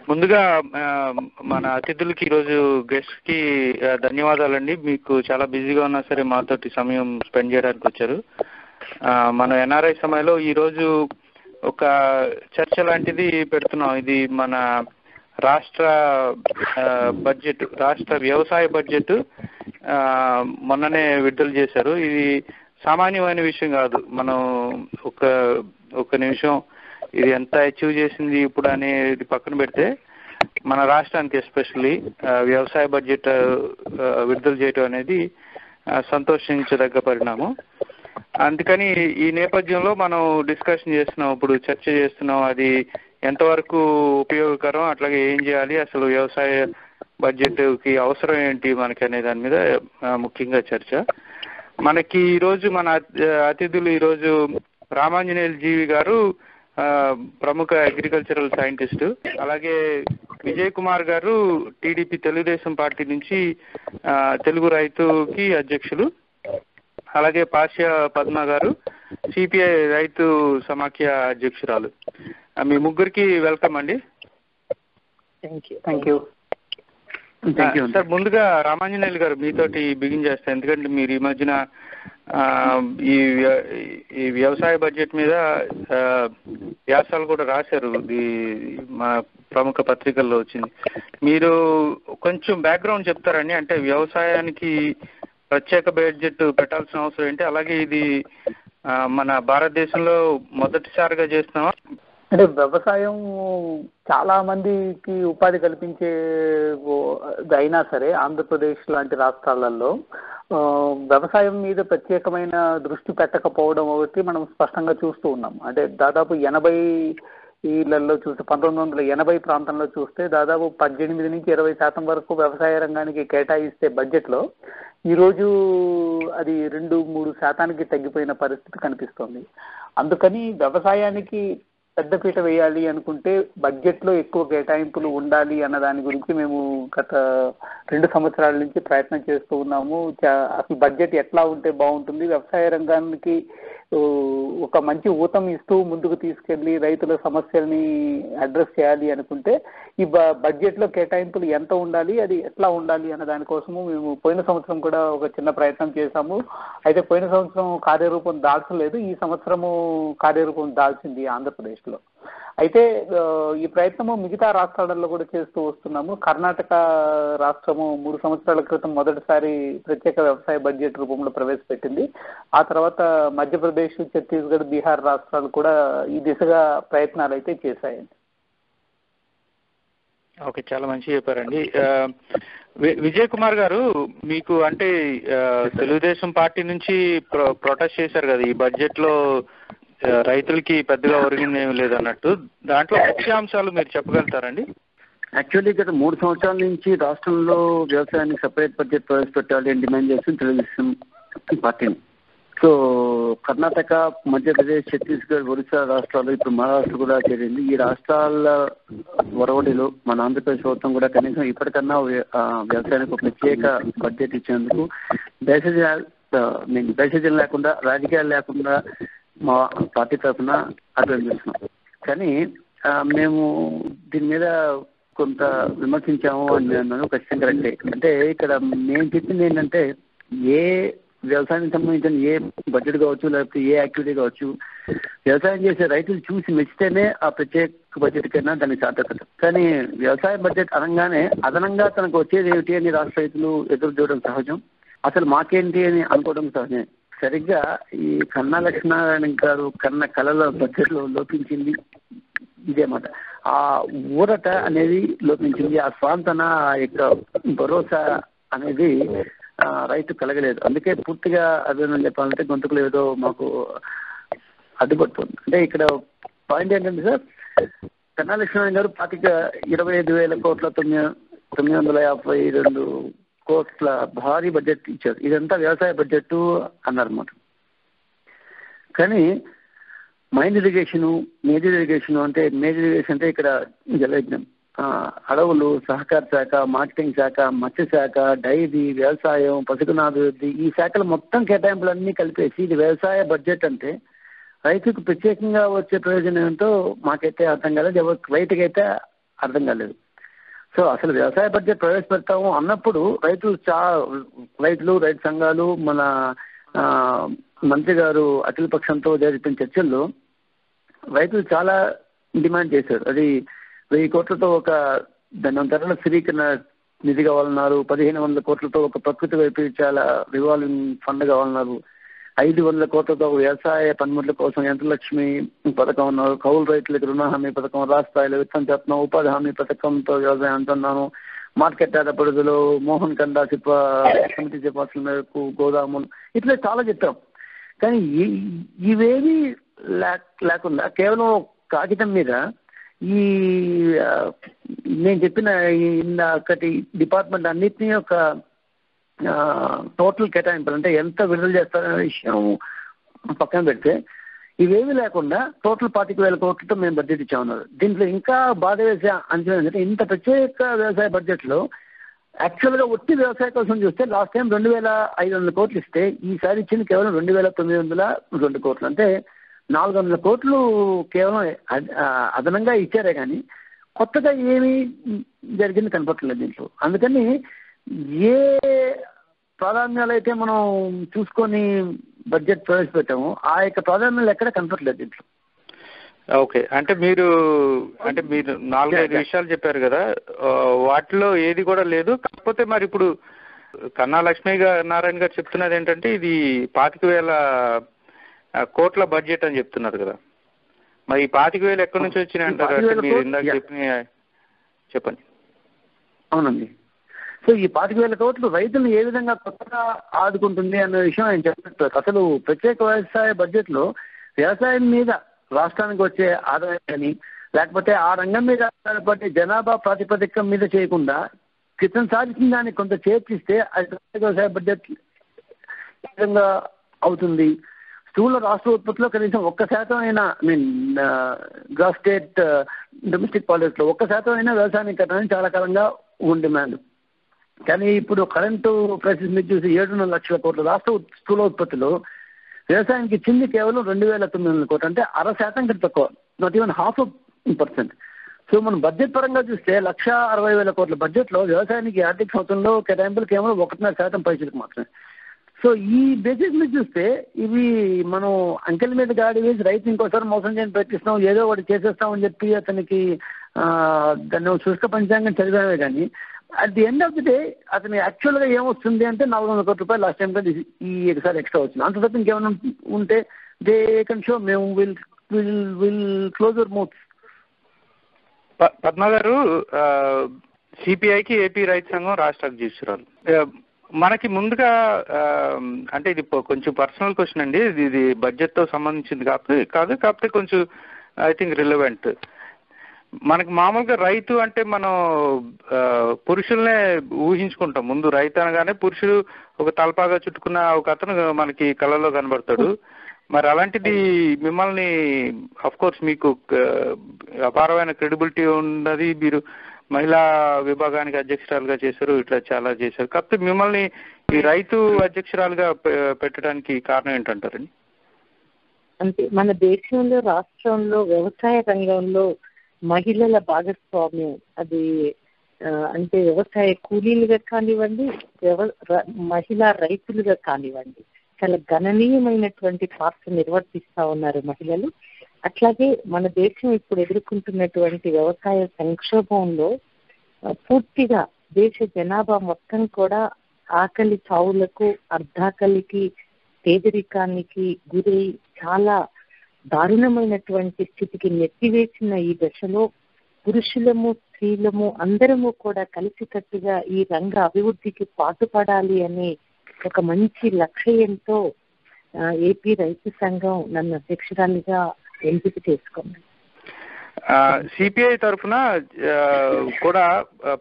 ముందుగా మన అతిథులకి ఈరోజు గెస్ట్ కి ధన్యవాదాలండి. మీకు చాలా బిజీగా ఉన్నా సరే మాతోటి సమయం స్పెండ్ చేయడానికి వచ్చారు. మన ఎన్ఆర్ఐ సమయంలో ఈరోజు ఒక చర్చ లాంటిది పెడుతున్నాం. ఇది మన రాష్ట్ర బడ్జెట్, రాష్ట్ర వ్యవసాయ బడ్జెట్ మొన్ననే విడుదల చేశారు. ఇది సామాన్యమైన విషయం కాదు. మనం ఒక నిమిషం ఇది ఎంత అచీవ్ చేసింది ఇప్పుడు అనేది పక్కన పెడితే, మన రాష్ట్రానికి ఎస్పెషల్లీ వ్యవసాయ బడ్జెట్ విడుదల చేయడం అనేది సంతోషించదగ్గ పరిణామం. అందుకని ఈ నేపథ్యంలో మనం డిస్కషన్ చేస్తున్నాం, ఇప్పుడు చర్చ చేస్తున్నాం. అది ఎంతవరకు ఉపయోగకరం, అట్లాగే ఏం చేయాలి, అసలు వ్యవసాయ బడ్జెట్కి అవసరం ఏంటి మనకి అనే దాని మీద ముఖ్యంగా చర్చ. మనకి ఈరోజు మన అతిథులు ఈరోజు రామాంజనేయులు జీవి గారు, ప్రముఖ అగ్రికల్చరల్ సైంటిస్టు, అలాగే విజయ్ కుమార్ గారు టీడీపీ తెలుగుదేశం పార్టీ నుంచి తెలుగు రైతుకి అధ్యక్షులు, అలాగే పాశ్య పద్మ గారు సిపిఐ రైతు సమాఖ్య అధ్యక్షురాలు. మీ ముగ్గురికి వెల్కమ్ అండి. Thank you sir. ముందుగా రామాంజనేయులు గారు మీతోటి బిగిన్ చేస్తాను, ఎందుకంటే మీరు ఈ మధ్యన ఈ వ్యవసాయ బడ్జెట్ మీద వ్యాసాలు కూడా రాశారు, మా ప్రముఖ పత్రికల్లో వచ్చింది. మీరు కొంచెం బ్యాక్గ్రౌండ్ చెప్తారండి, అంటే వ్యవసాయానికి ప్రత్యేక బడ్జెట్ పెట్టాల్సిన అవసరం ఏంటి, అలాగే ఇది మన భారతదేశంలో మొదటిసారిగా చేస్తున్నామా? అంటే వ్యవసాయం చాలా మందికి ఉపాధి కల్పించే అయినా సరే ఆంధ్రప్రదేశ్ లాంటి రాష్ట్రాలలో వ్యవసాయం మీద ప్రత్యేకమైన దృష్టి పెట్టకపోవడం ఒకటి మనం స్పష్టంగా చూస్తూ ఉన్నాం. అంటే దాదాపు 80లలో చూస్తే 1980 ప్రాంతంలో చూస్తే దాదాపు 18 నుంచి 20% వరకు వ్యవసాయ రంగానికి కేటాయిస్తే బడ్జెట్లో ఈరోజు అది 2-3% తగ్గిపోయిన పరిస్థితి కనిపిస్తుంది. అందుకని వ్యవసాయానికి పెద్దపీట వేయాలి అనుకుంటే బడ్జెట్లో ఎక్కువ కేటాయింపులు ఉండాలి అన్న దాని గురించి మేము గత 2 సంవత్సరాల నుంచి ప్రయత్నం చేస్తూ ఉన్నాము. అసలు బడ్జెట్ ఎట్లా ఉంటే బాగుంటుంది, వ్యవసాయ రంగానికి ఒక మంచి ఊతం ఇస్తూ ముందుకు తీసుకెళ్లి రైతుల సమస్యల్ని అడ్రస్ చేయాలి అనుకుంటే ఈ బడ్జెట్లో కేటాయింపులు ఎంత ఉండాలి, అది ఎట్లా ఉండాలి అన్న దానికోసము మేము పోయిన సంవత్సరం కూడా ఒక చిన్న ప్రయత్నం చేశాము. అయితే పోయిన సంవత్సరం కార్యరూపం దాల్చలేదు, ఈ సంవత్సరము కార్యరూపం దాల్చింది ఆంధ్రప్రదేశ్లో. అయితే ఈ ప్రయత్నము మిగతా రాష్ట్రాలలో కూడా చేస్తూ వస్తున్నాము. కర్ణాటక రాష్ట్రము 3 సంవత్సరాల క్రితం మొదటిసారి ప్రత్యేక వ్యవసాయ బడ్జెట్ రూపంలో ప్రవేశపెట్టింది. ఆ తర్వాత మధ్యప్రదేశ్, ఛత్తీస్గఢ్, బీహార్ రాష్ట్రాలు కూడా ఈ దిశగా ప్రయత్నాలు అయితే చేశాయండి. ఓకే, చాలా మంచిగా చెప్పారండి. విజయ్ కుమార్ గారు, మీకు అంటే తెలుగుదేశం పార్టీ నుంచి ప్రొటెస్ట్ చేశారు కదా, ఈ బడ్జెట్లో రైతులకి పెద్దగా ఒరిగింది ఏమి లేదన్నట్టు, దాంట్లో ముఖ్యాంశాలు మీరు చెప్పగలుగుతారండి? యాక్చువల్లీ గత 3 సంవత్సరాల నుంచి రాష్ట్రంలో వ్యవసాయానికి సపరేట్ బడ్జెట్ ప్రవేశపెట్టాలి అని డిమాండ్ చేస్తుంది తెలుగుదేశం పార్టీని. సో కర్ణాటక, మధ్యప్రదేశ్, ఛత్తీస్గఢ్, ఒరిస్సా రాష్ట్రాలు, ఇప్పుడు మహారాష్ట్ర కూడా చేరింది. ఈ రాష్ట్రాల ఒరవడిలో మన ఆంధ్రప్రదేశ్ ప్రభుత్వం కూడా కనీసం ఇప్పటికన్నా వ్యవసాయానికి ఒక ప్రత్యేక బడ్జెట్ ఇచ్చేందుకు భేషజం లేకుండా, రాజకీయాలు లేకుండా మా పార్టీ తరఫున అభినందిస్తున్నాం. కానీ మేము దీని మీద కొంత విమర్శించాము అని అన్నాను. ఖచ్చితంగా కరెక్టే. అంటే ఇక్కడ మేము చెప్పింది ఏంటంటే, ఏ వ్యవసాయానికి సంబంధించిన ఏ బడ్జెట్ కావచ్చు, లేకపోతే ఏ యాక్టివిటీ కావచ్చు, వ్యవసాయం చేసే రైతులు చూసి మెచ్చితేనే ఆ ప్రత్యేక బడ్జెట్ కైనా దానికి సార్థకత. కానీ వ్యవసాయ బడ్జెట్ అనగానే అదనంగా తనకు వచ్చేది ఏమిటి అని రాష్ట్ర రైతులు ఎదురు చూడడం సహజం. అసలు మాకేంటి అని అనుకోవడం సహజమే. సరిగ్గా ఈ కన్నా లక్ష్మీనారాయణ గారు కన్న కళల బడ్జెట్లో లోపించింది ఇదేమాట. ఆ ఊరట అనేది లోపించింది, ఆ స్వాంతన, ఆ యొక్క భరోసా అనేది రైతు కలగలేదు. అందుకే పూర్తిగా అభినందన చెప్పాలంటే గొంతుకులు ఏదో మాకు అడ్డుపడుతుంది. అంటే ఇక్కడ పాయింట్ ఏంటంటే సార్, కన్నా లక్ష్మీనారాయణ గారు 25,000 కోట్ల 952 కోట్ల భారీ బడ్జెట్ ఇచ్చారు. ఇదంతా వ్యవసాయ బడ్జెట్ అన్నారన్నమాట. కానీ మైండ్ ఇరిగేషను, మేజర్ ఇరిగేషను అంటే, మేజర్ ఇరిగేషన్ అంటే ఇక్కడ జలయజ్ఞం, అడవులు, సహకార శాఖ, మార్కెటింగ్ శాఖ, మత్స్య శాఖ, డైరీ, వ్యవసాయం, పశుధనాభివృద్ధి, ఈ శాఖలు మొత్తం కేటాయింపులన్నీ కలిపేసి ఇది వ్యవసాయ బడ్జెట్ అంటే రైతుకు ప్రత్యేకంగా వచ్చే ప్రయోజనం ఏంటో మాకైతే అర్థం కాలేదు. రైతుకైతే అర్థం కాలేదు. సో అసలు వ్యవసాయ బడ్జెట్ ప్రవేశపెడతాము అన్నప్పుడు రైతులు రైతు సంఘాలు మన మంత్రి గారు అఖిల పక్షంతో జరిపిన చర్చల్లో రైతులు చాలా డిమాండ్ చేశారు. అది 1000 కోట్లతో ఒక దాని ధరల స్థిరీకరణ నిధి కావాలన్నారు, 1500 కోట్లతో ఒక ప్రకృతి వైపరీత్యాల రివాల్వింగ్ ఫండ్ కావాలన్నారు, 500 కోట్లతో వ్యవసాయ పనిముట్ల కోసం యంత్రలక్ష్మి పథకం అన్నారు, కౌలు రైతులకు రుణ హామీ పథకం, రాష్ట్ర స్థాయిలో విత్తన చట్టం, ఉపాధి హామీ పథకంతో వ్యవసాయం అంటున్నాను, మార్కెట్ ఆధారపడుదలు, మోహన్ కండా సమితి సిఫార్సుల మేరకు గోదాములు, ఇట్లా చాలా చెప్పాం. కానీ ఇవేవి లేకుండా కేవలం కాగితం మీద ఈ నేను చెప్పిన ఒకటి డిపార్ట్మెంట్ అన్నిటినీ ఒక టోటల్ కేటాయింపులు అంటే ఎంత విడుదల చేస్తారనే విషయం పక్కన పెడితే ఇవేమీ లేకుండా టోటల్ 25,000 కోట్లతో మేము బడ్జెట్ ఇచ్చామన్నారు. దీంట్లో ఇంకా బాధ వేసే అంచనా ఏంటంటే ఇంత ప్రత్యేక వ్యవసాయ బడ్జెట్లో యాక్చువల్గా ఒట్టి వ్యవసాయ కోసం చూస్తే లాస్ట్ టైం 2,500 కోట్లు ఇస్తే ఈసారి ఇచ్చింది కేవలం 2,902 కోట్లు. అంటే 400 కోట్లు కేవలం అదనంగా ఇచ్చారే కానీ కొత్తగా ఏమీ జరిగింది కనపడలేదు దీంట్లో. అందుకని ఏ ప్రాధాన్యాలు అయితే మనం చూసుకొని బడ్జెట్ ప్రవేశపెట్టామో ఆ యొక్క ప్రాధాన్యాలు ఎక్కడ కనపడలేదు దీంట్లో. ఓకే, అంటే మీరు 4-5 విషయాలు చెప్పారు కదా, వాటిలో ఏది కూడా లేదు. కాకపోతే మరి ఇప్పుడు కన్నా లక్ష్మీ నారాయణ గారు చెప్తున్నది ఏంటంటే ఇది 25,000 కోట్ల బడ్జెట్ అని చెప్తున్నారు కదా, మరి ఈ 25,000 ఎక్కడి నుంచి వచ్చినాయి అంటారు? అంటే మీరు ఇందాక చెప్పండి. అవునండి. సో ఈ 25,000 కోట్లు రైతులను ఏ విధంగా కొత్తగా ఆదుకుంటుంది అన్న విషయం ఆయన చెప్పారు. అసలు ప్రత్యేక వ్యవసాయ బడ్జెట్ లో వ్యవసాయం మీద రాష్ట్రానికి వచ్చే ఆదాయం కానీ లేకపోతే ఆ రంగం మీద ఆధారపడే జనాభా ప్రాతిపదిక మీద చేయకుండా క్రితం సాధించిన దాన్ని కొంత చేర్చిస్తే అది ప్రత్యేక వ్యవసాయ బడ్జెట్ ఏ విధంగా అవుతుంది. స్థూల రాష్ట్ర ఉత్పత్తిలో కనీసం 1% అయినా గ్రాస్ స్టేట్ డొమెస్టిక్ పాలిటిక్స్ లో 1% అయినా వ్యవసాయానికి కట్టడానికి చాలా కాలంగా డిమాండ్. కానీ ఇప్పుడు కరెంటు ప్రైసెస్ మీద చూసి 7.5 లక్షల కోట్ల రాష్ట్ర స్థూల ఉత్పత్తిలో వ్యవసాయానికి ఇచ్చింది కేవలం 2,900 కోట్లు, అంటే 0.5% కంటే తక్కువ, నాట్ ఈవెన్ 0.5%. సో మనం బడ్జెట్ పరంగా చూస్తే 1,60,000 కోట్ల బడ్జెట్ లో వ్యవసాయానికి ఆర్థిక సంవత్సరంలో కేటాయింపులు కేవలం 1.5% పైసలకు మాత్రమే. సో ఈ బేసిస్ మీద చూస్తే ఇవి మనం అంకెల మీద గాడి వేసి రైతు ఇంకోసారి మోసం చేయని ప్రయత్నిస్తాం, ఏదో ఒకటి చేసేస్తామని చెప్పి అతనికి దాన్ని శుష్క పంచాంగం చదివామే కానీ at the end of the day అతను యాక్చువల్ గా ఏమొస్తుంది అంటే 400 కోట్ల రూపాయలు లాస్ట్ టైం ఈ ఒకసారి ఎక్స్ట్రా వచ్చింది. అంత తప్ప ఇంకేమైనా ఉంటే దే కెన్ షో మేము will close your mouth. Padma గారు, సిపిఐకి ఏపీ రైతు సంఘం రాష్ట్ర అధ్యక్షురాలు. మనకి ముందుగా అంటే ఇది కొంచెం పర్సనల్ క్వశ్చన్ అండి, ఇది బడ్జెట్ తో సంబంధించింది కాకపోతే కొంచెం ఐ థింక్ రిలవెంట్. మనకి మామూలుగా రైతు అంటే మనం పురుషుల్నే ఊహించుకుంటాం. ముందు రైతు అనగానే పురుషుడు ఒక తలపాగా చుట్టుకున్న ఒక అతను మనకి కళ్ళలో కనబడతాడు. మరి అలాంటిది మిమ్మల్ని అఫ్ కోర్స్ మీకు అపారమైన క్రెడిబిలిటీ ఉన్నది, మీరు మహిళా విభాగానికి అధ్యక్షురాలుగా చేశారు, ఇట్లా చాలా చేశారు. కాకపోతే మిమ్మల్ని ఈ రైతు అధ్యక్షురాలుగా పెట్టడానికి కారణం ఏంటంటారండి? అంటే మన దేశంలో రాష్ట్రంలో వ్యవసాయ రంగంలో మహిళల భాగస్వామ్యం అది అంటే వ్యవసాయ కూలీలుగా కానివ్వండి, మహిళా రైతులుగా కానివ్వండి చాలా గణనీయమైనటువంటి పాత్ర నిర్వర్తిస్తా ఉన్నారు మహిళలు. అట్లాగే మన దేశం ఇప్పుడు ఎదుర్కొంటున్నటువంటి వ్యవసాయ సంక్షోభంలో పూర్తిగా దేశ జనాభా మొత్తం కూడా ఆకలి చావులకు, అర్ధాకలికి, పేదరికానికి గురై చాలా దారుణమైనటువంటి స్థితికి నెట్టివేసిన ఈ దశలో పురుషులము స్త్రీలము అందరము కూడా కలిసికట్టుగా ఈ రంగ అభివృద్ధికి పాటుపడాలి అనే ఒక మంచి లక్ష్యంతో ఏపీ రైతు సంఘం నన్ను అధ్యక్షురాలిగా ఎంపిక చేసుకున్నాను. సిపిఐ తరఫున కూడా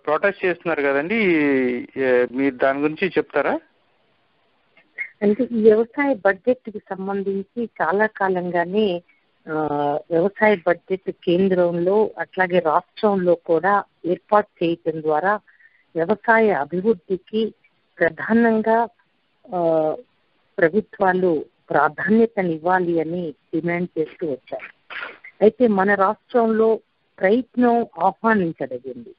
ప్రొటెస్ట్ చేస్తున్నారు కదండి, మీరు దాని గురించి చెప్తారా? అంటే ఈ వ్యవసాయ బడ్జెట్ కి సంబంధించి చాలా కాలంగానే వ్యవసాయ బడ్జెట్ కేంద్రంలో అట్లాగే రాష్ట్రంలో కూడా ఏర్పాటు చేయటం ద్వారా వ్యవసాయ అభివృద్ధికి ప్రధానంగా ప్రభుత్వాలు ప్రాధాన్యతనివ్వాలి అని డిమాండ్ చేస్తూ వచ్చారు. అయితే మన రాష్ట్రంలో ప్రయత్నం ఆహ్వానించదగింది.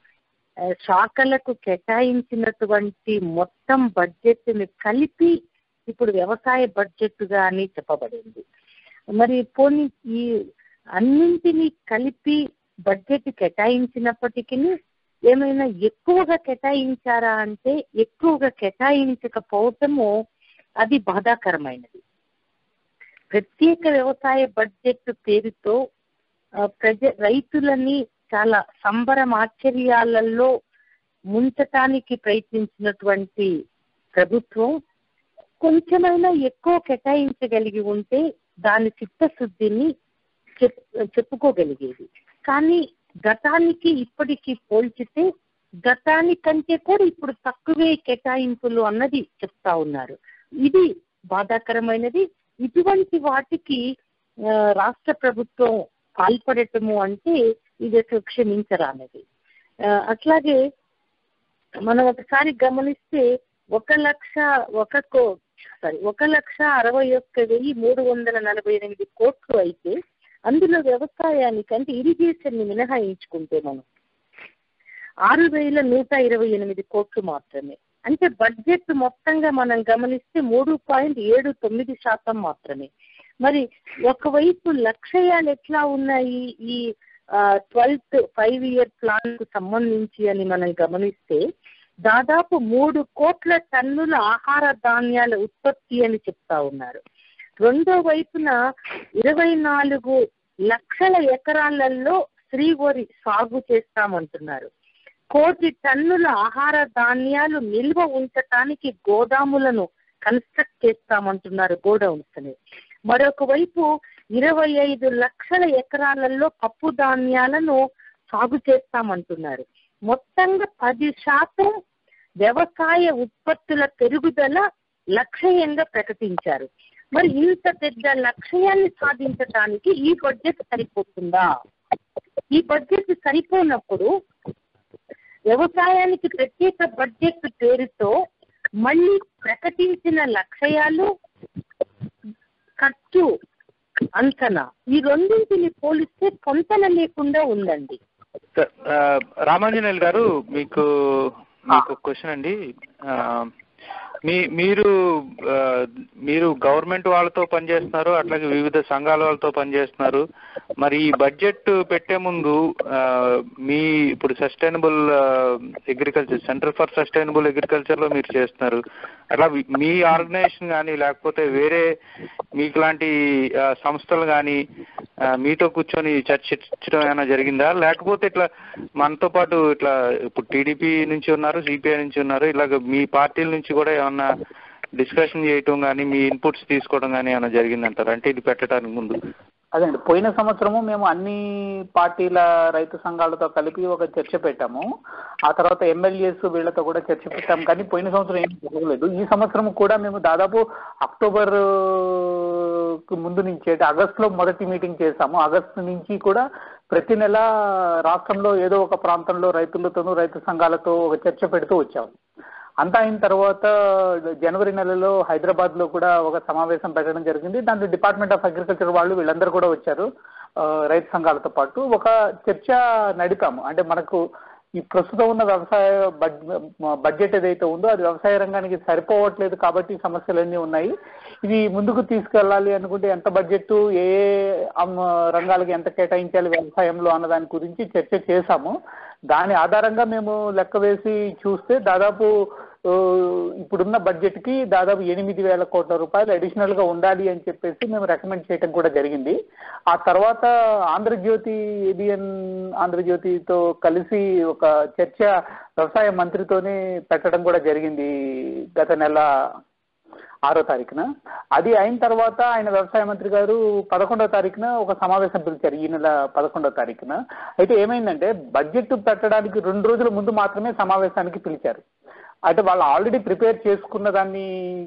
శాఖలకు కేటాయించినటువంటి మొత్తం బడ్జెట్ ని కలిపి ఇప్పుడు వ్యవసాయ బడ్జెట్ గా అని చెప్పబడింది. మరి పోనీ ఈ అన్నింటినీ కలిపి బడ్జెట్ కేటాయించినప్పటికీ ఏమైనా ఎక్కువగా కేటాయించారా అంటే ఎక్కువగా కేటాయించకపోవటము అది బాధాకరమైనది. ప్రత్యేక వ్యవసాయ బడ్జెట్ పేరుతో రైతులని చాలా సంబరమాశ్చర్యాలలో ముంచటానికి ప్రయత్నించినటువంటి ప్రభుత్వం కొంచెమైనా ఎక్కువ కేటాయించగలిగి ఉంటే దాని చిత్తశుద్ధిని చెప్పుకోగలిగేది. కానీ గతానికి ఇప్పటికి పోల్చితే గతానికంటే కూడా ఇప్పుడు తక్కువే కేటాయింపులు అన్నది చెప్తా ఉన్నారు. ఇది బాధాకరమైనది. ఇటువంటి వాటికి రాష్ట్ర ప్రభుత్వం పాల్పడటము అంటే ఇది క్షమించరానిది. అట్లాగే మనం ఒకసారి గమనిస్తే 1,61,348 కోట్లు అయితే అందులో వ్యవసాయానికి అంటే ఇరిగేషన్ ని మినహాయించుకుంటే మనం 6,128 కోట్లు మాత్రమే. అంటే బడ్జెట్ మొత్తంగా మనం గమనిస్తే 3.79% మాత్రమే. మరి ఒకవైపు లక్ష్యాలు ఎట్లా ఉన్నాయి ఈ 12th 5-year ప్లాన్ కు సంబంధించి అని మనం గమనిస్తే దాదాపు 3 కోట్ల టన్నుల ఆహార ధాన్యాల ఉత్పత్తి అని చెప్తా ఉన్నారు. రెండో వైపున 24 లక్షల ఎకరాలలో శ్రీవరి సాగు చేస్తామంటున్నారు. 1 కోటి టన్నుల ఆహార ధాన్యాలు నిల్వ ఉంచటానికి గోదాములను కన్స్ట్రక్ట్ చేస్తామంటున్నారు, గోడౌన్స్ అని. మరొక వైపు 25 లక్షల ఎకరాలలో పప్పు ధాన్యాలను సాగు చేస్తామంటున్నారు. మొత్తంగా 10% వ్యవసాయ ఉత్పత్తుల పెరుగుదల లక్ష్యంగా ప్రకటించారు. మరి ఇంత పెద్ద లక్ష్యాన్ని సాధించడానికి ఈ బడ్జెట్ సరిపోతుందా? ఈ బడ్జెట్ సరిపోనప్పుడు వ్యవసాయానికి ప్రత్యేక బడ్జెట్ పేరుతో మళ్ళీ ప్రకటించిన లక్ష్యాలు, ఖర్చు అంచనా ఈ రెండింటిని పోలిస్తే పొంతన లేకుండా ఉందండి. రామాంజనేయులు గారు, మీకు క్వశ్చన్ అండి. మీరు గవర్నమెంట్ వాళ్ళతో పనిచేస్తున్నారు, అట్లాగే వివిధ సంఘాల వాళ్ళతో పనిచేస్తున్నారు. మరి ఈ బడ్జెట్ పెట్టే ముందు మీ ఇప్పుడు sustainable agriculture, centre for sustainable agriculture లో మీరు చేస్తున్నారు. అట్లా మీ ఆర్గనైజేషన్ కానీ లేకపోతే వేరే మీకు లాంటి సంస్థలు కానీ మీతో కూర్చొని చర్చించడం ఏమైనా జరిగిందా? లేకపోతే ఇట్లా మనతో పాటు ఇట్లా ఇప్పుడు టీడీపీ నుంచి ఉన్నారు, సిపిఐ నుంచి ఉన్నారు, ఇలాగ మీ పార్టీల నుంచి కూడా ఏమన్నా డిస్కషన్ చేయటం కానీ మీ ఇన్పుట్స్ తీసుకోవడం కానీ ఏమైనా జరిగిందంటారు అంటే ఇది పెట్టడానికి ముందు? అదండి, పోయిన సంవత్సరము మేము అన్ని పార్టీల రైతు సంఘాలతో కలిపి ఒక చర్చ పెట్టాము. ఆ తర్వాత ఎమ్మెల్యేస్ వీళ్ళతో కూడా చర్చ పెట్టాము. కానీ పోయిన సంవత్సరం ఏం జరగలేదు. ఈ సంవత్సరం కూడా మేము దాదాపు అక్టోబర్ ముందు నుంచి అంటే ఆగస్టులో మొదటి మీటింగ్ చేశాము. ఆగస్టు నుంచి కూడా ప్రతి నెల రాష్ట్రంలో ఏదో ఒక ప్రాంతంలో రైతులతోనూ రైతు సంఘాలతో ఒక చర్చ పెడుతూ వచ్చాము. అంతా అయిన తర్వాత జనవరి నెలలో హైదరాబాద్ లో కూడా ఒక సమావేశం పెట్టడం జరిగింది. దాంట్లో డిపార్ట్మెంట్ ఆఫ్ అగ్రికల్చర్ వాళ్ళు వీళ్ళందరూ కూడా వచ్చారు. రైతు సంఘాలతో పాటు ఒక చర్చ నడిపాము. అంటే మనకు ఈ ప్రస్తుతం ఉన్న వ్యవసాయ బడ్జెట్ ఏదైతే ఉందో అది వ్యవసాయ రంగానికి సరిపోవట్లేదు కాబట్టి సమస్యలన్నీ ఉన్నాయి. ఇది ముందుకు తీసుకెళ్ళాలి అనుకుంటే ఎంత బడ్జెట్, ఏ రంగాలకి ఎంత కేటాయించాలి వ్యవసాయంలో అన్న దాని గురించి చర్చ చేశాము. దాని ఆధారంగా మేము లెక్క వేసి చూస్తే దాదాపు ఇప్పుడున్న బడ్జెట్ కి దాదాపు 8,000 కోట్ల రూపాయలు అడిషనల్ గా ఉండాలి అని చెప్పేసి మేము రికమెండ్ చేయడం కూడా జరిగింది. ఆ తర్వాత ఆంధ్రజ్యోతితో కలిసి ఒక చర్చ వ్యవసాయ మంత్రితోనే పెట్టడం కూడా జరిగింది గత నెల 6వ తారీఖున. అది అయిన తర్వాత ఆయన వ్యవసాయ మంత్రి గారు 11వ తారీఖున ఒక సమావేశం పిలిచారు, ఈ నెల 11వ తారీఖున. అయితే ఏమైందంటే బడ్జెట్ పెట్టడానికి 2 రోజుల ముందు మాత్రమే సమావేశానికి పిలిచారు. అయితే వాళ్ళు ఆల్రెడీ ప్రిపేర్ చేసుకున్న దాన్ని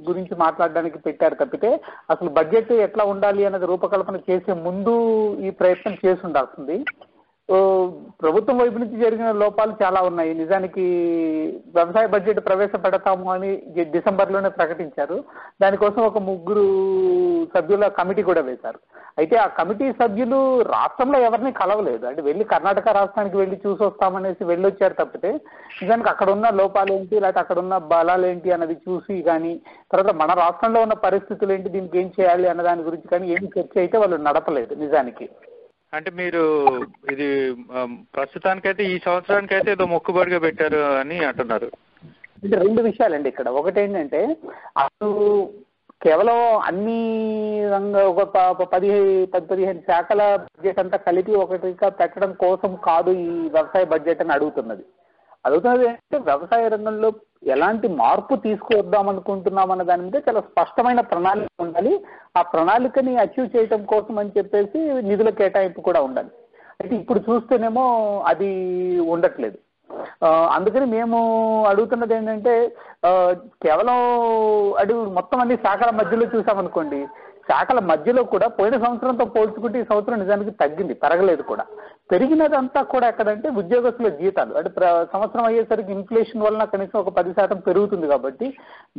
గురించి మాట్లాడడానికి పెట్టారు తప్పితే అసలు బడ్జెట్ ఎట్లా ఉండాలి అన్నది రూపకల్పన చేసే ముందు ఈ ప్రయత్నం చేసి ఉండాల్సింది. ప్రభుత్వం వైపు నుంచి జరిగిన లోపాలు చాలా ఉన్నాయి. నిజానికి వ్యవసాయ బడ్జెట్ ప్రవేశపెడతాము అని డిసెంబర్లోనే ప్రకటించారు. దానికోసం ఒక 3 సభ్యుల కమిటీ కూడా వేశారు. అయితే ఆ కమిటీ సభ్యులు రాష్ట్రంలో ఎవరిని కలవలేదు. అంటే వెళ్ళి కర్ణాటక రాష్ట్రానికి వెళ్ళి చూసి వస్తామనేసి వెళ్ళొచ్చారు తప్పితే నిజానికి అక్కడ ఉన్న లోపాలు ఏంటి, లేకపోతే అక్కడ ఉన్న బలాలు ఏంటి అన్నది చూసి కానీ, తర్వాత మన రాష్ట్రంలో ఉన్న పరిస్థితులు ఏంటి, దీనికి ఏం చేయాలి అన్న దాని గురించి కానీ ఏమి చర్చ అయితే వాళ్ళు నడపలేదు నిజానికి. అంటే మీరు ఇది ప్రస్తుతానికైతే ఈ సంవత్సరానికైతే ఏదో మొక్కుబడిగా పెట్టారు అని అంటున్నారు. అంటే 2 విషయాలండి ఇక్కడ. ఒకటి ఏంటంటే అసలు కేవలం అన్ని ఒక 10-15 శాఖల బడ్జెట్ అంతా కలిపి ఒకటిగా పెట్టడం కోసం కాదు ఈ వ్యవసాయ బడ్జెట్ అని అడుగుతున్నది అంటే వ్యవసాయ రంగంలో ఎలాంటి మార్పు తీసుకువద్దాం అనుకుంటున్నాం అన్న దాని మీద చాలా స్పష్టమైన ప్రణాళిక ఉండాలి. ఆ ప్రణాళికని అచీవ్ చేయడం కోసం అని చెప్పేసి నిధుల కేటాయింపు కూడా ఉండాలి. అయితే ఇప్పుడు చూస్తేనేమో అది ఉండట్లేదు. అందుకని మేము అడుగుతున్నది ఏంటంటే కేవలం మొత్తం అన్ని శాఖల మధ్యలో చూసామనుకోండి, శాఖల మధ్యలో కూడా పోయిన సంవత్సరంతో పోల్చుకుంటే ఈ సంవత్సరం నిజానికి తగ్గింది, పెరగలేదు కూడా. పెరిగినదంతా కూడా ఎక్కడంటే ఉద్యోగస్తుల జీతాలు. అంటే సంవత్సరం అయ్యేసరికి ఇన్ఫ్లేషన్ వలన కనీసం ఒక 10% పెరుగుతుంది కాబట్టి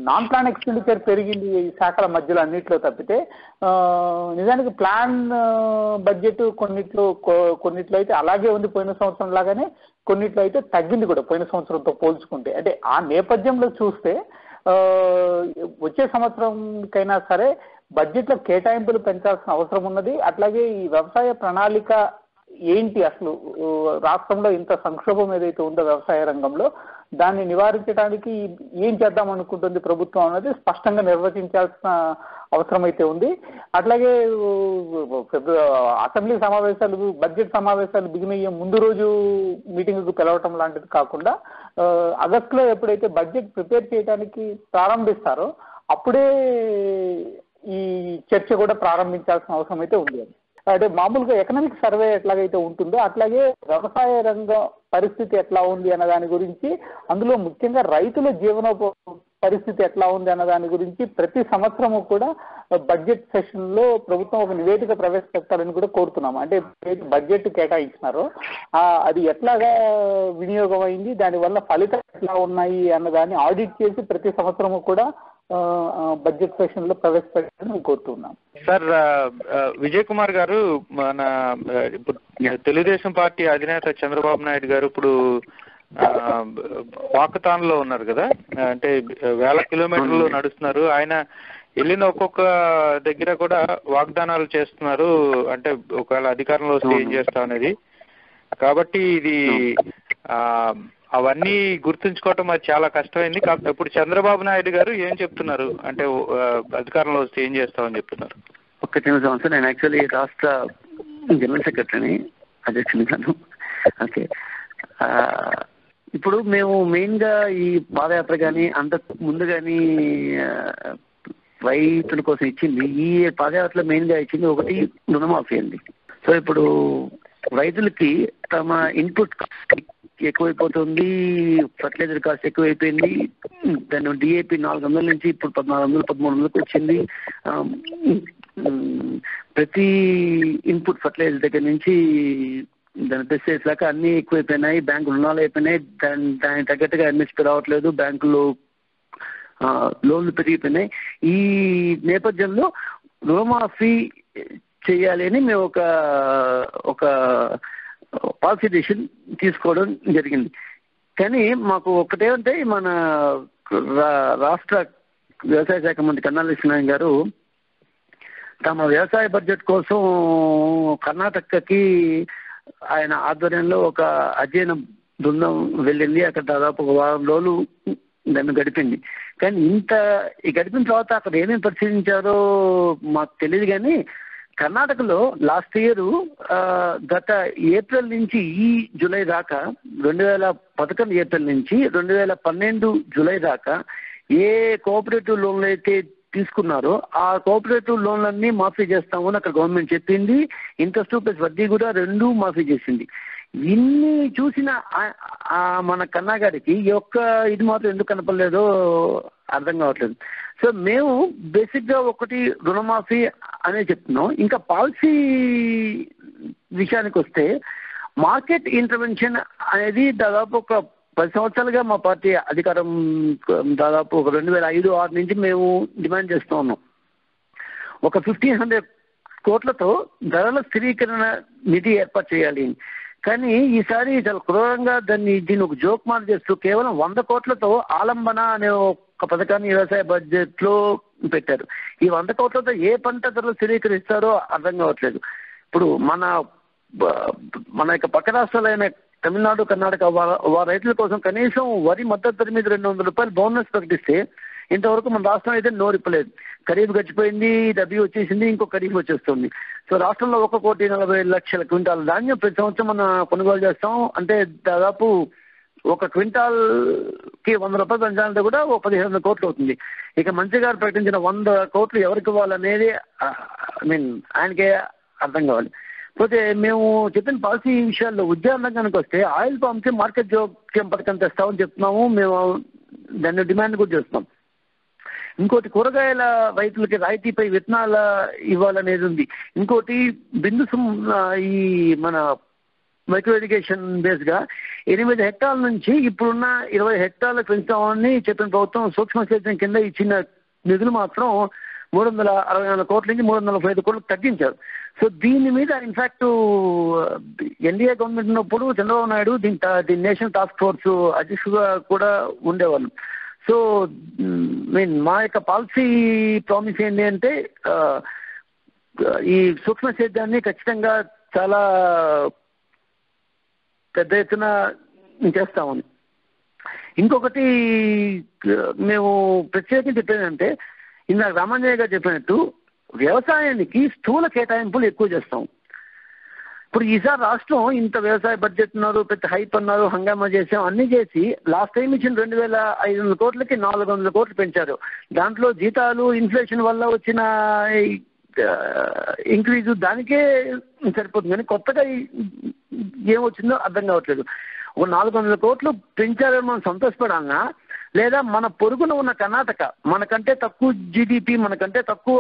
నాన్ ప్లాన్ ఎక్స్పెండిచర్ పెరిగింది ఈ శాఖల మధ్యలో అన్నింటిలో తప్పితే నిజానికి ప్లాన్ బడ్జెట్ కొన్నిట్లో అయితే అలాగే ఉంది పోయిన సంవత్సరం లాగానే, కొన్నిట్లో అయితే తగ్గింది కూడా పోయిన సంవత్సరంతో పోల్చుకుంటే. అంటే ఆ నేపథ్యంలో చూస్తే వచ్చే సంవత్సరంకైనా సరే బడ్జెట్లో కేటాయింపులు పెంచాల్సిన అవసరం ఉన్నది. అట్లాగే ఈ వ్యవసాయ ప్రణాళిక ఏంటి, అసలు రాష్ట్రంలో ఇంత సంక్షోభం ఏదైతే ఉందో వ్యవసాయ రంగంలో దాన్ని నివారించడానికి ఏం చేద్దాం అనుకుంటుంది ప్రభుత్వం అన్నది స్పష్టంగా నిర్వచించాల్సిన అవసరం అయితే ఉంది. అట్లాగే అసెంబ్లీ సమావేశాలు, బడ్జెట్ సమావేశాలు బిగినయ్యే ముందు రోజు మీటింగ్కు పిలవటం లాంటిది కాకుండా ఆగస్టులో ఎప్పుడైతే బడ్జెట్ ప్రిపేర్ చేయడానికి ప్రారంభిస్తారో అప్పుడే ఈ చర్చ కూడా ప్రారంభించాల్సిన అవసరం అయితే ఉంది. అంటే మామూలుగా ఎకనామిక్ సర్వే ఎట్లాగైతే ఉంటుందో అట్లాగే వ్యవసాయ రంగ పరిస్థితి ఎట్లా ఉంది అన్న దాని గురించి, అందులో ముఖ్యంగా రైతుల పరిస్థితి ఎట్లా ఉంది అన్న దాని గురించి ప్రతి సంవత్సరము కూడా బడ్జెట్ సెషన్లో ప్రభుత్వం ఒక నివేదిక ప్రవేశపెట్టాలని కూడా కోరుతున్నాము. అంటే బడ్జెట్ కేటాయించినారో అది ఎట్లాగా వినియోగం అయింది, దానివల్ల ఫలితాలు ఎట్లా ఉన్నాయి అన్నదాన్ని ఆడిట్ చేసి ప్రతి సంవత్సరము కూడా బడ్జెట్ సెషన్ లో ప్రవేశపెట్టాలని కోరుతున్నాం. సార్, విజయ్ కుమార్ గారు, మన ఇప్పుడు తెలుగుదేశం పార్టీ అధినేత చంద్రబాబు నాయుడు గారు ఇప్పుడు వాకథాన్లో ఉన్నారు కదా, అంటే 1000 కిలోమీటర్లు నడుస్తున్నారు. ఆయన వెళ్ళిన ఒక్కొక్క దగ్గర కూడా వాగ్దానాలు చేస్తున్నారు. అంటే ఒకవేళ అధికారంలో వస్తే ఏం చేస్తాం అనేది. కాబట్టి ఇది అవన్నీ గుర్తుంచుకోవటం అది చాలా కష్టమైంది. ఇప్పుడు చంద్రబాబు నాయుడు గారు ఏం చెప్తున్నారు అంటే అధికారంలో వస్తే ఏం చేస్తామని చెప్తున్నారు? ఒక్క నిమిషం సార్, నేను యాక్చువల్లీ రాష్ట్ర జనరల్ సెక్రటరీని, అధ్యక్షుని గాను. ఓకే, ఇప్పుడు మేము మెయిన్గా ఈ పాదయాత్ర కానీ అంతకు ముందు కానీ రైతుల కోసం ఇచ్చింది, ఈ పాదయాత్రలో మెయిన్గా ఇచ్చింది ఒకటి రుణమాఫీ అండి. సో ఇప్పుడు రైతులకి తమ ఇన్పుట్ ఎక్కువైపోతుంది, ఫర్టిలైజర్ కాస్ట్ ఎక్కువైపోయింది. దాని డిఏపి 400 నుంచి ఇప్పుడు 1400-1300 వచ్చింది. ప్రతి ఇన్పుట్ ఫర్టిలైజర్ దగ్గర నుంచి దాని పెస్టిసైడ్స్ దాకా అన్ని ఎక్కువైపోయినాయి. బ్యాంకు రుణాలు అయిపోయినాయి, దానికి తగ్గట్టుగా ఎంఎస్పీ రావట్లేదు, బ్యాంకులు లోన్లు పెరిగిపోయినాయి. ఈ నేపథ్యంలో రుణమాఫీ చేయాలి అని మేము ఒక పాలసీ డిసిషన్ తీసుకోవడం జరిగింది. కానీ మాకు ఒకటేమంటే మన రాష్ట్ర వ్యవసాయ శాఖ మంత్రి కన్నా లక్ష్మీనారాయణ గారు తమ వ్యవసాయ బడ్జెట్ కోసం కర్ణాటకకి ఆయన ఆధ్వర్యంలో ఒక అధ్యయన బృందం వెళ్ళింది. అక్కడ దాదాపు 1 వారం రోజులు దాన్ని గడిపింది. కానీ ఈ గడిపిన తర్వాత అక్కడ ఏమేమి పరిశీలించారో మాకు తెలియదు. కానీ కర్ణాటకలో లాస్ట్ ఇయర్ గత ఏప్రిల్ నుంచి ఈ జూలై దాకా 2011 ఏప్రిల్ నుంచి 2012 జూలై దాకా ఏ కోఆపరేటివ్ లోన్లు అయితే తీసుకున్నారో ఆ కోఆపరేటివ్ లోన్లన్నీ మాఫీ చేస్తామని అక్కడ గవర్నమెంట్ చెప్పింది. ఇంట్రెస్ట్ ప్లస్ వడ్డీ కూడా 2 మాఫీ చేసింది. ఇన్ని చూసిన మన కన్నా గారికి ఈ ఒక్క ఇది మాత్రం ఎందుకు కనపడలేదో అర్థం కావట్లేదు. సో మేము బేసిక్గా ఒకటి రుణమాఫీ అనే చెప్తున్నాం. ఇంకా పాలసీ విషయానికి వస్తే మార్కెట్ ఇంటర్వెన్షన్ అనేది దాదాపు ఒక 10 సంవత్సరాలుగా మా పార్టీ అధికారం దాదాపు ఒక 2005-06 నుంచి మేము డిమాండ్ చేస్తూ ఉన్నాం. ఒక 1500 కోట్లతో ధరల స్థిరీకరణ నిధి ఏర్పాటు చేయాలి. కానీ ఈసారి చాలా క్రూరంగా దీన్ని ఒక జోక్ మార్ చేస్తూ కేవలం 100 కోట్లతో ఆలంబన అనే ఒక పథకాన్ని వ్యవసాయ బడ్జెట్ లో పెట్టారు. ఈ 100 కోట్లతో ఏ పంట ధరలు స్థిరీకరిస్తారో అర్థం కావట్లేదు. ఇప్పుడు మన యొక్క పక్క రాష్ట్రాలైన తమిళనాడు, కర్ణాటక వారి రైతుల కోసం కనీసం వరి మద్దతు ధర మీద 200 రూపాయలు బోనస్ ప్రకటిస్తే ఇంతవరకు మన రాష్ట్రం అయితే నోరిప్పలేదు. ఖరీఫ్ గడిచిపోయింది, రబీ వచ్చేసింది, ఇంకో ఖరీఫ్ వచ్చేస్తుంది. సో రాష్ట్రంలో 1,40,00,000 క్వింటాల ధాన్యం ప్రతి సంవత్సరం మనం కొనుగోలు చేస్తాం. అంటే దాదాపు ఒక క్వింటాల్ కి 100 రూపాయలు పెంచాలంటే కూడా ఒక 1500 కోట్లు అవుతుంది. ఇక మంత్రి గారు ప్రకటించిన 100 కోట్లు ఎవరికి ఇవ్వాలనేది ఆయనకే అర్థం కావాలి. పోతే మేము చెప్పిన పాలసీ విషయాల్లో ఉద్యాన రంగానికి వస్తే ఆయిల్ పామ్ కి మార్కెట్ జోక్యం పథకం తెస్తామని చెప్తున్నాము. మేము దాన్ని డిమాండ్ కూడా చేస్తున్నాం. ఇంకోటి కూరగాయల రైతులకి రాయితీపై విత్తనాల ఇవ్వాలనేది ఉంది. ఇంకోటి ఈ మన మైక్రో ఇరిగేషన్ బేస్ గా 8 హెక్టార్ల నుంచి ఇప్పుడున్న 20 హెక్టార్లకు పెంచుతామని చెప్పిన ప్రభుత్వం సూక్ష్మ సేద్యం కింద ఇచ్చిన నిధులు మాత్రం 364 కోట్ల నుంచి 345 కోట్లకు తగ్గించారు. సో దీని మీద ఇన్ఫాక్ట్ ఎన్డీఏ గవర్నమెంట్ ఉన్నప్పుడు చంద్రబాబు నాయుడు దీని నేషనల్ టాస్క్ ఫోర్స్ అధ్యక్షుడుగా కూడా ఉండేవాళ్ళు. సో మా యొక్క పాలసీ ప్రామిస్ ఏంటి అంటే ఈ సూక్ష్మ సేద్యాన్ని ఖచ్చితంగా చాలా పెద్ద ఎత్తున చేస్తామని. ఇంకొకటి మేము ప్రత్యేకంగా చెప్పేదంటే ఇందాక రామాంజయ్య గారు చెప్పినట్టు వ్యవసాయానికి స్థూల కేటాయింపులు ఎక్కువ చేస్తాం. ఇప్పుడు ఈసారి రాష్ట్రం ఇంత వ్యవసాయ బడ్జెట్ ఉన్నారు, పెద్ద హైప్ అన్నారు, హంగామా చేసాం, అన్ని చేసి లాస్ట్ టైం ఇచ్చిన 2,500 కోట్లకి 400 కోట్లు పెంచారు. దాంట్లో జీతాలు ఇన్ఫ్లేషన్ వల్ల వచ్చిన ఇంక్రీజు దానికే సరిపోతుంది. కానీ కొత్తగా ఏమొచ్చిందో అర్థం కావట్లేదు. ఒక 400 కోట్లు పెంచారని మనం సంతోషపడాలన్నా, లేదా మన పొరుగున ఉన్న కర్ణాటక మనకంటే తక్కువ జీడిపి, మనకంటే తక్కువ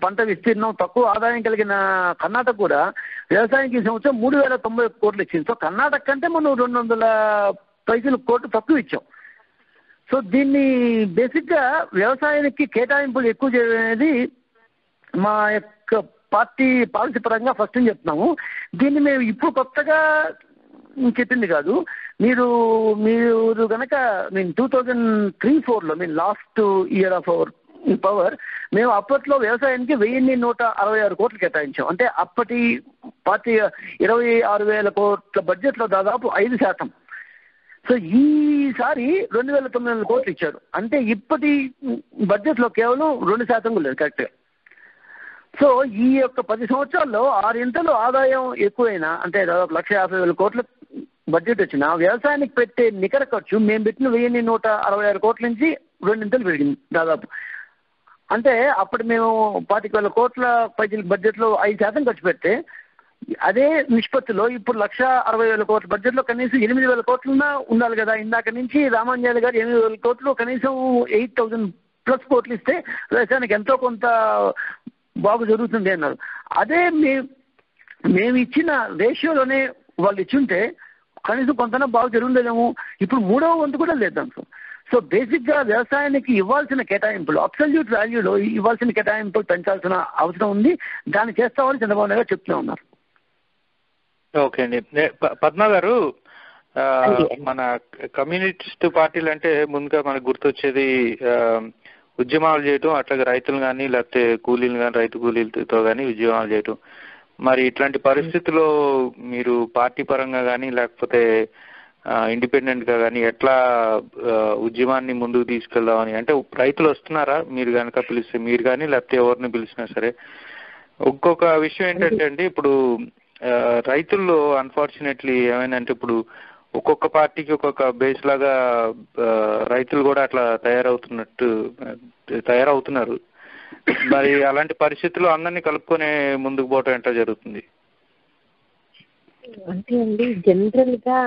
పంట విస్తీర్ణం, తక్కువ ఆదాయం కలిగిన కర్ణాటక కూడా వ్యవసాయానికి ఈ సంవత్సరం 3,090 కోట్లు ఇచ్చింది. సో కర్ణాటక కంటే మనం 200 కోట్లు తక్కువ ఇచ్చాం. సో దీన్ని బేసిక్ గా వ్యవసాయానికి కేటాయింపులు ఎక్కువ చేయడం అనేది మా యొక్క పార్టీ పాలసీ పరంగా ఫస్ట్ అని చెప్తున్నాము. దీన్ని మేము ఇప్పుడు కొత్తగా చెప్పింది కాదు. మీరు కనుక 2003-04లో last year of our power మేము అప్పట్లో వ్యవసాయానికి 1,166 కోట్లు కేటాయించాం. అంటే అప్పటి పార్టీ 26,000 కోట్ల బడ్జెట్ లో దాదాపు 5%. సో ఈసారి 2,900 కోట్లు ఇచ్చారు. అంటే ఇప్పటి బడ్జెట్ లో కేవలం 2% కూడా లేదు కరెక్ట్గా. సో ఈ యొక్క 10 సంవత్సరాల్లో 6 ఆదాయం ఎక్కువైనా, అంటే దాదాపు 1,50,000 కోట్ల బడ్జెట్ వచ్చిన వ్యవసాయానికి పెట్టే నికర ఖర్చు మేము పెట్టిన 1,166 కోట్ల నుంచి 2 పెరిగింది దాదాపు. అంటే అప్పుడు మేము 25,000 కోట్ల బడ్జెట్ లో 5% ఖర్చు పెడితే అదే నిష్పత్తిలో ఇప్పుడు 1,60,000 కోట్ల బడ్జెట్ లో కనీసం 8,000 కోట్లున్నా ఉండాలి కదా. ఇందాక నుంచి రామాంజనేయులు గారు 8,000 కోట్లు కనీసం 8,000+ కోట్లు ఇస్తే వ్యవసాయానికి ఎంతో కొంత బాగు జరుగుతుంది అన్నారు. అదే మేము ఇచ్చిన రేషియోలోనే వాళ్ళు ఇచ్చుంటే కనీసం కొంతనా బాగు జరుగుతుందేమో. ఇప్పుడు 3వ వంతు కూడా లేదు దాంట్లో. సో బేసిక్ గా వ్యవసాయానికి ఇవ్వాల్సిన కేటాయింపులు, అబ్సల్యూట్ వాల్యూలో ఇవ్వాల్సిన కేటాయింపులు పెంచాల్సిన అవసరం ఉంది. దాన్ని చేస్తామని చంద్రబాబు నాయుడు చెప్తూ ఉన్నారు. ఓకే అండి. పద్మ గారు, మన కమ్యూనిస్ట్ పార్టీలు అంటే ముందుగా మనకు గుర్తొచ్చేది ఉద్యమాలు చేయటం, అట్లాగే రైతులు కానీ లేకపోతే కూలీలు కానీ, రైతు కూలీలతో కానీ ఉద్యమాలు చేయటం. మరి ఇట్లాంటి పరిస్థితుల్లో మీరు పార్టీ పరంగా కానీ లేకపోతే ఇండిపెండెంట్ గా కానీ ఎట్లా ఉద్యమాన్ని ముందుకు తీసుకెళ్దామని, అంటే రైతులు వస్తున్నారా మీరు కనుక పిలిస్తే, మీరు కానీ లేకపోతే ఎవరిని పిలిచినా సరే? ఇంకొక విషయం ఏంటంటే అండి, ఇప్పుడు రైతుల్లో అన్ఫార్చునేట్లీ ఏమైందంటే ఇప్పుడు ఒక్కొక్క పార్టీకి ఒక్కొక్క బేస్ లాగా రైతులు కూడా అట్లా తయారవుతున్నారు. మరి అలాంటి పరిస్థితుల్లో అందరినీ కలుపుకొని ముందుకు పోవటం ఎట్లా జరుగుతుంది? అంటే అండి, జనరల్ గా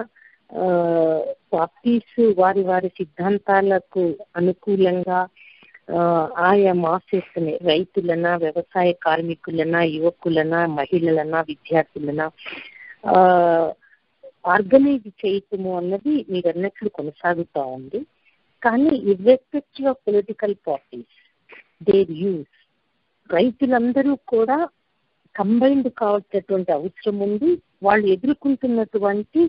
పార్టీస్ వారి సిద్ధాంతాలకు అనుకూలంగా ఆయా మాసెస్ని, రైతులనా, వ్యవసాయ కార్మికులనా, యువకులనా, మహిళలనా, విద్యార్థులనా, ఆర్గనైజ్ చేయటము అన్నది మీరు అన్నట్లు కొనసాగుతూ ఉంది. కానీ irrespective of political parties there use రైతులందరూ కూడా కంబైన్డ్ కావాల్సినటువంటి అవసరం ఉంది. వాళ్ళు ఎదుర్కొంటున్నటువంటి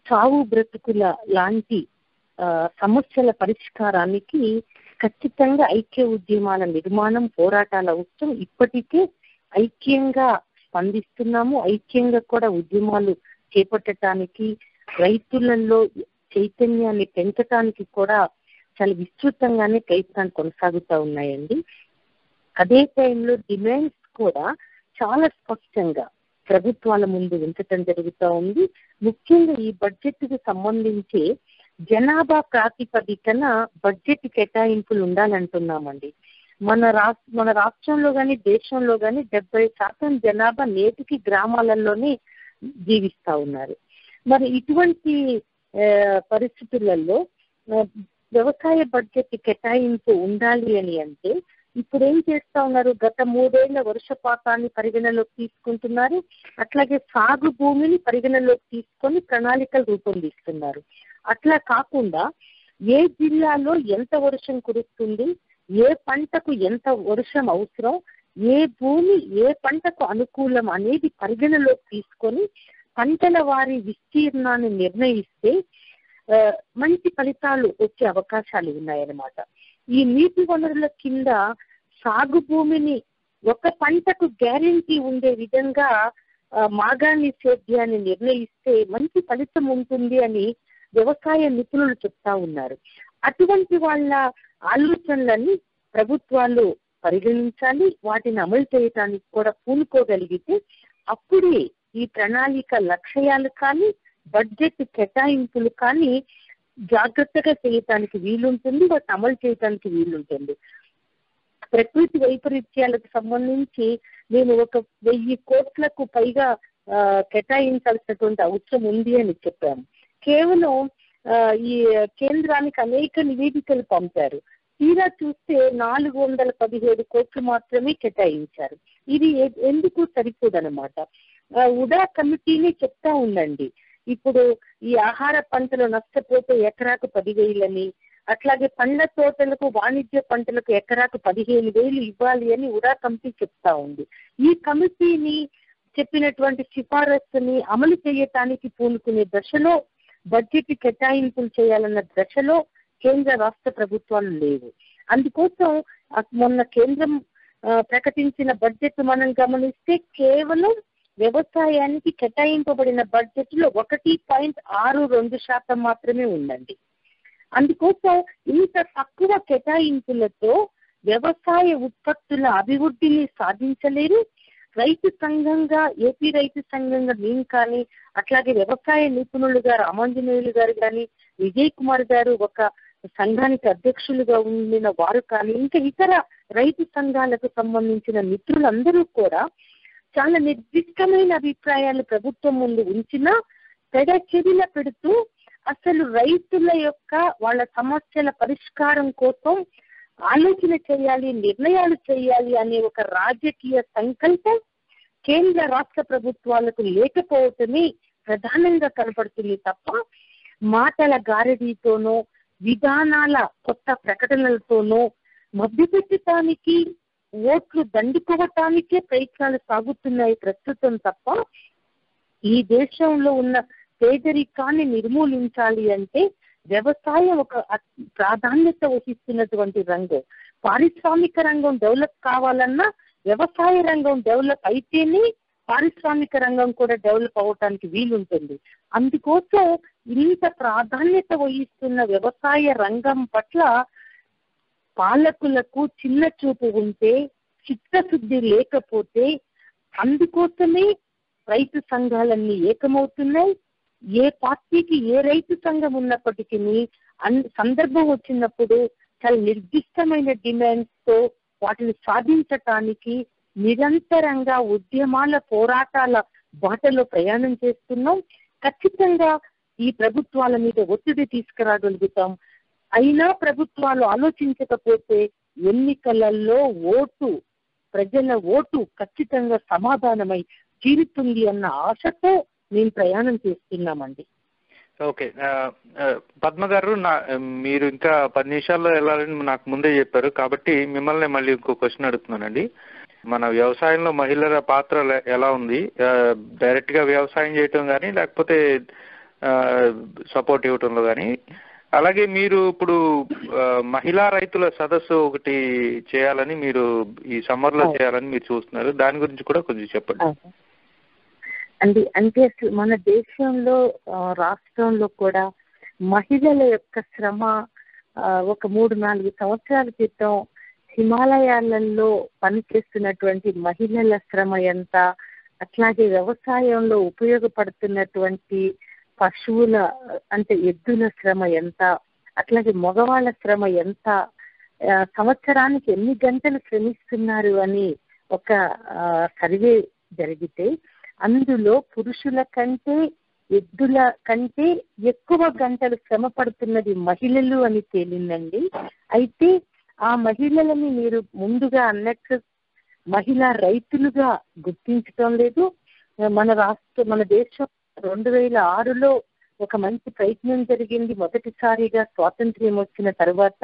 చావు బ్రతుకుల లాంటి సమస్యల పరిష్కారానికి ఖచ్చితంగా ఐక్య ఉద్యమాల నిర్మాణం, పోరాటాల అవసరం. ఇప్పటికే ఐక్యంగా స్పందిస్తున్నాము. ఐక్యంగా కూడా ఉద్యమాలు చేపట్టడానికి, రైతులలో చైతన్యాన్ని పెంచడానికి కూడా చాలా విస్తృతంగానే ప్రయత్నాలు కొనసాగుతూ ఉన్నాయండి. అదే టైంలో డిమాండ్స్ కూడా చాలా స్పష్టంగా ప్రభుత్వాల ముందు ఉంచటం జరుగుతూ ఉంది. ముఖ్యంగా ఈ బడ్జెట్ కు సంబంధించి జనాభా ప్రాతిపదికన బడ్జెట్ కేటాయింపులు ఉండాలంటున్నామండి. మన రాష్ట్రంలో కానీ దేశంలో కానీ 70% జనాభా నేటికి గ్రామాలలోనే జీవిస్తా ఉన్నారు. మరి ఇటువంటి పరిస్థితులలో వ్యవసాయ బడ్జెట్ కేటాయింపు ఉండాలి అని అంటే ఇప్పుడు ఏం చేస్తా ఉన్నారు? గత 3 ఏళ్ల వర్షపాతాన్ని పరిగణలోకి తీసుకుంటున్నారు. అట్లాగే సాగు భూమిని పరిగణలోకి తీసుకొని ప్రణాళికలు రూపొందిస్తున్నారు. అట్లా కాకుండా ఏ జిల్లాలో ఎంత వర్షం కురుస్తుంది, ఏ పంటకు ఎంత వర్షం అవసరం, ఏ భూమి ఏ పంటకు అనుకూలం అనేది పరిగణలోకి తీసుకొని పంటల వారి విస్తీర్ణాన్ని నిర్ణయిస్తే మంచి ఫలితాలు వచ్చే అవకాశాలు ఉన్నాయన్నమాట. ఈ నీటి వనరుల కింద సాగు భూమిని ఒక పంటకు గ్యారెంటీ ఉండే విధంగా మాగాణి సేద్యాన్ని నిర్ణయిస్తే మంచి ఫలితం ఉంటుంది అని వ్యవసాయ నిపుణులు చెప్తా ఉన్నారు. అటువంటి వాళ్ళ ఆలోచనలని ప్రభుత్వాలు పరిగణించాలి. వాటిని అమలు చేయడానికి కూడా పూనుకోగలిగితే అప్పుడే ఈ ప్రణాళిక లక్ష్యాలు కానీ బడ్జెట్ కేటాయింపులు కానీ జాగ్రత్తగా చేయటానికి వీలుంటుంది, వాటిని అమలు చేయడానికి వీలుంటుంది. ప్రకృతి వైపరీత్యాలకు సంబంధించి నేను 1000 కోట్లకు పైగా కేటాయించాల్సినటువంటి అవసరం ఉంది అని చెప్పాము. కేవలం ఈ కేంద్రానికి అనేక నివేదికలు పంపారు. తీరా చూస్తే 417 కోట్లు మాత్రమే కేటాయించారు. ఇది ఎందుకు సరిపోదన్నమాట. ఉడా కమిటీని చెప్తా ఉండండి. ఇప్పుడు ఈ ఆహార పంటలు నష్టపోతే ఎకరాకు 10,000 అట్లాగే పండ్ల తోటలకు వాణిజ్య పంటలకు ఎకరాకు 15,000 ఇవ్వాలి అని ఉడా కమిటీ చెప్తా ఉంది. ఈ కమిటీని చెప్పినటువంటి సిఫారసుని అమలు చేయటానికి పూనుకునే దశలో బడ్జెట్ కేటాయింపులు చేయాలన్న దశలో కేంద్ర రాష్ట్ర ప్రభుత్వాలు లేవు. అందుకోసం మొన్న కేంద్రం ప్రకటించిన బడ్జెట్ మనం గమనిస్తే కేవలం వ్యవసాయానికి కేటాయింపబడిన బడ్జెట్ లో 1.62% మాత్రమే ఉందండి. అందుకోసం ఇంత తక్కువ కేటాయింపులతో వ్యవసాయ ఉత్పత్తుల అభివృద్ధిని సాధించలేరు. రైతు సంఘంగా ఏపీ రైతు సంఘంగా మేము కానీ అట్లాగే వ్యవసాయ నిపుణులుగా రామాంజనేయులు గారు కానీ విజయ్ కుమార్ గారు ఒక సంఘానికి అధ్యక్షులుగా ఉండిన వారు కానీ ఇంకా ఇతర రైతు సంఘాలకు సంబంధించిన మిత్రులందరూ కూడా చాలా నిర్దిష్టమైన అభిప్రాయాలు ప్రభుత్వం ముందు ఉంచినా పెడచెవిన పెడుతూ అసలు రైతుల యొక్క వాళ్ళ సమస్యల పరిష్కారం కోసం ఆలోచన చేయాలి, నిర్ణయాలు చేయాలి అనే ఒక రాజకీయ సంకల్పం కేంద్ర రాష్ట్ర ప్రభుత్వాలకు లేకపోవటమే ప్రధానంగా కనపడుతుంది తప్ప మాటల గారడీతోనో విధానాల కొత్త ప్రకటనలతోనో మభ్యపెట్టడానికి ఓట్లు దండుకోవటానికే ప్రయత్నాలు సాగుతున్నాయి ప్రస్తుతం తప్ప ఈ దేశంలో ఉన్న పేదరికాన్ని నిర్మూలించాలి అంటే వ్యవసాయం ఒక ప్రాధాన్యత వహిస్తున్నటువంటి రంగం. పారిశ్రామిక రంగం డెవలప్ కావాలన్నా వ్యవసాయ రంగం డెవలప్ అయితేనే పారిశ్రామిక రంగం కూడా డెవలప్ అవటానికి వీలుంటుంది. అందుకోసం ఇంత ప్రాధాన్యత వహిస్తున్న వ్యవసాయ రంగం పట్ల పాలకులకు చిన్న చూపు ఉంటే, చిత్తశుద్ధి లేకపోతే అందుకోసమే రైతు సంఘాలన్నీ ఏకమవుతున్నాయి. ఏ పార్టీకి ఏ రైతు సంఘం ఉన్నప్పటికీ సందర్భం వచ్చినప్పుడు చాలా నిర్దిష్టమైన డిమాండ్స్ తో వాటిని సాధించటానికి నిరంతరంగా ఉద్యమాల పోరాటాల బాటలో ప్రయాణం చేస్తున్నాం. ఖచ్చితంగా ఈ ప్రభుత్వాల మీద ఒత్తిడి తీసుకురాగలుగుతాం. అయినా ప్రభుత్వాలు ఆలోచించకపోతే ఎన్నికలలో ప్రజల ఓటు ఖచ్చితంగా సమాధానమై తీరుతుంది అన్న ఆశతో మేము ప్రయాణం చేస్తున్నామండి. ఓకే, పద్మ గారు, మీరు ఇంకా 10 నిమిషాల్లో వెళ్ళాలని నాకు ముందే చెప్పారు కాబట్టి మిమ్మల్ని మళ్ళీ ఇంకో క్వశ్చన్ అడుగుతున్నానండి. మన వ్యవసాయంలో మహిళల పాత్ర ఎలా ఉంది? డైరెక్ట్ గా వ్యవసాయం చేయటం కానీ లేకపోతే సపోర్ట్ ఇవ్వటంలో కానీ, అలాగే మీరు ఇప్పుడు మహిళా రైతుల సదస్సు ఒకటి చేయాలని మీరు ఈ సమ్మర్ లో చేయాలని మీరు చూస్తున్నారు, దాని గురించి కూడా కొంచెం చెప్పండి. అంటే అసలు మన దేశంలో రాష్ట్రంలో కూడా మహిళల యొక్క శ్రమ ఒక 3-4 సంవత్సరాల క్రితం హిమాలయాలలో పనిచేస్తున్నటువంటి మహిళల శ్రమ ఎంత, అట్లాగే వ్యవసాయంలో ఉపయోగపడుతున్నటువంటి పశువుల అంటే ఎద్దుల శ్రమ ఎంత, అట్లాగే మగవాళ్ళ శ్రమ ఎంత, సంవత్సరానికి ఎన్ని గంటలు శ్రమిస్తున్నారు అని ఒక సర్వే జరిగితే అందులో పురుషుల కంటే ఎద్దుల కంటే ఎక్కువ గంటలు శ్రమ పడుతున్నది మహిళలు అని తేలిందండి. అయితే ఆ మహిళలని మీరు ముందుగా అన్నట్టు మహిళా రైతులుగా గుర్తించడం లేదు. మన దేశం 2006లో ఒక మంచి ప్రయత్నం జరిగింది. మొదటిసారిగా స్వాతంత్ర్యం వచ్చిన తర్వాత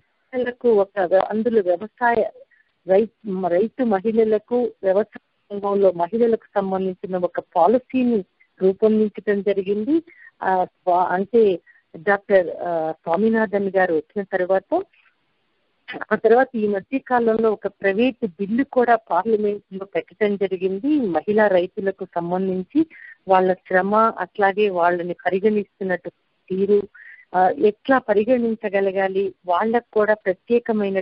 మహిళలకు అందులో రైతు మహిళలకు వ్యవసాయ రంగంలో మహిళలకు సంబంధించిన ఒక పాలసీని రూపొందించడం జరిగింది. అంటే డాక్టర్ స్వామినాథన్ గారు వచ్చిన ఆ తర్వాత ఈ మధ్య కాలంలో ఒక ప్రైవేట్ బిల్లు కూడా పార్లమెంట్ లో పెట్టడం జరిగింది. మహిళా రైతులకు సంబంధించి వాళ్ళ శ్రమ అట్లాగే వాళ్ళని పరిగణిస్తున్నట్టు తీరు ఎట్లా పరిగణించగలగాలి, వాళ్ళకు కూడా ప్రత్యేకమైన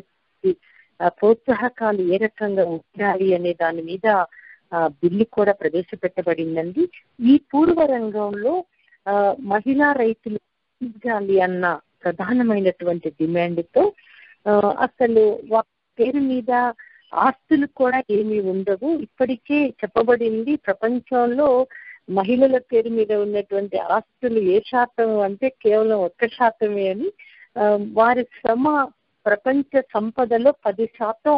ప్రోత్సాహకాలు ఏ రకంగా ఉండాలి అనే దాని మీద బిల్లు కూడా ప్రవేశపెట్టబడిందండి. ఈ పూర్వ రంగంలో మహిళా రైతులు అన్న ప్రధానమైనటువంటి డిమాండ్తో అసలు వాళ్ళ పేరు మీద ఆస్తులు కూడా ఏమీ ఉండవు. ఇప్పటికే చెప్పబడింది ప్రపంచంలో మహిళల పేరు మీద ఉన్నటువంటి ఆస్తులు ఏ శాతం అంటే కేవలం 1% అని. వారి శ్రమ ప్రపంచ సంపదలో 10%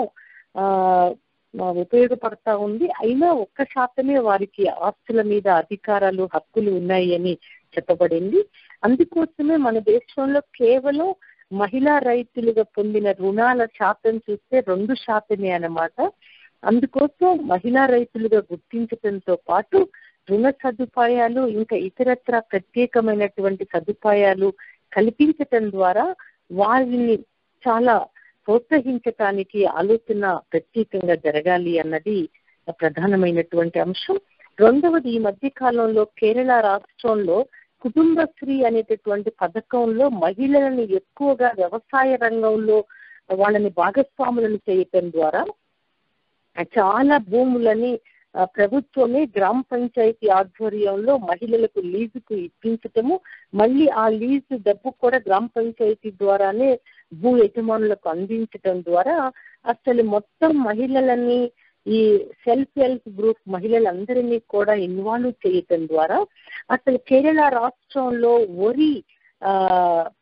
ఉపయోగపడతా ఉంది. అయినా 1% వారికి ఆస్తుల మీద అధికారాలు హక్కులు ఉన్నాయి అని చెప్పబడింది. అందుకోసమే మన దేశంలో కేవలం మహిళా రైతులుగా పొందిన రుణాల శాతం చూస్తే 2% అన్నమాట. అందుకోసం మహిళా రైతులుగా గుర్తించడంతో పాటు రుణ సదుపాయాలు ఇంకా ఇతరత్ర ప్రత్యేకమైనటువంటి సదుపాయాలు కల్పించటం ద్వారా వారిని చాలా ప్రోత్సహించటానికి ఆలోచన ప్రత్యేకంగా జరగాలి అన్నది ప్రధానమైనటువంటి అంశం. రెండవది, ఈ మధ్య కాలంలో కేరళ రాష్ట్రంలో కుటుంబశ్రీ అనేటటువంటి పథకంలో మహిళలను ఎక్కువగా వ్యవసాయ రంగంలో వాళ్ళని భాగస్వాములను చేయటం ద్వారా చాలా భూములని ప్రభుత్వమే గ్రామ పంచాయతీ ఆధ్వర్యంలో మహిళలకు లీజుకు ఇప్పించటము, మళ్ళీ ఆ లీజు డబ్బు కూడా గ్రామ పంచాయతీ ద్వారానే భూ యజమానులకు అందించటం ద్వారా అసలు మొత్తం మహిళలని ఈ సెల్ఫ్ హెల్ప్ గ్రూప్ మహిళలందరినీ కూడా ఇన్వాల్వ్ చేయటం ద్వారా అసలు కేరళ రాష్ట్రంలో వరి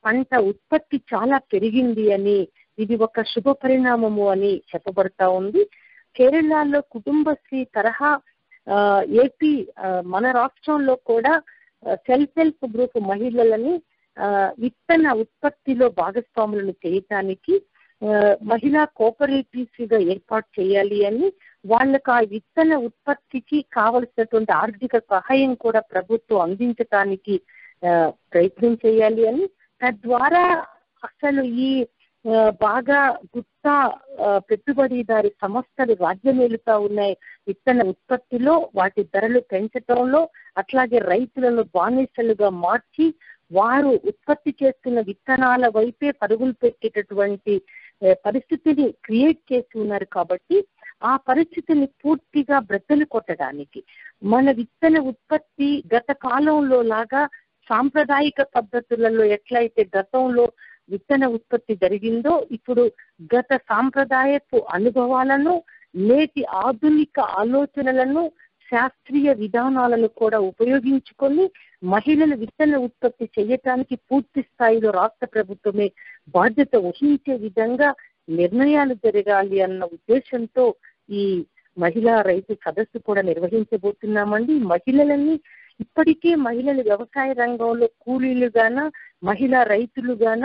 పంట ఉత్పత్తి చాలా పెరిగింది అని, ఇది ఒక శుభ పరిణామము అని చెప్పబడతా ఉంది. కేరళలో కుటుంబశ్రీ తరహా ఏపీ మన రాష్ట్రంలో కూడా సెల్ఫ్ హెల్ప్ గ్రూప్ మహిళలని విత్తన ఉత్పత్తిలో భాగస్వాములను చేయటానికి మహిళా కోఆపరేటివ్స్ గా ఏర్పాటు చేయాలి అని, వాళ్ళకు ఆ విత్తన ఉత్పత్తికి కావలసినటువంటి ఆర్థిక సహాయం కూడా ప్రభుత్వం అందించటానికి ప్రయత్నం చేయాలి అని, తద్వారా అసలు ఈ బాగా గుత్తా పెట్టుబడిదారి సంస్థలు రాజ్యమేలుతా ఉన్నాయి విత్తన ఉత్పత్తిలో, వాటి ధరలు పెంచటంలో, అట్లాగే రైతులను బానిసలుగా మార్చి వారు ఉత్పత్తి చేస్తున్న విత్తనాల వైపే పరుగులు పెట్టేటటువంటి పరిస్థితిని క్రియేట్ చేసి ఉన్నారు. కాబట్టి ఆ పరిస్థితిని పూర్తిగా బ్రద్దలు కొట్టడానికి మన విత్తన ఉత్పత్తి గత కాలంలో లాగా సాంప్రదాయిక పద్ధతులలో ఎట్లయితే గతంలో విత్తన ఉత్పత్తి జరిగిందో, ఇప్పుడు గత సాంప్రదాయపు అనుభవాలను, నేటి ఆధునిక ఆలోచనలను, శాస్త్రీయ విధానాలను కూడా ఉపయోగించుకొని మహిళలు విత్తన ఉత్పత్తి చేయటానికి పూర్తి స్థాయిలో రాష్ట్ర ప్రభుత్వమే బాధ్యత వహించే విధంగా నిర్ణయాలు జరగాలి అన్న ఉద్దేశంతో ఈ మహిళా రైతు సదస్సు కూడా నిర్వహించబోతున్నామండి. మహిళలని ఇప్పటికే మహిళలు వ్యవసాయ రంగంలో కూలీలుగాన, మహిళా రైతులుగాన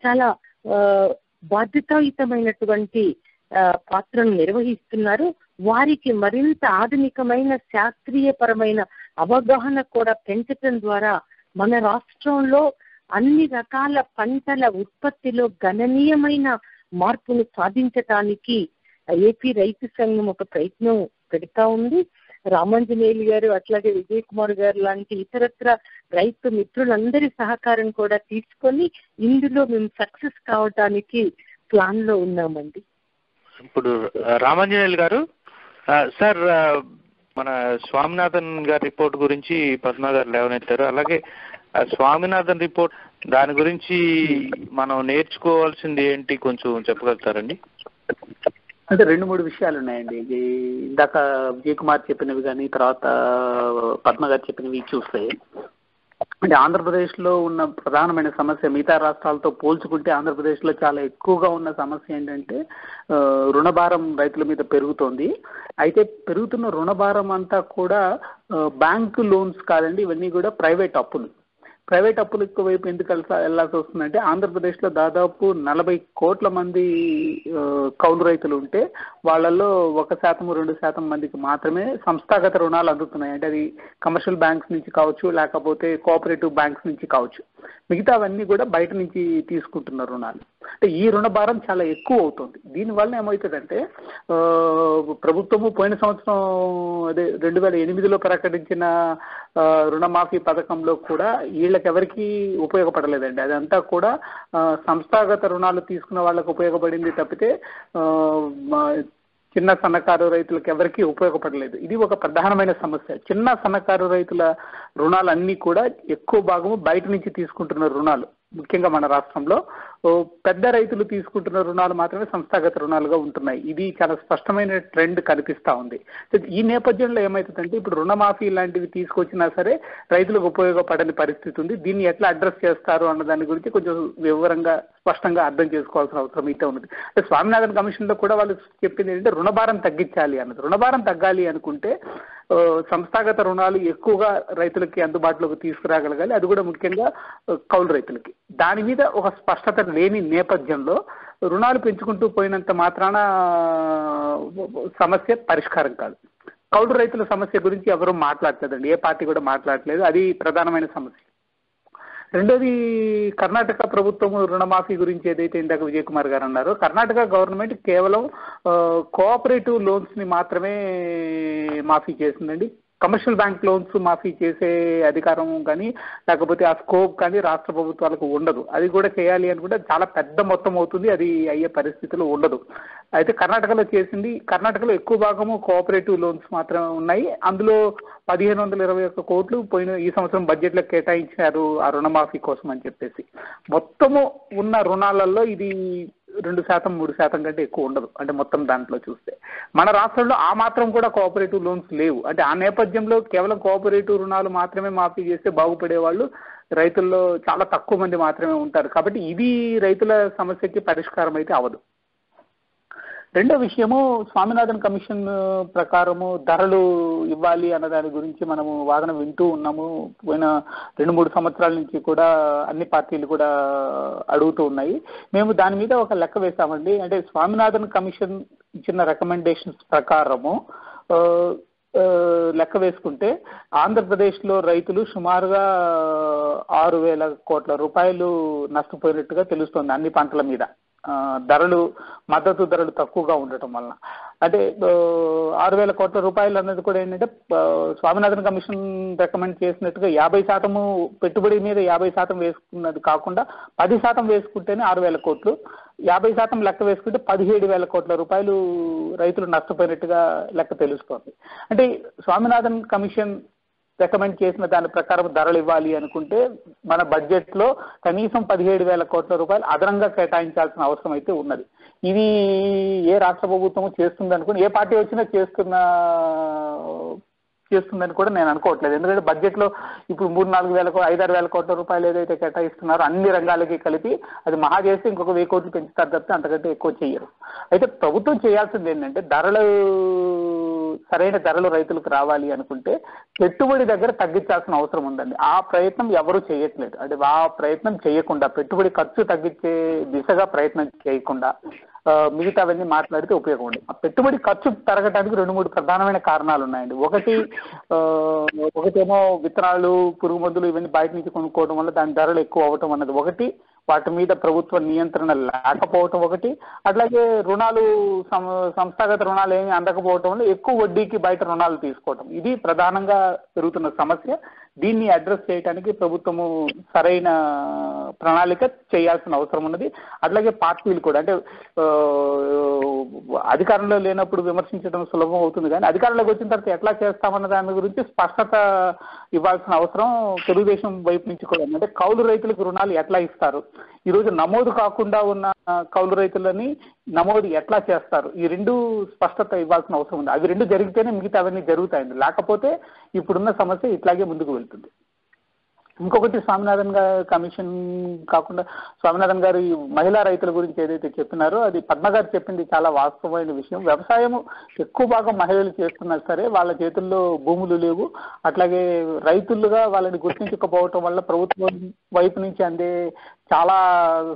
చాలా బాధ్యతాయుతమైనటువంటి పాత్రను నిర్వహిస్తున్నారు. వారికి మరింత ఆధునికమైన శాస్త్రీయపరమైన అవగాహన కూడా పెంచడం ద్వారా మన రాష్ట్రంలో అన్ని రకాల పంటల ఉత్పత్తిలో గణనీయమైన మార్పును సాధించటానికి ఏపీ రైతు సంఘం ఒక ప్రయత్నం పెడతా ఉంది. రామాంజనేయులు గారు అట్లాగే విజయ్ కుమార్ గారు లాంటి ఇతరత్ర రైతు మిత్రులందరి సహకారం కూడా తీసుకొని ఇందులో మేము సక్సెస్ కావడానికి ప్లాన్ లో ఉన్నామండి. ఇప్పుడు రామాంజనేయులు గారు, సార్ మన స్వామినాథన్ గారి రిపోర్ట్ గురించి పద్మ గారు లేవనెత్తారు. అలాగే స్వామినాథన్ రిపోర్ట్ దాని గురించి మనం నేర్చుకోవాల్సింది ఏంటి కొంచెం చెప్పగలుగుతారండి? అంటే 2-3 విషయాలు ఉన్నాయండి. ఇందాక విజయ్ కుమార్ చెప్పినవి కానీ తర్వాత పద్మ గారు చెప్పినవి చూస్తే, అంటే ఆంధ్రప్రదేశ్లో ఉన్న ప్రధానమైన సమస్య మిగతా రాష్ట్రాలతో పోల్చుకుంటే ఆంధ్రప్రదేశ్లో చాలా ఎక్కువగా ఉన్న సమస్య ఏంటంటే రుణభారం రైతుల మీద పెరుగుతోంది. అయితే పెరుగుతున్న రుణభారం అంతా కూడా బ్యాంకు లోన్స్ కాదండి, ఇవన్నీ కూడా ప్రైవేట్ అప్పులు. ప్రైవేట్ అప్పుల వైపు ఎందుకు వెళ్లాల్సి వస్తుందంటే ఆంధ్రప్రదేశ్లో దాదాపు 40 కోట్ల మంది కౌలు రైతులు ఉంటే వాళ్ళల్లో 1%, 2% మందికి మాత్రమే సంస్థాగత రుణాలు అందుతున్నాయి. అంటే అది కమర్షియల్ బ్యాంక్స్ నుంచి కావచ్చు, లేకపోతే కోఆపరేటివ్ బ్యాంక్స్ నుంచి కావచ్చు. మిగతావన్నీ కూడా బయట నుంచి తీసుకుంటున్న రుణాలు. అంటే ఈ రుణభారం చాలా ఎక్కువ అవుతుంది. దీనివల్ల ఏమవుతుందంటే ప్రభుత్వము పోయిన సంవత్సరం అదే 2008లో ప్రకటించిన రుణమాఫీ పథకంలో కూడా వీళ్ళకెవరికి ఉపయోగపడలేదండి. అదంతా కూడా సంస్థాగత రుణాలు తీసుకున్న వాళ్ళకు ఉపయోగపడింది తప్పితే చిన్న సన్నకారు రైతులకు ఎవరికీ ఉపయోగపడలేదు. ఇది ఒక ప్రధానమైన సమస్య. చిన్న సన్నకారు రైతుల రుణాలన్నీ కూడా ఎక్కువ భాగము బయట నుంచి తీసుకుంటున్న రుణాలు, ముఖ్యంగా మన రాష్ట్రంలో. పెద్ద రైతులు తీసుకుంటున్న రుణాలు మాత్రమే సంస్థాగత రుణాలుగా ఉంటున్నాయి. ఇది చాలా స్పష్టమైన ట్రెండ్ కనిపిస్తూ ఉంది. ఈ నేపథ్యంలో ఏమవుతుందంటే ఇప్పుడు రుణమాఫీ లాంటివి తీసుకొచ్చినా సరే రైతులకు ఉపయోగపడని పరిస్థితి ఉంది. దీన్ని ఎట్లా అడ్రస్ చేస్తారు అన్న దాని గురించి కొంచెం వివరంగా స్పష్టంగా అర్థం చేసుకోవాల్సిన అవసరం అయితే ఉన్నది. స్వామినాథన్ కమిషన్లో కూడా వాళ్ళు చెప్పింది ఏంటంటే రుణభారం తగ్గించాలి అన్నది. రుణభారం తగ్గాలి అనుకుంటే సంస్థాగత రుణాలు ఎక్కువగా రైతులకి అందుబాటులోకి తీసుకురాగలగాలి, అది కూడా ముఖ్యంగా కౌలు రైతులకి. దాని మీద ఒక స్పష్టత లేని నేపథ్యంలో రుణాలు పెంచుకుంటూ పోయినంత మాత్రాన సమస్య పరిష్కారం కాదు. కౌలు రైతుల సమస్య గురించి ఎవరూ మాట్లాడలేదండి, ఏ పార్టీ కూడా మాట్లాడలేదు. అది ప్రధానమైన సమస్య. రెండోది, కర్ణాటక ప్రభుత్వం రుణమాఫీ గురించి ఏదైతే ఇందాక విజయ్ కుమార్ గారు అన్నారో, కర్ణాటక గవర్నమెంట్ కేవలం కోఆపరేటివ్ లోన్స్ ని మాత్రమే మాఫీ చేసిందండి. కమర్షియల్ బ్యాంక్ లోన్స్ మాఫీ చేసే అధికారం కానీ లేకపోతే ఆ స్కోప్ కానీ రాష్ట్ర ప్రభుత్వాలకు ఉండదు. అది కూడా చేయాలి అనుకుంటే చాలా పెద్ద మొత్తం అవుతుంది, అది అయ్యే పరిస్థితులు ఉండదు. అయితే కర్ణాటకలో చేసింది, కర్ణాటకలో ఎక్కువ భాగము కోఆపరేటివ్ లోన్స్ మాత్రమే ఉన్నాయి. అందులో 1521 కోట్లు ఈ సంవత్సరం బడ్జెట్లో కేటాయించారు ఆ రుణమాఫీ కోసం అని చెప్పేసి. మొత్తము ఉన్న రుణాలలో ఇది 2%, 3% కంటే ఎక్కువ ఉండదు. అంటే మొత్తం దాంట్లో చూస్తే మన రాష్ట్రంలో ఆ మాత్రం కూడా కోఆపరేటివ్ లోన్స్ లేవు. అంటే ఆ నేపథ్యంలో కేవలం కోఆపరేటివ్ రుణాలు మాత్రమే మాఫీ చేస్తే బాగుపడే వాళ్ళు రైతుల్లో చాలా తక్కువ మంది మాత్రమే ఉంటారు. కాబట్టి ఇది రైతుల సమస్యకి పరిష్కారం అయితే అవదు. రెండో విషయము, స్వామినాథన్ కమిషన్ ప్రకారము ధరలు ఇవ్వాలి అన్న దాని గురించి మనము వాదన వింటూ ఉన్నాము. పోయిన 2-3 సంవత్సరాల నుంచి కూడా అన్ని పార్టీలు కూడా అడుగుతూ ఉన్నాయి. మేము దాని మీద ఒక లెక్క వేసామండి. అంటే స్వామినాథన్ కమిషన్ ఇచ్చిన రికమెండేషన్స్ ప్రకారము లెక్క వేసుకుంటే ఆంధ్రప్రదేశ్లో రైతులు సుమారుగా 6,000 కోట్ల రూపాయలు నష్టపోయినట్టుగా తెలుస్తోంది అన్ని పంటల మీద. మద్దతు ధరలు తక్కువగా ఉండటం వలన. అంటే 6,000 కోట్ల రూపాయలు అన్నది కూడా ఏంటంటే స్వామినాథన్ కమిషన్ రికమెండ్ చేసినట్టుగా 50% పెట్టుబడి మీద 50% వేసుకున్నది కాకుండా 10% వేసుకుంటేనే 6,000 కోట్లు, 50% లెక్క వేసుకుంటే 17,000 కోట్ల రూపాయలు రైతులు నష్టపోయినట్టుగా లెక్క తెలుస్తోంది. అంటే స్వామినాథన్ కమిషన్ రికమెండ్ చేసిన దాని ప్రకారం ధరలు ఇవ్వాలి అనుకుంటే మన బడ్జెట్లో కనీసం 17,000 కోట్ల రూపాయలు అదనంగా కేటాయించాల్సిన అవసరం అయితే ఉన్నది. ఇది ఏ రాష్ట్ర ప్రభుత్వం చేస్తుంది అనుకుని, ఏ పార్టీ వచ్చినా చేస్తుందని కూడా నేను అనుకోవట్లేదు. ఎందుకంటే బడ్జెట్లో ఇప్పుడు 3,000-4,000 5,000-6,000 కోట్ల రూపాయలు ఏదైతే కేటాయిస్తున్నారో అన్ని రంగాలకి కలిపి అది మహా చేస్తే ఇంకొక 1,000 కోట్లు పెంచుతారు తప్పితే అంతకంటే ఎక్కువ చేయరు. అయితే ప్రభుత్వం చేయాల్సింది ఏంటంటే ధరలు సరైన ధరలు రైతులకు రావాలి అనుకుంటే పెట్టుబడి దగ్గర తగ్గించాల్సిన అవసరం ఉందండి. ఆ ప్రయత్నం ఎవరు చేయట్లేదు. అంటే ఆ ప్రయత్నం చేయకుండా, పెట్టుబడి ఖర్చు తగ్గించే దిశగా ప్రయత్నం చేయకుండా మిగతావన్నీ మాట్లాడితే ఉపయోగం ఉండదు. ఆ పెట్టుబడి ఖర్చు పెరగడానికి 2-3 ప్రధానమైన కారణాలు ఉన్నాయండి. ఒకటేమో విత్తనాలు, పురుగు మందులు ఇవన్నీ బయట నుంచి కొనుక్కోవడం వల్ల దాని ధరలు ఎక్కువ అవటం అన్నది ఒకటి, వాటి మీద ప్రభుత్వ నియంత్రణ లేకపోవటం ఒకటి, అట్లాగే రుణాలు, సంస్థాగత రుణాలు ఏమీ అందకపోవటం వల్ల ఎక్కువ వడ్డీకి బయట రుణాలు తీసుకోవటం, ఇది ప్రధానంగా పెరుగుతున్న సమస్య. దీన్ని అడ్రస్ చేయడానికి ప్రభుత్వము సరైన ప్రణాళిక చేయాల్సిన అవసరం ఉన్నది. అట్లాగే పార్టీలు కూడా, అంటే అధికారంలో లేనప్పుడు విమర్శించడం సులభం అవుతుంది, కానీ అధికారంలోకి వచ్చిన తర్వాత ఎట్లా చేస్తామన్న దాని గురించి స్పష్టత ఇవ్వాల్సిన అవసరం తెలుగుదేశం వైపు నుంచి కూడా. అంటే కౌలు రైతులకు రుణాలు ఎట్లా ఇస్తారు, ఈరోజు నమోదు కాకుండా ఉన్న కౌలు రైతులని నమోదు ఎట్లా చేస్తారు, ఈ 2 స్పష్టత ఇవ్వాల్సిన అవసరం ఉంది. అవి 2 జరిగితేనే మిగతా అవన్నీ జరుగుతాయండి. లేకపోతే ఇప్పుడున్న సమస్య ఇట్లాగే ముందుకు వెళ్తుంది. ఇంకొకటి, స్వామినాథన్ గారు కమిషన్ కాకుండా స్వామినాథన్ గారు ఈ మహిళా రైతుల గురించి ఏదైతే చెప్పినారో అది పద్మ గారు చెప్పింది చాలా వాస్తవమైన విషయం. వ్యవసాయం ఎక్కువ భాగం మహిళలు చేస్తున్నా సరే వాళ్ళ చేతుల్లో భూములు లేవు. అట్లాగే రైతులుగా వాళ్ళని గుర్తించకపోవటం వల్ల ప్రభుత్వం వైపు నుంచి అందే చాలా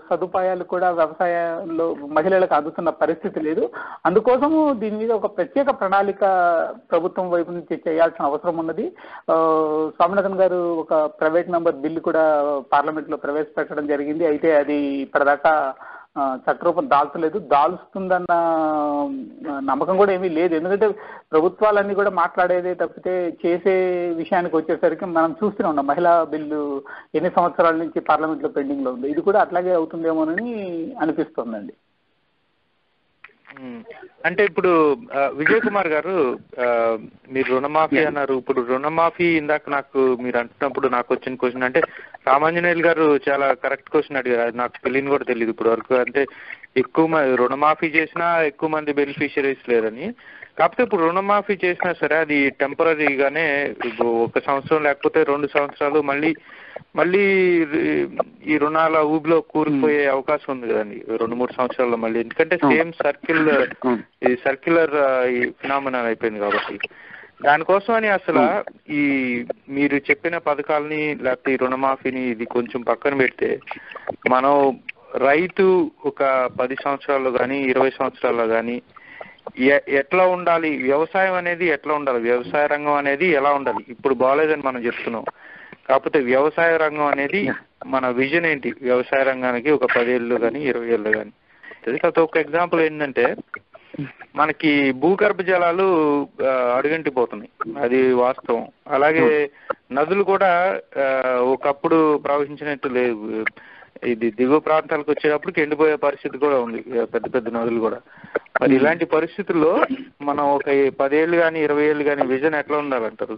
సదుపాయాలు కూడా వ్యవసాయంలో మహిళలకు అందుతున్న పరిస్థితి లేదు. అందుకోసము దీని మీద ఒక ప్రత్యేక ప్రణాళిక ప్రభుత్వం వైపు నుంచి చేయాల్సిన అవసరం ఉన్నది. స్వామినాథన్ గారు ఒక ప్రైవేట్ నంబర్ బిల్లు కూడా పార్లమెంట్ లో ప్రవేశపెట్టడం జరిగింది. అయితే అది ఇప్పటిదాకా చట్టరూపం దాల్చలేదు. దాల్స్తుందన్న నమ్మకం కూడా ఏమీ లేదు. ఎందుకంటే ప్రభుత్వాలన్నీ కూడా మాట్లాడేదే తప్పితే చేసే విషయానికి వచ్చేసరికి మనం చూస్తూనే ఉన్నాం. మహిళా బిల్లు ఎన్ని సంవత్సరాల నుంచి పార్లమెంట్ లో పెండింగ్ లో ఉంది. ఇది కూడా అట్లాగే అవుతుందేమోనని అనిపిస్తుందండి. అంటే ఇప్పుడు విజయ్ కుమార్ గారు, మీరు రుణమాఫీ అన్నారు. ఇప్పుడు రుణమాఫీ ఇందాక నాకు మీరు అంటున్నప్పుడు నాకు వచ్చిన క్వశ్చన్, అంటే రామాంజనేయులు గారు చాలా కరెక్ట్ క్వశ్చన్ అడిగారు. నాకు తెలియని కూడా తెలియదు ఇప్పుడు వరకు. అంటే ఎక్కువ రుణమాఫీ చేసినా ఎక్కువ మంది బెనిఫిషియరీస్ లేరని. కాకపోతే ఇప్పుడు రుణమాఫీ చేసినా సరే అది టెంపరీగానే, 1 సంవత్సరం లేకపోతే 2 సంవత్సరాలు మళ్ళీ ఈ రుణాల ఊబిలో కూరుకుపోయే అవకాశం ఉంది కదండి 2-3 సంవత్సరాల్లో మళ్ళీ. ఎందుకంటే సేమ్ సర్క్యులర్ ఈ ఫినామినా అయిపోయింది కాబట్టి. దానికోసం అని అసలు ఈ మీరు చెప్పిన పథకాలని లేకపోతే ఈ రుణమాఫీని ఇది కొంచెం పక్కన పెడితే, మనం రైతు ఒక 10 సంవత్సరాల్లో కానీ 20 సంవత్సరాల్లో కానీ ఎట్లా ఉండాలి, వ్యవసాయం అనేది ఎట్లా ఉండాలి, వ్యవసాయ రంగం అనేది ఎలా ఉండాలి. ఇప్పుడు బాగాలేదని మనం చెప్తున్నాం, కాకపోతే వ్యవసాయ రంగం అనేది మన విజన్ ఏంటి, వ్యవసాయ రంగానికి ఒక 10 ఏళ్ళు కానీ 20 ఏళ్ళు కానీ. కాకపోతే ఒక ఎగ్జాంపుల్ ఏంటంటే, మనకి భూగర్భ జలాలు అడుగంటిపోతున్నాయి, అది వాస్తవం. అలాగే నదులు కూడా ఒకప్పుడు ప్రవహించినట్టు లేవు. ఇది దిగువ ప్రాంతాలకు వచ్చేటప్పటికి ఎండిపోయే పరిస్థితి కూడా ఉంది, పెద్ద పెద్ద నదులు కూడా. మరి ఇలాంటి పరిస్థితుల్లో మనం ఒక 10 ఏళ్ళు కానీ 20 ఏళ్ళు కానీ విజన్ ఎట్లా ఉండాలంటారు?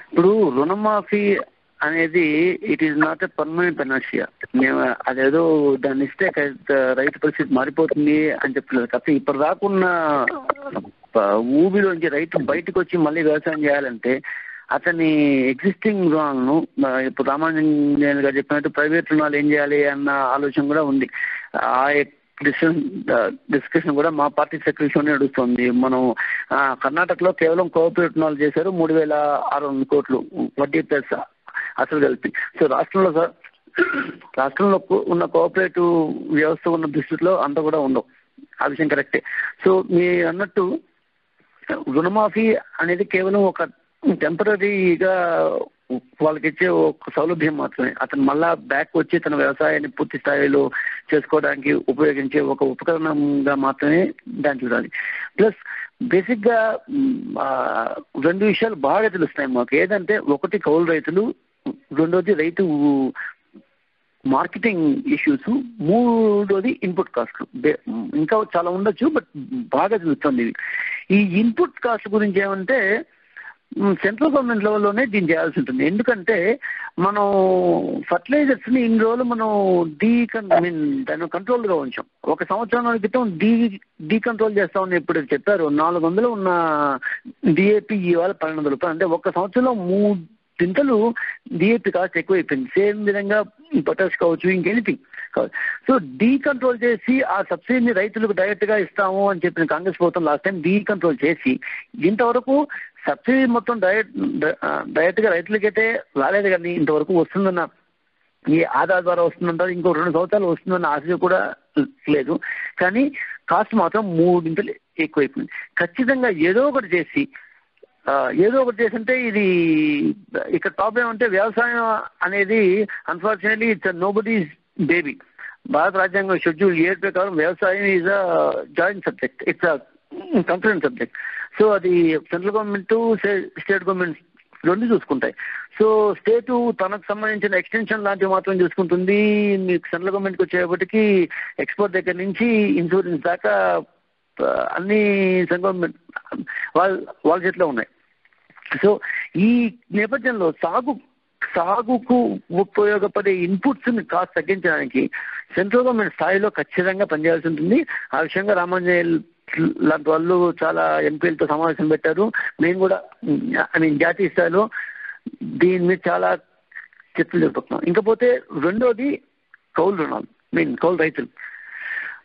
ఇప్పుడు రుణమాఫీ అనేది it is not a permanent inertia. మేము అదేదో దాన్ని ఇస్తే రైతు పరిస్థితి మారిపోతుంది అని చెప్పలేదు. కాకపోతే ఇప్పుడు రాకున్న ఊబిలోంచి రైతు బయటకు వచ్చి మళ్ళీ వ్యవసాయం చేయాలంటే అతని ఎగ్జిస్టింగ్ రుణాలను, ఇప్పుడు రామాంజనేయులు గారు చెప్పినట్టు ప్రైవేట్ రుణాలు ఏం చేయాలి అన్న ఆలోచన కూడా ఉంది. ఆ డిస్కషన్ కూడా మా పార్టీ సెక్రటరీలోనే నడుస్తుంది. మనం కర్ణాటకలో కేవలం కోఆపరేటివ్ రుణాలు చేశారు, 3,600 కోట్లు వడ్డీ ప్లస్ అసలు కలిపి. సో రాష్ట్రంలో ఉన్న కోఆపరేటివ్ వ్యవస్థ ఉన్న దృష్టిలో అంత కూడా ఉండవు. ఆ విషయం కరెక్టే. సో మీరు అన్నట్టు రుణమాఫీ అనేది కేవలం ఒక టెంపరీగా వాళ్ళకి ఇచ్చే ఒక సౌలభ్యం మాత్రమే. అతను మళ్ళా బ్యాక్ వచ్చి తన వ్యవసాయాన్ని పూర్తి స్థాయిలో చేసుకోవడానికి ఉపయోగించే ఒక ఉపకరణంగా మాత్రమే దాన్ని చూడాలి. ప్లస్ బేసిక్ గా 2 విషయాలు బాగా తెలుస్తాయి మాకు. ఏదంటే, ఒకటి కౌలు రైతులు, రెండోది రైతు మార్కెటింగ్ ఇష్యూస్, మూడోది ఇన్పుట్ కాస్ట్లు. ఇంకా చాలా ఉండొచ్చు, బట్ బాగా తెలుస్తుంది. ఈ ఇన్పుట్ కాస్ట్ గురించి ఏమంటే సెంట్రల్ గవర్నమెంట్ లెవెల్లోనే దీన్ని చేయాల్సి ఉంటుంది. ఎందుకంటే మనం ఫర్టిలైజర్స్ ని ఇన్ని రోజులు మనం దాన్ని కంట్రోల్ గా ఉంచాం. 1 సంవత్సరం క్రితం డీకంట్రోల్ చేస్తామని ఇప్పుడు చెప్పారు. 400 ఉన్న డిఏపి ఇవాళ 1,200 రూపాయలు. అంటే 1 సంవత్సరంలో 10 డిఏపి కాస్ట్ ఎక్కువైపోయింది. సేమ్ విధంగా పొటాష్ కావచ్చు, ఇంకెనిథింగ్ కావచ్చు. సో డీకంట్రోల్ చేసి ఆ సబ్సిడీని రైతులకు డైరెక్ట్ గా ఇస్తాము అని చెప్పిన కాంగ్రెస్ ప్రభుత్వం లాస్ట్ టైం డీకంట్రోల్ చేసి ఇంతవరకు సబ్సిడీ మొత్తం డైరెక్ట్ గా రైతులకైతే రాలేదు, కానీ ఇంతవరకు వస్తుందన్న ఈ ఆధార్ ద్వారా వస్తుందంటారు, ఇంకో 2 సంవత్సరాలు వస్తుందన్న ఆశ కూడా లేదు. కానీ కాస్ట్ మాత్రం 3 ఎక్కువైపోయింది. ఖచ్చితంగా ఏదో ఒకటి చేసి అంటే ఇది ఇక్కడ ప్రాబ్లం ఏమంటే వ్యవసాయం అనేది అన్ఫార్చునేట్లీ ఇట్స్ నోబడీస్ బేబీ. భారత రాజ్యాంగం షెడ్యూల్ 7 ప్రకారం వ్యవసాయం is a joint subject, it's a concern subject. So అది సెంట్రల్ గవర్నమెంట్ స్టేట్ గవర్నమెంట్ 2 చూసుకుంటాయి. సో స్టేట్ తనకు సంబంధించిన ఎక్స్టెన్షన్ లాంటివి మాత్రం చూసుకుంటుంది. మీకు సెంట్రల్ గవర్నమెంట్కి వచ్చేపటికి ఎక్స్పోర్ట్ దగ్గర నుంచి ఇన్సూరెన్స్ దాకా అన్ని సెంట్రల్ గవర్నమెంట్ వాళ్ళ చేతిలో ఉన్నాయి. సో ఈ నేపథ్యంలో సాగుకు ఉపయోగపడే ఇన్పుట్స్ ని కాస్ట్ తగ్గించడానికి సెంట్రల్ గవర్నమెంట్ స్థాయిలో ఖచ్చితంగా పనిచేయాల్సి ఉంటుంది. ఆ విషయంగా రామాంజనేయులు లాంటి వాళ్ళు చాలా ఎంపీలతో సమావేశం పెట్టారు. మేము కూడా జాతీయ స్థాయిలో దీని మీద చాలా చర్చలు జరుపుతున్నాం. ఇంకపోతే రెండోది కౌలు రుణాలు, కౌలు రైతులు.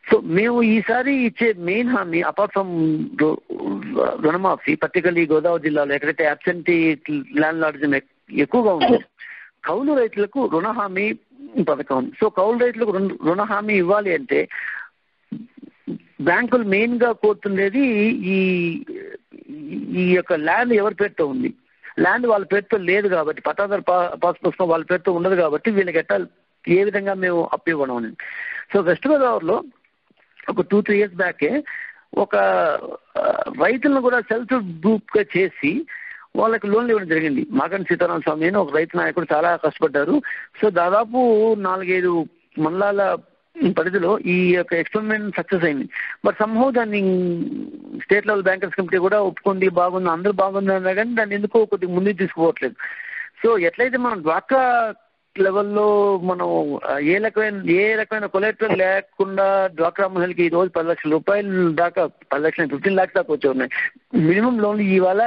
సో మేము ఈసారి ఇచ్చే మెయిన్ హామీ అపార్ట్ ఫ్రమ్ రుణమాఫీ, పర్టికులర్లీ గోదావరి జిల్లాలో ఎక్కడైతే అబ్సెంటీ ల్యాండ్ లార్డ్స్ ఎక్కువగా ఉంది, కౌలు రైతులకు రుణ హామీ పథకం. సో కౌలు రైతులకు రుణ హామీ ఇవ్వాలి అంటే బ్యాంకులు మెయిన్ గా కోరుతుండేది ఈ యొక్క ల్యాండ్ ఎవరి పేరుతో ఉంది. ల్యాండ్ వాళ్ళ పేరుతో లేదు కాబట్టి, పట్టాదారు పాస్ పుస్తకం వాళ్ళ పేరుతో ఉండదు కాబట్టి వీళ్ళకి ఎట్టా ఏ విధంగా మేము అప్పు ఇవ్వడం అని. సో వెస్ట్ గోదావరిలో ఒక 2-3 years బ్యాకే ఒక రైతులను కూడా సెల్ఫ్ గ్రూప్ గా చేసి వాళ్ళకి లోన్లు ఇవ్వడం జరిగింది. మాగంటి సీతారామ స్వామి అని ఒక రైతు నాయకుడు చాలా కష్టపడ్డారు. సో దాదాపు 4-5 మండలాల పరిధిలో ఈ యొక్క ఎక్స్పెరిమెంట్ సక్సెస్ అయింది. బట్ సమ్హౌ దాన్ని స్టేట్ లెవెల్ బ్యాంకర్స్ కమిటీ కూడా ఒప్పుకుంది, బాగుంది, అందరూ బాగుంది అన్నా కానీ దాన్ని ఎందుకో కొద్దిగా ముందుకు తీసుకుపోవట్లేదు. సో ఎట్లయితే మనం డ్వాక్రా లెవెల్లో మనం ఏ రకమైన కొలెక్టర్ లేకుండా డ్వాక్రా మహిళకి ఈ రోజు 10 లక్షల రూపాయలు దాకా, 10 లక్షల 15 lakhs దాకా వచ్చి ఉన్నాయి. మినిమం లోన్లు ఇవాళ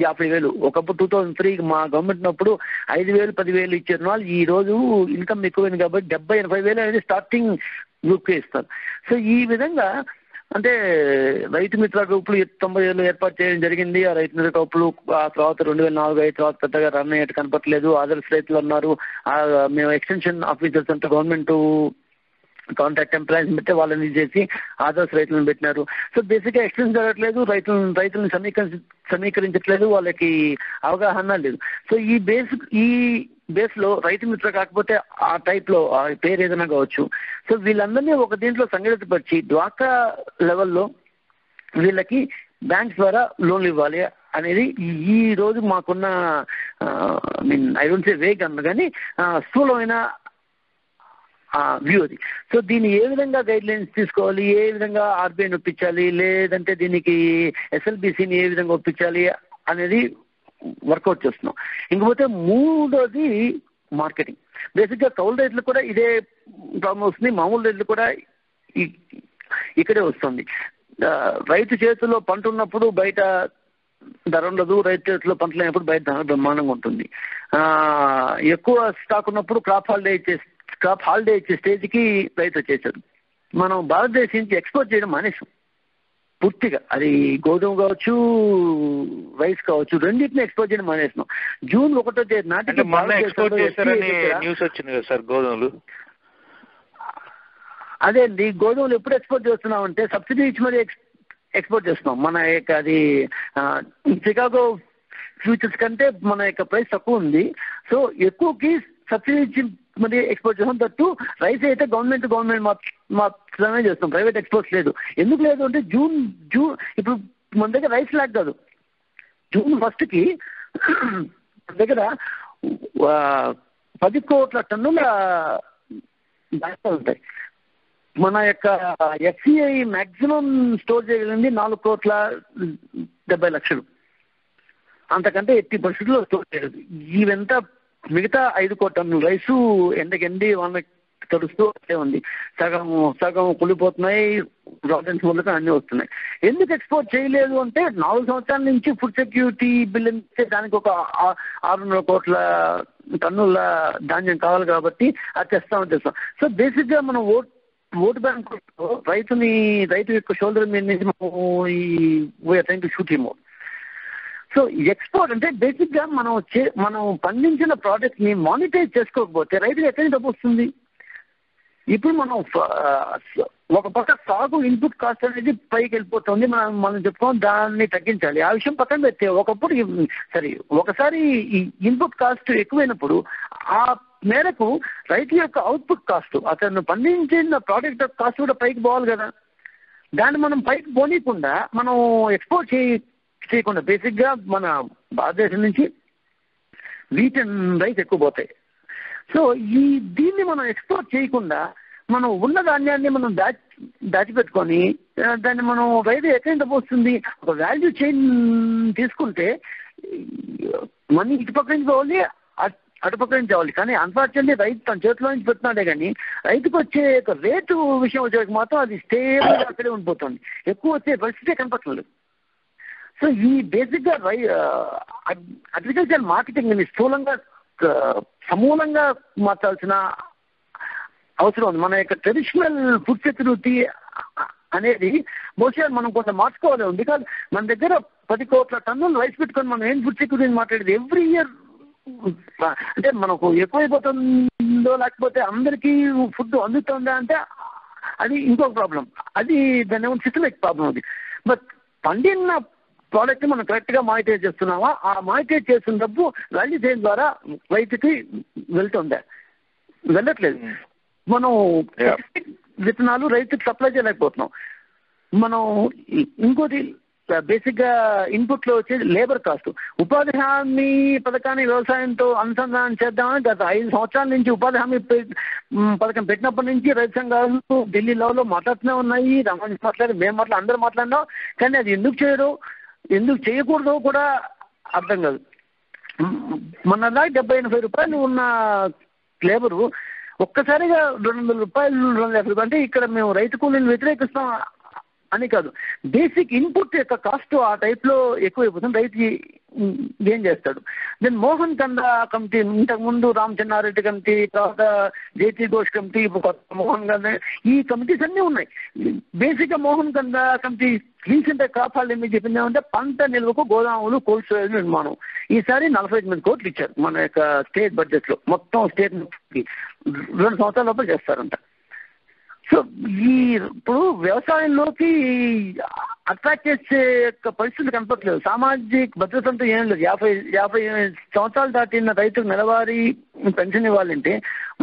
50,000. ఒకప్పుడు 2003 మా గవర్నమెంట్ ఉన్నప్పుడు 5,000, 10,000 ఇచ్చే రుణాలు ఈ రోజు ఇన్కమ్ ఎక్కువైంది కాబట్టి 70,000-80,000 అనేది స్టార్టింగ్ గ్రూప్కే ఇస్తారు. సో ఈ విధంగా అంటే రైతు మిత్ర గ్రూపులు 90 ఏర్పాటు చేయడం జరిగింది. ఆ రైతు మిత్ర గ్రూపులు ఆ తర్వాత 2004 తర్వాత పెద్దగా రన్ అయ్యేట్టు కనపట్లేదు. ఆదర్శ రైతులు అన్నారు, మేము ఎక్స్టెన్షన్ ఆఫీసర్స్ అంటే గవర్నమెంట్ కాంట్రాక్ట్ ఎంప్లాయీస్ పెట్టి వాళ్ళని చేసి ఆదర్శ రైతులను పెట్టినారు. సో బేసిక్గా ఎక్స్టెన్షన్ జరగట్లేదు, రైతులను సమీకరించట్లేదు, వాళ్ళకి అవగాహన లేదు. సో ఈ బేస్ లో రైతు మిత్ర కాకపోతే ఆ టైప్ లో ఆ పేరు ఏదైనా కావచ్చు. సో వీళ్ళందరినీ ఒక దీంట్లో సంఘటితపరిచి డ్వాక్రా లెవెల్లో వీళ్ళకి బ్యాంక్స్ ద్వారా లోన్లు ఇవ్వాలి అనేది ఈ రోజు మాకున్న ఐ డోంట్ సే వేగ్ అన్న కానీ స్థూలమైన వ్యూ అది. సో దీన్ని ఏ విధంగా గైడ్ లైన్స్ తీసుకోవాలి, ఏ విధంగా ఆర్బీఐని ఒప్పించాలి, లేదంటే దీనికి ఎస్ఎల్బిసిని ఏ విధంగా ఒప్పించాలి అనేది వర్కౌట్ చేస్తున్నాం. ఇంకపోతే మూడోది మార్కెటింగ్. బేసిక్గా కౌలు రైతులకు కూడా ఇదే ప్రాబ్లం వస్తుంది, మామూలు రైతులు కూడా ఇక్కడే వస్తుంది. రైతు చేతిలో పంట ఉన్నప్పుడు బయట ధర ఉండదు, రైతు చేతిలో పంట లేనప్పుడు బయట ధర బ్రహ్మాండంగా ఉంటుంది. ఎక్కువ స్టాక్ ఉన్నప్పుడు క్రాప్ హాలిడే ఇచ్చే స్టేజ్కి రైతు వచ్చేసారు. మనం భారతదేశం నుంచి ఎక్స్పోర్ట్ చేయడం మానేసాం పూర్తిగా. అది గోధుమ కావచ్చు, రైస్ కావచ్చు, రెండింటిని ఎక్స్పోర్ట్ చేయడం మానేసినాం. June 1వ తేదీ నాటికి న్యూస్ వచ్చింది కదా సార్ గోధుమలు. అదే అండి, గోధుమలు ఎప్పుడు ఎక్స్పోర్ట్ చేస్తున్నామంటే సబ్సిడీ ఇచ్చి మరి ఎక్స్పోర్ట్ చేస్తున్నాం. మన యొక్క అది చికాగో ఫ్యూచర్స్ కంటే మన యొక్క ప్రైస్ తక్కువ ఉంది. సో ఎక్కువకి సబ్సిడీ ఇచ్చి మరి ఎక్స్పోర్ట్ చేస్తాం. దట్టు రైస్ అయితే గవర్నమెంట్ మాత్రమే చేస్తాం, ప్రైవేట్ ఎక్స్పోర్ట్స్ లేదు. ఎందుకు లేదు అంటే జూన్ ఇప్పుడు మన దగ్గర రైస్ లాక్ కాదు. June 1కి మన దగ్గర 10 కోట్ల టన్నుల ఉంటాయి. మన యొక్క ఎఫ్సిఐ మాక్సిమం స్టోర్ చేయగలిగింది 4,70,00,000. అంతకంటే 80% స్టోర్ చేయలేదు. ఇవంతా మిగతా 5 కోట్ల టన్నుల రైసు ఎండకెండి తడుస్తూ వచ్చే ఉంది, సగం కుళ్ళిపోతున్నాయి, రాడెంట్స్ మూలక అన్నీ వస్తున్నాయి. ఎందుకు ఎక్స్పోర్ట్ చేయలేదు అంటే 4 సంవత్సరాల నుంచి ఫుడ్ సెక్యూరిటీ బిల్ ఇస్తే దానికి ఒక 600 కోట్ల టన్నుల ధాన్యం కావాలి కాబట్టి అది తెస్తామని తెస్తాం. సో బేసిక్ గా మనం ఓట్ బ్యాంక్ రైతు యొక్క షోల్డర్ మీద నుంచి మనం షూట్ హిమ్. సో ఎక్స్పోర్ట్ అంటే బేసిక్ గా మనం పండించిన ప్రోడక్ట్ ని మానిటైజ్ చేసుకోకపోతే రైతుకి ఎక్కడి నుంచి డబ్బు వస్తుంది? ఇప్పుడు మనం ఒక పక్క సాగు ఇన్పుట్ కాస్ట్ అనేది పైకి వెళ్ళిపోతుంది, మనం చెప్పుకోం దాన్ని తగ్గించాలి. ఆ విషయం పక్కన పెడితే ఒకసారి ఈ ఇన్పుట్ కాస్ట్ ఎక్కువైనప్పుడు ఆ మేరకు రైతు యొక్క అవుట్పుట్ కాస్ట్, అతను పండించిన ప్రోడక్ట్ కాస్ట్ కూడా పైకి పోవాలి కదా. దాన్ని మనం పైకి పోనీయకుండా మనం ఎక్స్పోర్ట్ చేయకుండా బేసిక్ గా మన భారతదేశం నుంచి వీట్ అండ్ రైస్ ఎక్కువ పోతాయి. సో దీన్ని మనం ఎక్స్పోర్ట్ చేయకుండా మనం ఉన్న ధాన్యాన్ని మనం దాచిపెట్టుకొని దాన్ని మనం రైతు ఎక్కడ పోస్తుంది. ఒక వాల్యూ చైన్ తీసుకుంటే మనీ ఇటుపక్క నుంచి పోవాలి, అటుపక్క నుంచి కావాలి. కానీ అన్ఫార్చునేట్లీ రైతు తన చేతిలో నుంచి పెడుతున్నాడే కానీ రైతుకు వచ్చే రేటు విషయం వచ్చేకి మాత్రం అది స్టేబుల్ అక్కడే ఉండిపోతుంది, ఎక్కువ వచ్చే పరిస్థితి కనపడలేదు. సో ఈ బేసిక్ గా అగ్రికల్చర్ మార్కెటింగ్ ని స్థూలంగా సమూలంగా మార్చాల్సిన అవసరం ఉంది. మన యొక్క ట్రెడిషనల్ ఫుడ్ సెక్యూరిటీ అనేది బహుశా మనం కొంత మార్చుకోవాలి ఉంది. కాదు మన దగ్గర 10 కోట్ల టన్నులు రైస్ పెట్టుకొని మనం ఏం ఫుడ్ సెక్యూరిటీ మాట్లాడేది ఎవ్రీ ఇయర్ అంటే మనకు ఎక్కువైపోతుందో లేకపోతే అందరికీ ఫుడ్ అందుతుందా అంటే అది ఇంకొక ప్రాబ్లం, అది దాని ఏమో సిస్టమిక్ ప్రాబ్లం అది. బట్ పండిన ప్రోడక్ట్ మనం కరెక్ట్ గా మానిటైజ్ చేస్తున్నామా, ఆ మానిటైజ్ చేస్తున్న డబ్బు వాల్యూ చైన్ ద్వారా రైతుకి వెళ్తుందా? వెళ్ళట్లేదు. మనం విత్తనాలు రైతుకి సప్లై చేయలేకపోతున్నాం. మనం ఇంకోటి బేసిక్ గా ఇన్పుట్ లో వచ్చేది లేబర్ కాస్ట్. ఉపాధి హామీ పథకాన్ని వ్యవసాయంతో అనుసంధానం చేద్దామని గత 5 సంవత్సరాల నుంచి ఉపాధి హామీ పథకం పెట్టినప్పటి నుంచి రైతు సంఘాలు ఢిల్లీ లెవెల్లో మాట్లాడుతూనే ఉన్నాయి, రమేష్ మాట్లాడి మేము అందరూ మాట్లాడినాం. కానీ అది ఎందుకు చేయకూడదో కూడా అర్థం కాదు. మొన్నలా 70-80 రూపాయలు ఉన్న లేబరు ఒక్కసారిగా 200 రూపాయలు 250 రూపాయలు అంటే ఇక్కడ మేము రైతు కూలీని వ్యతిరేకిస్తాం అని కాదు, బేసిక్ ఇన్పుట్ యొక్క కాస్ట్ ఆ టైప్ లో ఎక్కువైపోతుంది. రైతు ఏం చేస్తాడు? దెన్ మోహన్ కందా కమిటీ, ఇంతకుముందు రామచంద్రారెడ్డి కమిటీ, తర్వాత జేపీ ఘోష్ కమిటీ, ఇప్పుడు కొత్త మోహన్ కందా, ఈ కమిటీస్ అన్నీ ఉన్నాయి. బేసిక్ గా మోహన్ కందా కమిటీ రీసెంట్ గా కాపాడాలి మీకు చెప్పింది ఏమంటే పంట నిల్వకు గోదాములు, కోల్డ్ స్టోరేజ్ నిర్మాణం. ఈసారి 48 కోట్లు ఇచ్చారు మన యొక్క స్టేట్ బడ్జెట్ లో, మొత్తం స్టేట్ 2 సంవత్సరాల లోపల చేస్తారంట. సో ఇప్పుడు వ్యవసాయంలోకి అట్రాక్ట్ చేసే పరిస్థితి కనపట్లేదు. సామాజిక భద్రత అంతా ఏం లేదు. 50 సంవత్సరాలు దాటిన రైతులకు నెలవారీ పెన్షన్ ఇవ్వాలంటే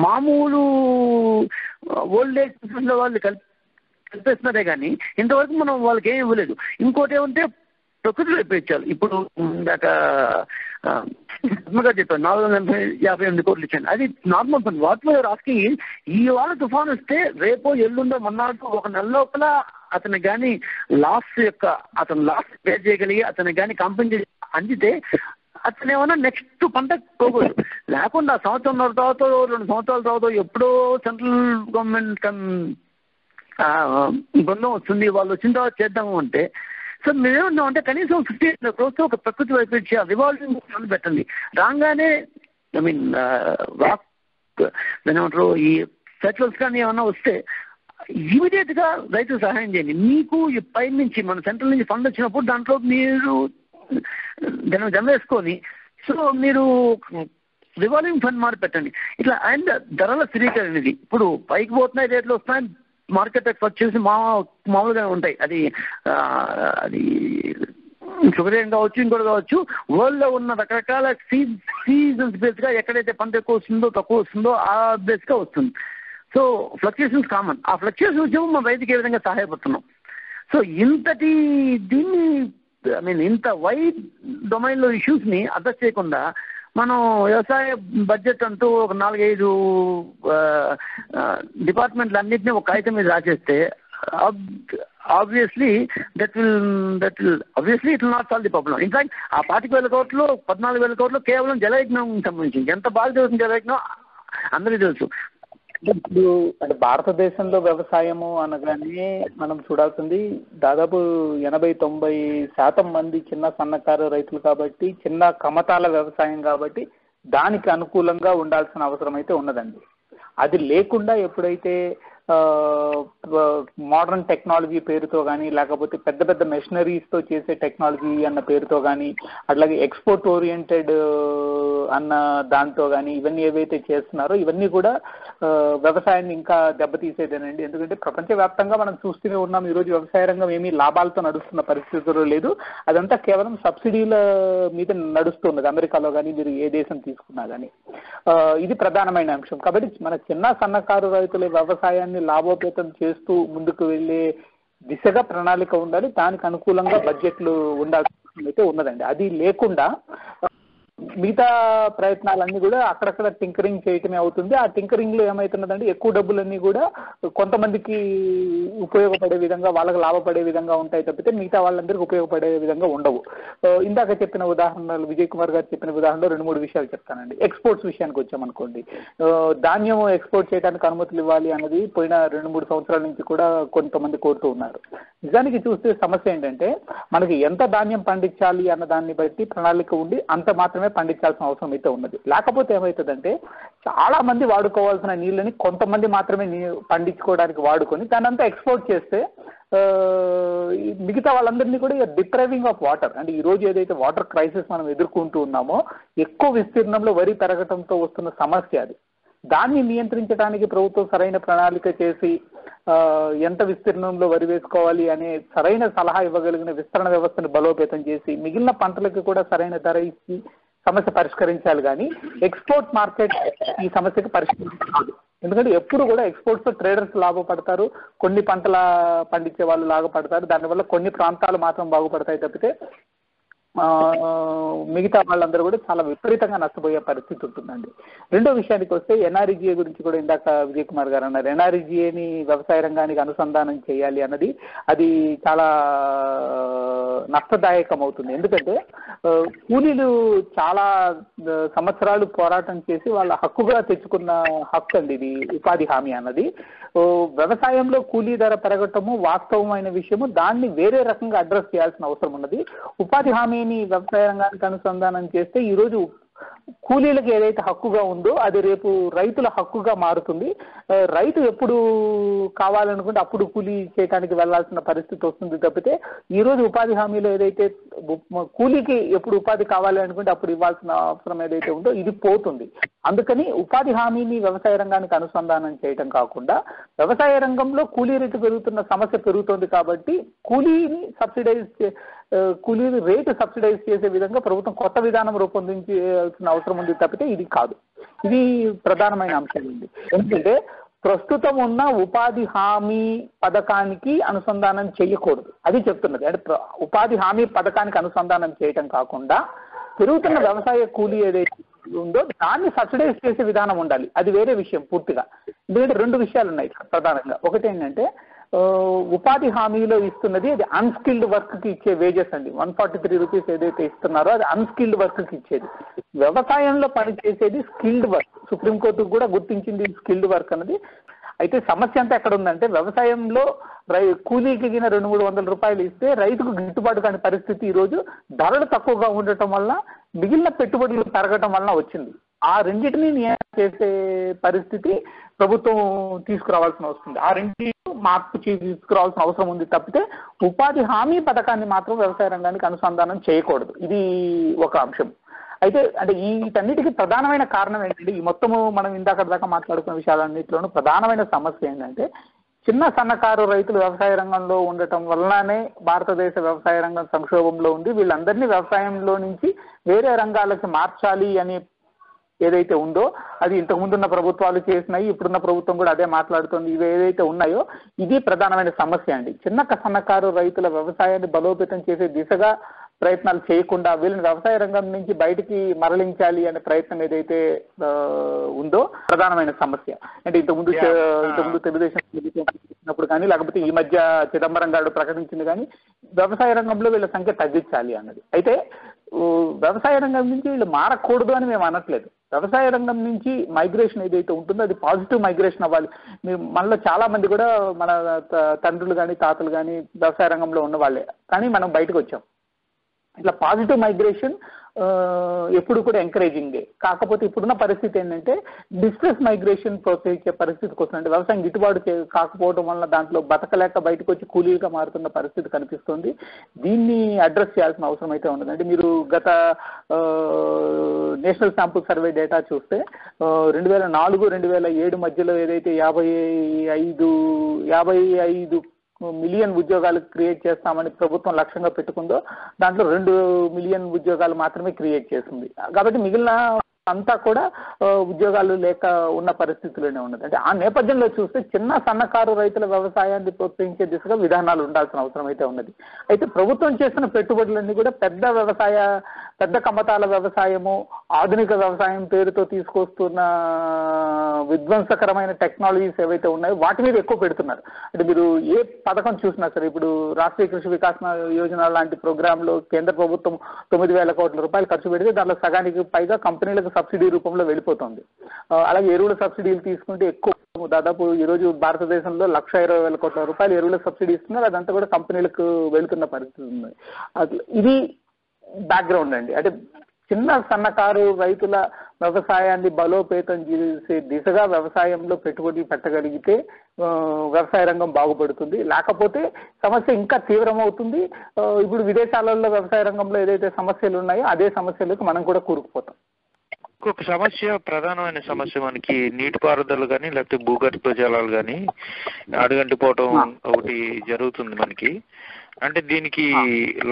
మామూలు ఓల్డ్ ఏజ్ పెన్షన్ వాళ్ళు కల్పిస్తున్నారే కానీ ఇంతవరకు మనం వాళ్ళకి ఏం ఇవ్వలేదు. ఇంకోటి ఏమంటే ప్రకృతిలో ఇప్పించాలి. ఇప్పుడు ఇందాక చెప్పాను 458 కోట్లు ఇచ్చాను, అది నార్మల్ పని. వాటిలో ఆస్కింగ్ ఇవాళ తుఫాన్ వస్తే రేపో ఎల్లుండో మన్నాడు ఒక నెల లోపల అతను కానీ అతను లాస్ పే చేయగలిగి అతనికి కానీ కాంపెన్సేషన్ అందితే అతను ఏమన్నా నెక్స్ట్ పంట పోకూడదు. లేకుండా సంవత్సరం తర్వాత 2 సంవత్సరాల తర్వాత ఎప్పుడో సెంట్రల్ గవర్నమెంట్ బృందం వస్తుంది, వాళ్ళు వచ్చిన తర్వాత చేద్దాము అంటే. సో మేమేమన్నాం అంటే కనీసం 50 crores ఒక ప్రకృతి వైపు ఇచ్చి రివాల్వింగ్ ఫండ్ పెట్టండి. రాగానే ఏమంటారు ఈ ఫెస్టివల్స్ కానీ ఏమన్నా వస్తే ఇమీడియట్ గా రైతు సహాయం చేయండి. మీకు పై నుంచి మన సెంట్రల్ నుంచి ఫండ్ వచ్చినప్పుడు దాంట్లో మీరు దాన్ని జమ వేసుకొని సో మీరు రివాల్వింగ్ ఫండ్ మారి పెట్టండి. ఇట్లా అండ్ ధరల స్థిరీకరణ ఇది. ఇప్పుడు పైకి పోతున్నాయి, రేట్లు వస్తున్నాయి, మార్కెట్ వచ్చేసి మామూలుగా ఉంటాయి. అది షుగర్ ఏం కావచ్చు, ఇంకోటి కావచ్చు. వరల్డ్ లో ఉన్న రకరకాల సీజన్స్ బేస్ గా ఎక్కడైతే పంట ఎక్కువ వస్తుందో తక్కువ వస్తుందో ఆ బేస్ గా వస్తుంది. So fluctuations common. ఆ ఫ్లక్చుయేషన్ వచ్చేమో మన రైతుకి ఏ విధంగా సహాయపడుతున్నాం. సో ఇంత వైడ్ డొమైన్ లో ఇష్యూస్ ని అడ్రస్ చేయకుండా మనం వ్యవసాయ బడ్జెట్ అంటూ ఒక 4-5 డిపార్ట్మెంట్లు అన్నింటినీ ఒక కాగితం మీద రాసేస్తే obviously it will not solve the problem. In fact, ఆ 25,000 కోట్లు 14,000 కోట్లు కేవలం జలయజ్ఞం సంబంధించింది. ఎంత బాగా తెలుస్తుంది జలయజ్ఞం అందరికీ తెలుసు. ఇప్పుడు అంటే భారతదేశంలో వ్యవసాయము అనగానే మనం చూడాల్సింది దాదాపు 80-90% మంది చిన్న సన్నకారు రైతులు కాబట్టి, చిన్న కమతాల వ్యవసాయం కాబట్టి దానికి అనుకూలంగా ఉండాల్సిన అవసరం అయితే ఉన్నదండి. అది లేకుండా ఎప్పుడైతే మోడర్న్ టెక్నాలజీ పేరుతో కానీ, లేకపోతే పెద్ద పెద్ద మెషినరీస్తో చేసే టెక్నాలజీ అన్న పేరుతో కానీ, అట్లాగే ఎక్స్పోర్ట్ ఓరియంటెడ్ అన్న దాంతో కానీ ఇవన్నీ ఏవైతే చేస్తున్నారో ఇవన్నీ కూడా వ్యవసాయాన్ని ఇంకా దెబ్బతీసేదేనండి. ఎందుకంటే ప్రపంచవ్యాప్తంగా మనం చూస్తూనే ఉన్నాం, ఈరోజు వ్యవసాయ రంగం ఏమీ లాభాలతో నడుస్తున్న పరిస్థితుల్లో లేదు. అదంతా కేవలం సబ్సిడీల మీద నడుస్తున్నది. అమెరికాలో కానీ మీరు ఏ దేశం తీసుకున్నా కానీ ఇది ప్రధానమైన అంశం. కాబట్టి మన చిన్న సన్నకారు రైతుల వ్యవసాయాన్ని లాభోపేతం చేస్తూ ముందుకు వెళ్ళే దిశగా ప్రణాళిక ఉండాలి. దానికి అనుకూలంగా బడ్జెట్లు ఉండాల్సి అయితే ఉన్నదండి. అది లేకుండా మిగతా ప్రయత్నాలన్నీ కూడా అక్కడక్కడ టింకరింగ్ చేయటమే అవుతుంది. ఆ టింకరింగ్ లో ఏమవుతున్నదంటే ఎక్కువ డబ్బులన్నీ కూడా కొంతమందికి ఉపయోగపడే విధంగా, వాళ్ళకి లాభపడే విధంగా ఉంటాయి తప్పితే మిగతా వాళ్ళందరికీ ఉపయోగపడే విధంగా ఉండవు. ఇందాక చెప్పిన ఉదాహరణలు, విజయ్ కుమార్ గారు చెప్పిన ఉదాహరణలో 2-3 విషయాలు చెప్తానండి. ఎక్స్పోర్ట్స్ విషయానికి వచ్చామనుకోండి, ధాన్యం ఎక్స్పోర్ట్ చేయడానికి అనుమతులు ఇవ్వాలి అన్నది పోయిన 2-3 సంవత్సరాల నుంచి కూడా కొంతమంది కోరుతూ ఉన్నారు. నిజానికి చూస్తే సమస్య ఏంటంటే మనకి ఎంత ధాన్యం పండించాలి అన్న దాన్ని బట్టి ప్రణాళిక ఉండి అంత మాత్రమే పండించాల్సిన అవసరం అయితే ఉన్నది. లేకపోతే ఏమవుతుందంటే చాలా మంది వాడుకోవాల్సిన నీళ్ళని కొంతమంది మాత్రమే పండించుకోవడానికి వాడుకొని దానంతా ఎక్స్పోర్ట్ చేస్తే మిగతా వాళ్ళందరినీ కూడా డిప్రైవింగ్ ఆఫ్ వాటర్. అంటే ఈ రోజు ఏదైతే వాటర్ క్రైసిస్ మనం ఎదుర్కొంటూ ఉన్నామో, ఎక్కువ విస్తీర్ణంలో వరి పెరగటంతో వస్తున్న సమస్య అది. దాన్ని నియంత్రించడానికి ప్రభుత్వం సరైన ప్రణాళిక చేసి ఎంత విస్తీర్ణంలో వరి వేసుకోవాలి అనే సరైన సలహా ఇవ్వగలిగిన విస్తరణ వ్యవస్థను బలోపేతం చేసి మిగిలిన పంటలకు కూడా సరైన ధర ఇచ్చి సమస్య పరిష్కరించాలి. కానీ ఎక్స్పోర్ట్ మార్కెట్ ఈ సమస్యకు పరిష్కరించాలి. ఎందుకంటే ఎప్పుడు కూడా ఎక్స్పోర్ట్స్ లో ట్రేడర్స్ లాభపడతారు, కొన్ని పంటల పండించే వాళ్ళు లాభపడతారు. దానివల్ల కొన్ని ప్రాంతాలు మాత్రం బాగుపడతాయి తప్పితే మిగతా వాళ్ళందరూ కూడా చాలా విపరీతంగా నష్టపోయే పరిస్థితి ఉంటుందండి. రెండో విషయానికి వస్తే ఎన్ఆర్ఈజీఏ గురించి కూడా ఇందాక విజయ్ కుమార్ గారు అన్నారు. ఎన్ఆర్ఈజీఏని వ్యవసాయ రంగానికి అనుసంధానం చేయాలి అన్నది అది చాలా నష్టదాయకం అవుతుంది. ఎందుకంటే కూలీలు చాలా సంవత్సరాలు పోరాటం చేసి వాళ్ళ హక్కుగా తెచ్చుకున్న హక్కు అండి ఇది ఉపాధి హామీ అన్నది. వ్యవసాయంలో కూలీ ధర పెరగటము వాస్తవమైన విషయము, దాన్ని వేరే రకంగా అడ్రస్ చేయాల్సిన అవసరం ఉన్నది. ఉపాధి హామీని వ్యవసాయ రంగానికి అనుసంధానం చేస్తే ఈరోజు కూలీలకు ఏదైతే హక్కుగా ఉందో అది రేపు రైతుల హక్కుగా మారుతుంది. రైతు ఎప్పుడు కావాలనుకుంటే అప్పుడు కూలీ చేయడానికి వెళ్లాల్సిన పరిస్థితి వస్తుంది తప్పితే ఈరోజు ఉపాధి హామీలో ఏదైతే కూలీకి ఎప్పుడు ఉపాధి కావాలి అనుకుంటే అప్పుడు ఇవ్వాల్సిన అవసరం ఏదైతే ఉందో ఇది పోతుంది. అందుకని ఉపాధి హామీని వ్యవసాయ రంగానికి అనుసంధానం చేయటం కాకుండా వ్యవసాయ రంగంలో కూలీ రేటు పెరుగుతున్న సమస్య పెరుగుతోంది కాబట్టి కూలీ రేటు సబ్సిడైజ్ చేసే విధంగా ప్రభుత్వం కొత్త విధానం రూపొందించాల్సిన అవసరం ఉంది తప్పితే ఇది కాదు. ఇది ప్రధానమైన అంశం ఉంది. ఎందుకంటే ప్రస్తుతం ఉన్న ఉపాధి హామీ పథకానికి అనుసంధానం చేయకూడదు, అది చెప్తున్నది. అంటే ఉపాధి హామీ పథకానికి అనుసంధానం చేయటం కాకుండా పెరుగుతున్న వ్యవసాయ కూలీ ఏదైతే ఉందో దాన్ని సబ్సిడైజ్ చేసే విధానం ఉండాలి. అది వేరే విషయం పూర్తిగా. ఎందుకంటే 2 విషయాలు ఉన్నాయి ప్రధానంగా. ఒకటి ఏంటంటే ఉపాధి హామీలో ఇస్తున్నది అది అన్స్కిల్డ్ వర్క్ కి ఇచ్చే వేజెస్ అండి. 143 రూపీస్ ఏదైతే ఇస్తున్నారో అది అన్స్కిల్డ్ వర్క్ కి ఇచ్చేది. వ్యవసాయంలో పనిచేసేది స్కిల్డ్ వర్క్. సుప్రీంకోర్టు కూడా గుర్తించింది స్కిల్డ్ వర్క్ అన్నది. అయితే సమస్య అంతా ఎక్కడ ఉందంటే వ్యవసాయంలో కూలీకి 200-300 రూపాయలు ఇస్తే రైతుకు గిట్టుబాటు కాని పరిస్థితి ఈరోజు ధరలు తక్కువగా ఉండటం వల్ల మిగిలిన పెట్టుబడులు పెరగటం వలన వచ్చింది. ఆ రెండింటినీ నియంత్రణ చేసే పరిస్థితి ప్రభుత్వం తీసుకురావాల్సిన వస్తుంది. ఆ రెండింటిని మార్పు తీసుకురావాల్సిన అవసరం ఉంది తప్పితే ఉపాధి హామీ పథకాన్ని మాత్రం వ్యవసాయ రంగానికి అనుసంధానం చేయకూడదు. ఇది ఒక అంశం. అయితే అంటే వీటన్నిటికీ ప్రధానమైన కారణం ఏంటంటే ఈ మొత్తము మనం ఇందాక దాకా మాట్లాడుకున్న విషయాలన్నింటిలోనూ ప్రధానమైన సమస్య ఏంటంటే చిన్న సన్నకారు రైతులు వ్యవసాయ రంగంలో ఉండటం వల్లనే భారతదేశ వ్యవసాయ రంగం సంక్షోభంలో ఉంది. వీళ్ళందరినీ వ్యవసాయంలో నుంచి వేరే రంగాలకు మార్చాలి అని ఏదైతే ఉందో అది ఇంతకుముందున్న ప్రభుత్వాలు చేసినాయి, ఇప్పుడున్న ప్రభుత్వం కూడా అదే మాట్లాడుతుంది. ఇవి ఏదైతే ఉన్నాయో ఇది ప్రధానమైన సమస్య అండి. చిన్న సన్నకారు రైతుల వ్యవసాయాన్ని బలోపేతం చేసే దిశగా ప్రయత్నాలు చేయకుండా వీళ్ళని వ్యవసాయ రంగం నుంచి బయటికి మరలించాలి అనే ప్రయత్నం ఏదైతే ఉందో ప్రధానమైన సమస్య. అంటే ఇంతకుముందు తెలుగుదేశం చేసినప్పుడు కానీ లేకపోతే ఈ మధ్య చిదంబరం గారు ప్రకటించింది కానీ వ్యవసాయ రంగంలో వీళ్ళ సంఖ్య తగ్గించాలి అన్నది. అయితే వ్యవసాయ రంగం నుంచి వీళ్ళు మారకూడదు అని మేము అనట్లేదు. వ్యవసాయ రంగం నుంచి మైగ్రేషన్ ఏదైతే ఉంటుందో అది పాజిటివ్ మైగ్రేషన్ అవ్వాలి. మనలో చాలా మంది కూడా మన తండ్రులు కానీ తాతలు కానీ వ్యవసాయ రంగంలో ఉన్న వాళ్ళే, కానీ మనం బయటకు వచ్చాం. ఇట్లా పాజిటివ్ మైగ్రేషన్ ఎప్పుడు కూడా ఎంకరేజింగే. కాకపోతే ఇప్పుడున్న పరిస్థితి ఏంటంటే డిస్ట్రెస్ మైగ్రేషన్ ప్రోత్సహించే పరిస్థితికి వస్తుంది. వ్యవసాయం గిట్టుబాటు కాకపోవడం వల్ల దాంట్లో బతకలేక బయటకు వచ్చి కూలీలుగా మారుతున్న పరిస్థితి కనిపిస్తుంది. దీన్ని అడ్రస్ చేయాల్సిన అవసరం అయితే ఉన్నది. అంటే మీరు గత నేషనల్ శాంపుల్ సర్వే డేటా చూస్తే 2004-2007 మధ్యలో ఏదైతే 55 మిలియన్ ఉద్యోగాలు క్రియేట్ చేస్తామని ప్రభుత్వం లక్ష్యంగా పెట్టుకుందో దాంట్లో 2 మిలియన్ ఉద్యోగాలు మాత్రమే క్రియేట్ చేస్తుంది. కాబట్టి మిగిలిన అంతా కూడా ఉద్యోగాలు లేక ఉన్న పరిస్థితుల్లోనే ఉన్నది. అంటే ఆ నేపథ్యంలో చూస్తే చిన్న సన్నకారు రైతుల వ్యవసాయాన్ని ప్రోత్సహించే దిశగా విధానాలు ఉండాల్సిన అవసరం అయితే ఉన్నది. అయితే ప్రభుత్వం చేసిన పెట్టుబడులన్నీ కూడా పెద్ద కమతాల వ్యవసాయము, ఆధునిక వ్యవసాయం పేరుతో తీసుకొస్తున్న విధ్వంసకరమైన టెక్నాలజీస్ ఏవైతే ఉన్నాయో వాటి మీద ఎక్కువ పెడుతున్నారు. అంటే మీరు ఏ పథకం చూసినా సరే, ఇప్పుడు రాష్ట్రీయ కృషి వికాస్ యోజన లాంటి ప్రోగ్రాంలో కేంద్ర ప్రభుత్వం 9,000 కోట్ల రూపాయలు ఖర్చు పెడితే దాంట్లో సగానికి పైగా కంపెనీలకు సబ్సిడీ రూపంలో వెళ్ళిపోతుంది. అలాగే ఎరువుల సబ్సిడీలు తీసుకుంటే ఎక్కువ, దాదాపు ఈరోజు భారతదేశంలో 1,20,000 కోట్ల రూపాయలు ఎరువుల సబ్సిడీ ఇస్తున్నారు. అదంతా కూడా కంపెనీలకు వెళుతున్న పరిస్థితి ఉంది. ఇది బ్యాక్గ్రౌండ్ అండి. అంటే చిన్న సన్నకారు రైతుల వ్యవసాయాన్ని బలోపేతం చేసే దిశగా వ్యవసాయంలో పెట్టుబడి పెట్టగలిగితే వ్యవసాయ రంగం బాగుపడుతుంది. లేకపోతే సమస్య ఇంకా తీవ్రమవుతుంది. ఇప్పుడు విదేశాలలో వ్యవసాయ రంగంలో ఏదైతే సమస్యలు ఉన్నాయో అదే సమస్యలకు మనం కూడా కూరుకుపోతాం. ఇంకొక సమస్య, ప్రధానమైన సమస్య మనకి నీటిపారుదల కానీ లేకపోతే భూగర్భ జలాలు కానీ అడుగంటిపోవటం ఒకటి జరుగుతుంది మనకి. అంటే దీనికి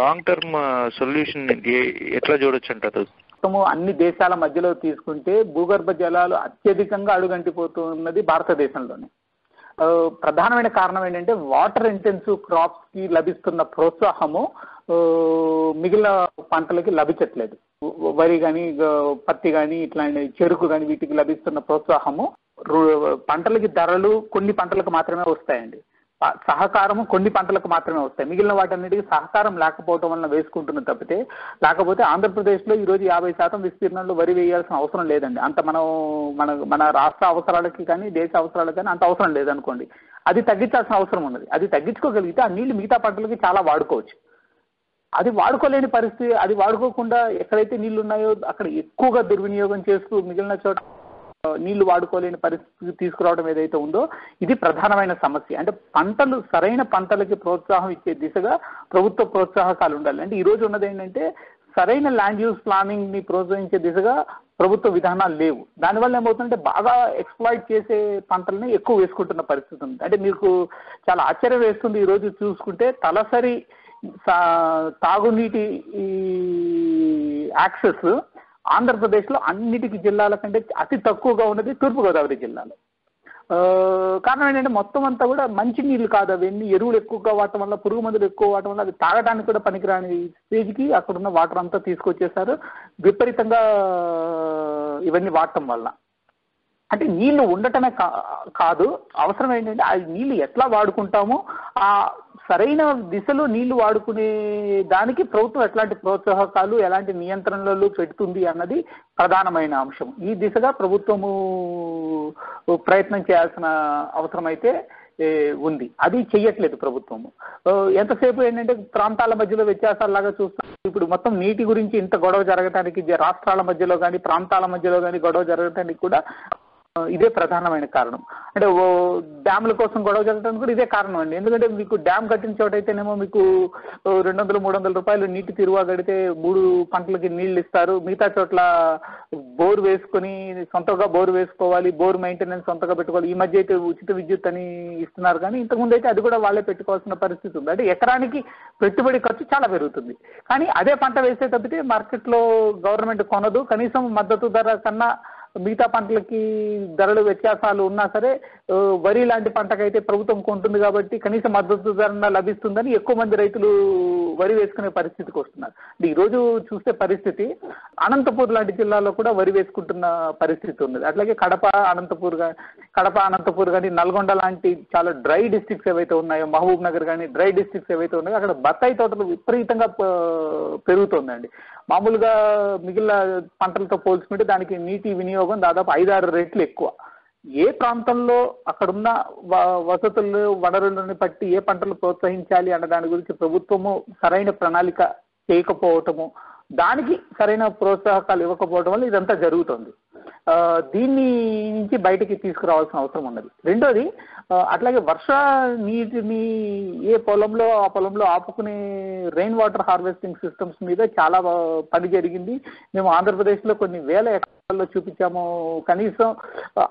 లాంగ్ టర్మ్ సొల్యూషన్ ఎట్లా చూడొచ్చు అంటారు? అన్ని దేశాల మధ్యలో తీసుకుంటే భూగర్భ జలాలు అత్యధికంగా అడుగంటిపోతున్నది భారతదేశంలోనే. ప్రధానమైన కారణం ఏంటంటే వాటర్ ఇంటెన్సివ్ క్రాప్స్ కి లభిస్తున్న ప్రోత్సాహము మిగిలిన పంటలకి లభించట్లేదు. వరి కానీ, పత్తి కానీ, ఇట్లాంటి చెరుకు కానీ వీటికి లభిస్తున్న ప్రోత్సాహము పంటలకి ధరలు కొన్ని పంటలకు మాత్రమే వస్తాయండి. సహకారము కొన్ని పంటలకు మాత్రమే వస్తాయి. మిగిలిన వాటన్నిటికీ సహకారం లేకపోవడం వలన వేసుకుంటున్న తప్పితే, లేకపోతే ఆంధ్రప్రదేశ్లో ఈరోజు 50% విస్తీర్ణంలో వరి వేయాల్సిన అవసరం లేదండి. అంత మన రాష్ట్ర అవసరాలకి కానీ దేశ అవసరాలకు కానీ అంత అవసరం లేదనుకోండి. అది తగ్గించాల్సిన అవసరం ఉన్నది. అది తగ్గించుకోగలిగితే ఆ నీళ్లు మిగతా పంటలకి చాలా వాడుకోవచ్చు. అది వాడుకోలేని పరిస్థితి, అది వాడుకోకుండా ఎక్కడైతే నీళ్లు ఉన్నాయో అక్కడ ఎక్కువగా దుర్వినియోగం చేస్తూ మిగిలిన చోట నీళ్లు వాడుకోలేని పరిస్థితి తీసుకురావడం ఏదైతే ఉందో ఇది ప్రధానమైన సమస్య. అంటే సరైన పంటలకి ప్రోత్సాహం ఇచ్చే దిశగా ప్రభుత్వ ప్రోత్సాహకాలు ఉండాలి. అంటే ఈ రోజు ఉన్నది ఏంటంటే సరైన ల్యాండ్ యూజ్ ప్లానింగ్ ని ప్రోత్సహించే దిశగా ప్రభుత్వ విధానాలు లేవు. దానివల్ల ఏమవుతుందంటే బాగా ఎక్స్ప్లాయిట్ చేసే పంటలని ఎక్కువ వేసుకుంటున్న పరిస్థితి ఉంది. అంటే మీకు చాలా ఆశ్చర్యం వేస్తుంది. ఈ రోజు చూసుకుంటే తలసరి తాగునీటి యాక్సెస్ ఆంధ్రప్రదేశ్లో అన్నిటికీ జిల్లాల కంటే అతి తక్కువగా ఉన్నది తూర్పుగోదావరి జిల్లాలో. కారణం ఏంటంటే మొత్తం అంతా కూడా మంచి నీళ్లు కాదు, అవన్నీ ఎరువులు ఎక్కువగా వాడటం వల్ల, పురుగు మందులు ఎక్కువ వాడటం వల్ల అది తాగడానికి కూడా పనికిరాని స్టేజ్కి అక్కడున్న వాటర్ అంతా తీసుకొచ్చేసారు విపరీతంగా ఇవన్నీ వాడటం వల్ల. అంటే నీళ్లు ఉండటమే కాదు, అవసరం ఏంటంటే ఆ నీళ్లు ఎట్లా వాడుకుంటామో ఆ సరైన దిశలో నీళ్లు వాడుకునే దానికి ప్రభుత్వం ఎట్లాంటి ప్రోత్సాహకాలు, ఎలాంటి నియంత్రణలు పెడుతుంది అన్నది ప్రధానమైన అంశం. ఈ దిశగా ప్రభుత్వము ప్రయత్నం చేయాల్సిన అవసరం అయితే ఉంది. అది చెయ్యట్లేదు ప్రభుత్వము. ఎంతసేపు ఏంటంటే ప్రాంతాల మధ్యలో వ్యత్యాసాలలాగా చూస్తాం. ఇప్పుడు మొత్తం నీటి గురించి ఇంత గొడవ జరగడానికి, రాష్ట్రాల మధ్యలో కానీ ప్రాంతాల మధ్యలో కానీ గొడవ జరగడానికి కూడా ఇదే ప్రధానమైన కారణం. అంటే డ్యాముల కోసం గొడవ జరగడానికి కూడా ఇదే కారణం అండి. ఎందుకంటే మీకు డ్యామ్ కట్టిన చోట అయితేనేమో మీకు 200-300 రూపాయలు నీటి తిరువా గడితే 3 పంటలకి నీళ్లు ఇస్తారు. మిగతా చోట్ల బోర్ వేసుకొని సొంతగా బోర్ వేసుకోవాలి, బోర్ మెయింటెనెన్స్ సొంతగా పెట్టుకోవాలి. ఈ మధ్య అయితే ఉచిత విద్యుత్ అని ఇస్తున్నారు, కానీ ఇంతకుముందు అయితే అది కూడా వాళ్ళే పెట్టుకోవాల్సిన పరిస్థితి ఉంది. అంటే ఎకరానికి పెట్టుబడి ఖర్చు చాలా పెరుగుతుంది. కానీ అదే పంట వేసే తప్పితే మార్కెట్లో గవర్నమెంట్ కొనదు. కనీసం మద్దతు ధర కన్నా మిగతా పంటలకి ధరలు వ్యత్యాసాలు ఉన్నా సరే వరి లాంటి పంటకైతే ప్రభుత్వం కొంటుంది కాబట్టి కనీస మద్దతు ధర లభిస్తుందని ఎక్కువ మంది రైతులు వరి వేసుకునే పరిస్థితికి వస్తున్నారు. ఈ రోజు చూస్తే పరిస్థితి అనంతపూర్ లాంటి జిల్లాలో కూడా వరి వేసుకుంటున్న పరిస్థితి ఉన్నది. అట్లాగే కడప అనంతపూర్ కానీ నల్గొండ లాంటి చాలా డ్రై డిస్ట్రిక్ట్స్ ఏవైతే ఉన్నాయో, మహబూబ్ నగర్ కానీ డ్రై డిస్ట్రిక్ట్స్ ఏవైతే ఉన్నాయో అక్కడ బత్తాయి తోటలు విపరీతంగా పెరుగుతుందండి. మామూలుగా మిగిలిన పంటలతో పోల్చుకుంటే దానికి నీటి వినియోగం దాదాపు 5-6 రెట్లు ఎక్కువ. ఏ ప్రాంతంలో అక్కడున్న వసతులు వనరులను బట్టి ఏ పంటలు ప్రోత్సహించాలి అన్న దాని గురించి ప్రభుత్వము సరైన ప్రణాళిక చేయకపోవటము, దానికి సరైన ప్రోత్సాహకాలు ఇవ్వకపోవడం వల్ల ఇదంతా జరుగుతుంది. దీన్ని నుంచి బయటికి తీసుకురావాల్సిన అవసరం ఉన్నది. రెండోది, అట్లాగే వర్ష నీటిని ఏ పొలంలో ఆ పొలంలో ఆపుకునే రెయిన్ వాటర్ హార్వెస్టింగ్ సిస్టమ్స్ మీద చాలా పని జరిగింది. మేము ఆంధ్రప్రదేశ్లో కొన్ని వేల ఎకరాల్లో చూపించాము. కనీసం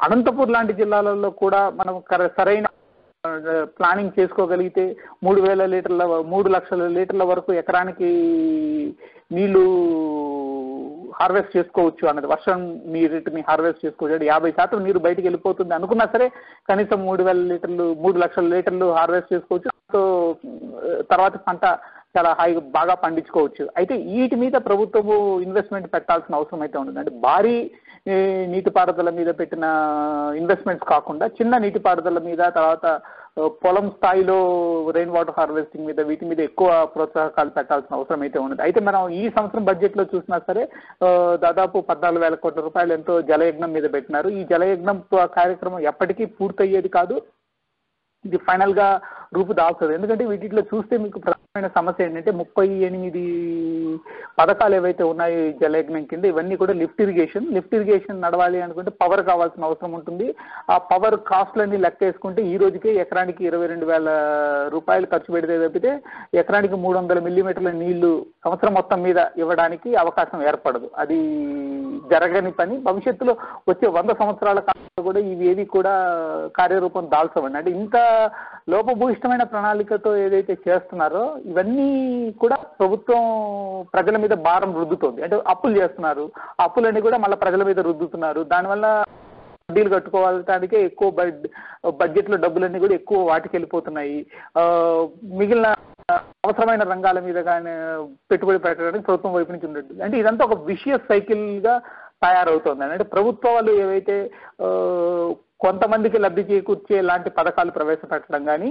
అనంతపూర్ లాంటి జిల్లాలలో కూడా మనం సరైన ప్లానింగ్ చేసుకోగలిగితే 3 లక్షల లీటర్ల వరకు ఎకరానికి నీళ్లు హార్వెస్ట్ చేసుకోవచ్చు అన్నది. వర్షం నీటిని హార్వెస్ట్ చేసుకోవచ్చు. 50% నీరు బయటికి వెళ్ళిపోతుంది అనుకున్నా సరే కనీసం 3 లక్షల లీటర్లు హార్వెస్ట్ చేసుకోవచ్చు. సో తర్వాత పంట చాలా బాగా పండించుకోవచ్చు. అయితే వీటి మీద ప్రభుత్వము ఇన్వెస్ట్మెంట్ పెట్టాల్సిన అవసరం అయితే ఉంటుంది. అంటే భారీ నీటిపారుదల మీద పెట్టిన ఇన్వెస్ట్మెంట్స్ కాకుండా చిన్న నీటిపారుదల మీద, తర్వాత పొలం స్థాయిలో రెయిన్ వాటర్ హార్వెస్టింగ్ మీద, వీటి మీద ఎక్కువ ప్రోత్సాహకాలు పెట్టాల్సిన అవసరం అయితే ఉన్నది. అయితే మనం ఈ సంవత్సరం బడ్జెట్ లో చూసినా సరే దాదాపు 14,000 కోట్ల రూపాయలు ఎంతో జలయజ్ఞం మీద పెట్టినారు. ఈ జలయజ్ఞం కార్యక్రమం ఎప్పటికీ పూర్తయ్యేది కాదు, ఇది ఫైనల్ గా రూపుదాల్చదు. ఎందుకంటే వీటిలో చూస్తే మీకు ప్రధానమైన సమస్య ఏంటంటే 38 పథకాలు ఏవైతే ఉన్నాయో ఈ జలయజ్ఞం కింద, ఇవన్నీ కూడా లిఫ్ట్ ఇరిగేషన్ నడవాలి అనుకుంటే పవర్ కావాల్సిన అవసరం ఉంటుంది. ఆ పవర్ కాస్ట్లన్నీ లెక్కేసుకుంటే ఈ రోజుకే ఎకరానికి 22,000 రూపాయలు ఖర్చు పెడితే తప్పితే ఎకరానికి 300 మిల్లీమీటర్ల నీళ్లు సంవత్సరం మొత్తం మీద ఇవ్వడానికి అవకాశం ఏర్పడదు. అది జరగని పని. భవిష్యత్తులో వచ్చే 100 సంవత్సరాల కాలంలో కూడా ఇవి ఏవి కూడా కార్యరూపం దాల్చవండి. అంటే ఇంత లోపభూయిష్టమైన ప్రణాళికతో ఏదైతే చేస్తున్నారో ఇవన్నీ కూడా ప్రభుత్వం ప్రజల మీద భారం రుద్దుతోంది. అంటే అప్పులు చేస్తున్నారు, అప్పులన్నీ కూడా మళ్ళీ ప్రజల మీద రుద్దుతున్నారు. దానివల్ల వడ్డీలు కట్టుకోవడానికే ఎక్కువ బడ్జెట్లో డబ్బులన్నీ కూడా ఎక్కువ వాటికి వెళ్ళిపోతున్నాయి. మిగిలిన అవసరమైన రంగాల మీద కానీ పెట్టుబడి పెట్టడానికి ప్రభుత్వం వైపు నుంచి ఉండదు. అంటే ఇదంతా ఒక విషియస్ సైకిల్ గా తయారవుతుంది. అంటే ప్రభుత్వాలు ఏవైతే కొంతమందికి లబ్ధి చేకూర్చే లాంటి పథకాలు ప్రవేశపెట్టడం కానీ,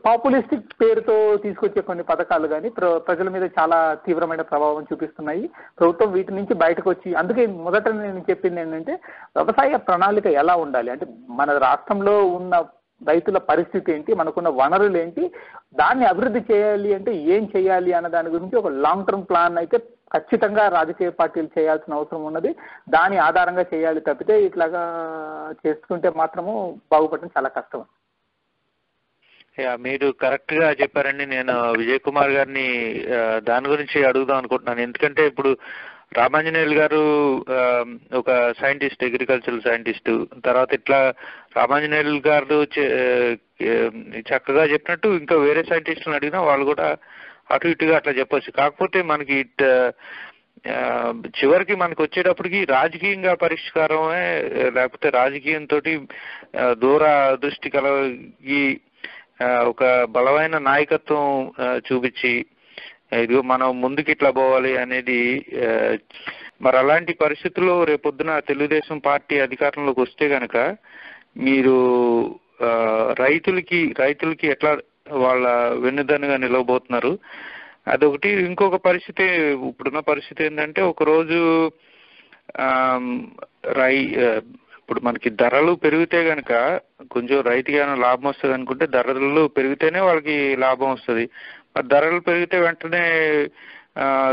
పాపులిస్టిక్ పేరుతో తీసుకొచ్చే కొన్ని పథకాలు కానీ ప్రజల మీద చాలా తీవ్రమైన ప్రభావం చూపిస్తున్నాయి. ప్రభుత్వం వీటి నుంచి బయటకు వచ్చి, అందుకే మొదట నేను చెప్పింది ఏంటంటే వ్యవసాయ ప్రణాళిక ఎలా ఉండాలి, అంటే మన రాష్ట్రంలో ఉన్న రైతుల పరిస్థితి ఏంటి, మనకున్న వనరులు ఏంటి, దాన్ని అభివృద్ధి చేయాలి అంటే ఏం చేయాలి అన్న దాని గురించి ఒక లాంగ్ టర్మ్ ప్లాన్ అయితే ఖచ్చితంగా రాజకీయ పార్టీలు చేయాల్సిన అవసరం ఉన్నది. దాని ఆధారంగా చేయాలి తప్పితే ఇట్లాగా చేసుకుంటే మాత్రము బాగుపడడం చాలా కష్టం. మీరు కరెక్ట్ గా చెప్పారండి. నేను విజయ్ కుమార్ గారిని దాని గురించి అడుగుదాం అనుకుంటున్నాను. ఎందుకంటే ఇప్పుడు రామాంజనేయులు గారు ఒక సైంటిస్ట్, అగ్రికల్చరల్ సైంటిస్ట్. తర్వాత ఇట్లా రామాంజనేయులు గారు చక్కగా చెప్పినట్టు ఇంకా వేరే సైంటిస్టులను అడిగినా వాళ్ళు కూడా అటు ఇటుగా అట్లా చెప్పొచ్చు. కాకపోతే మనకి చివరికి మనకు వచ్చేటప్పటికి రాజకీయంగా పరిష్కారమే, లేకపోతే రాజకీయంతో దూర దృష్టి కలిగి ఒక బలమైన నాయకత్వం చూపించి ఇదిగో మనం ముందుకి ఇట్లా పోవాలి అనేది. మరి అలాంటి పరిస్థితుల్లో రేపొద్దున తెలుగుదేశం పార్టీ అధికారంలోకి వస్తే కనుక మీరు రైతులకి ఎట్లా వాళ్ళ వెన్నుదన్నుగా నిలవబోతున్నారు, అదొకటి. ఇంకొక పరిస్థితి, ఇప్పుడున్న పరిస్థితి ఏంటంటే ఒకరోజు ఇప్పుడు మనకి ధరలు పెరిగితే కనుక కొంచెం రైతుకి ఏమైనా లాభం వస్తుంది అనుకుంటే ధరలు పెరిగితేనే వాళ్ళకి లాభం వస్తుంది. మరి ధరలు పెరిగితే వెంటనే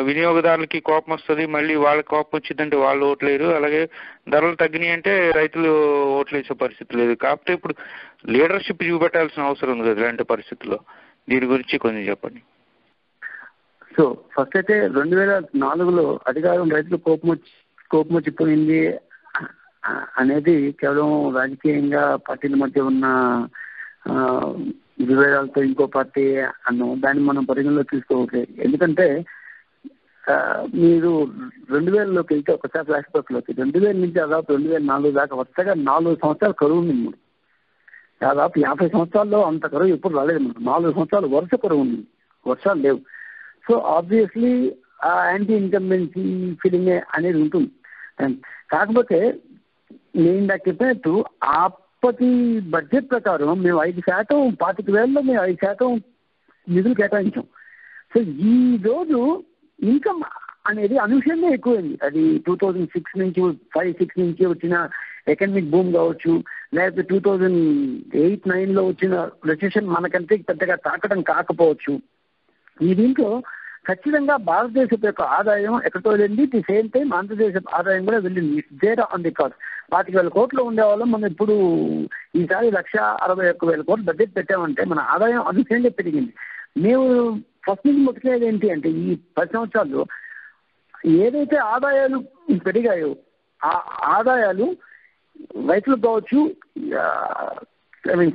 వినియోగదారులకి కోపం వస్తుంది, మళ్ళీ వాళ్ళకి కోపం వచ్చిందంటే వాళ్ళు ఓట్లేరు. అలాగే ధరలు తగ్గినాయి అంటే రైతులు ఓట్లేసే పరిస్థితి లేదు. కాకపోతే ఇప్పుడు లీడర్షిప్ చూపెట్టాల్సిన అవసరం ఉంది కదా ఇలాంటి పరిస్థితుల్లో. దీని గురించి కొంచెం చెప్పండి. సో ఫస్ట్ అయితే 2004లో అధికారం రైతులు కోపం వచ్చిపోయింది అనేది కేవలం రాజకీయంగా పార్టీల మధ్య ఉన్న విభేదాలతో ఇంకో పార్టీ అన్నాం, దాన్ని మనం పరిగణలో తీసుకోవట్లేదు. ఎందుకంటే మీరు 2000లోకి వెళ్తే ఒకసారి ఫ్లాష్ బ్యాక్లోకి 2000 నుంచి దాదాపు 2004 దాకా వరుసగా 4 సంవత్సరాలు కరువు ఉంది. మనం దాదాపు 50 సంవత్సరాల్లో అంత కరువు ఎప్పుడు రాలేదు. మనం 4 సంవత్సరాలు వరుస కరువు ఉంది, వర్షాలు లేవు. సో ఆబ్వియస్లీ ఆ యాంటీ ఇన్కంబెన్సీ ఫీలింగ్ అనేది ఉంటుంది. కాకపోతే నేను ఇందాక చెప్పినట్టు అప్పటి బడ్జెట్ ప్రకారం మేము 5%, 25,000లో మేము 5% నిధులు కేటాయించాం. సో ఈ రోజు ఇన్కమ్ అనేది అనూహ్యంగా ఎక్కువైంది. అది 2006 నుంచి 5-6 నుంచి వచ్చిన ఎకనమిక్ బూమ్ కావచ్చు, లేకపోతే 2008-9లో వచ్చిన రెసెషన్ మనకంటే పెద్దగా తాకడం కాకపోవచ్చు. ఈ దీంట్లో ఖచ్చితంగా భారతదేశం యొక్క ఆదాయం ఎక్కడితో వెళ్ళింది, ది సేమ్ టైం ఆంధ్రప్రదేశ్ ఆదాయం కూడా వెళ్ళింది. దేర్ ఆన్ ది కాస్ట్ 25,000 కోట్లు ఉండేవాళ్ళం మనం ఇప్పుడు ఈసారి 161,000 కోట్లు బడ్జెట్ పెట్టామంటే మన ఆదాయం అనూహ్యంగా పెరిగింది. మేము ఫస్ట్ నుంచి ముట్టుకునేది ఏంటి అంటే ఈ 10 సంవత్సరాల్లో ఏదైతే ఆదాయాలు పెరిగాయో ఆ ఆదాయాలు రైతులకు కావచ్చు,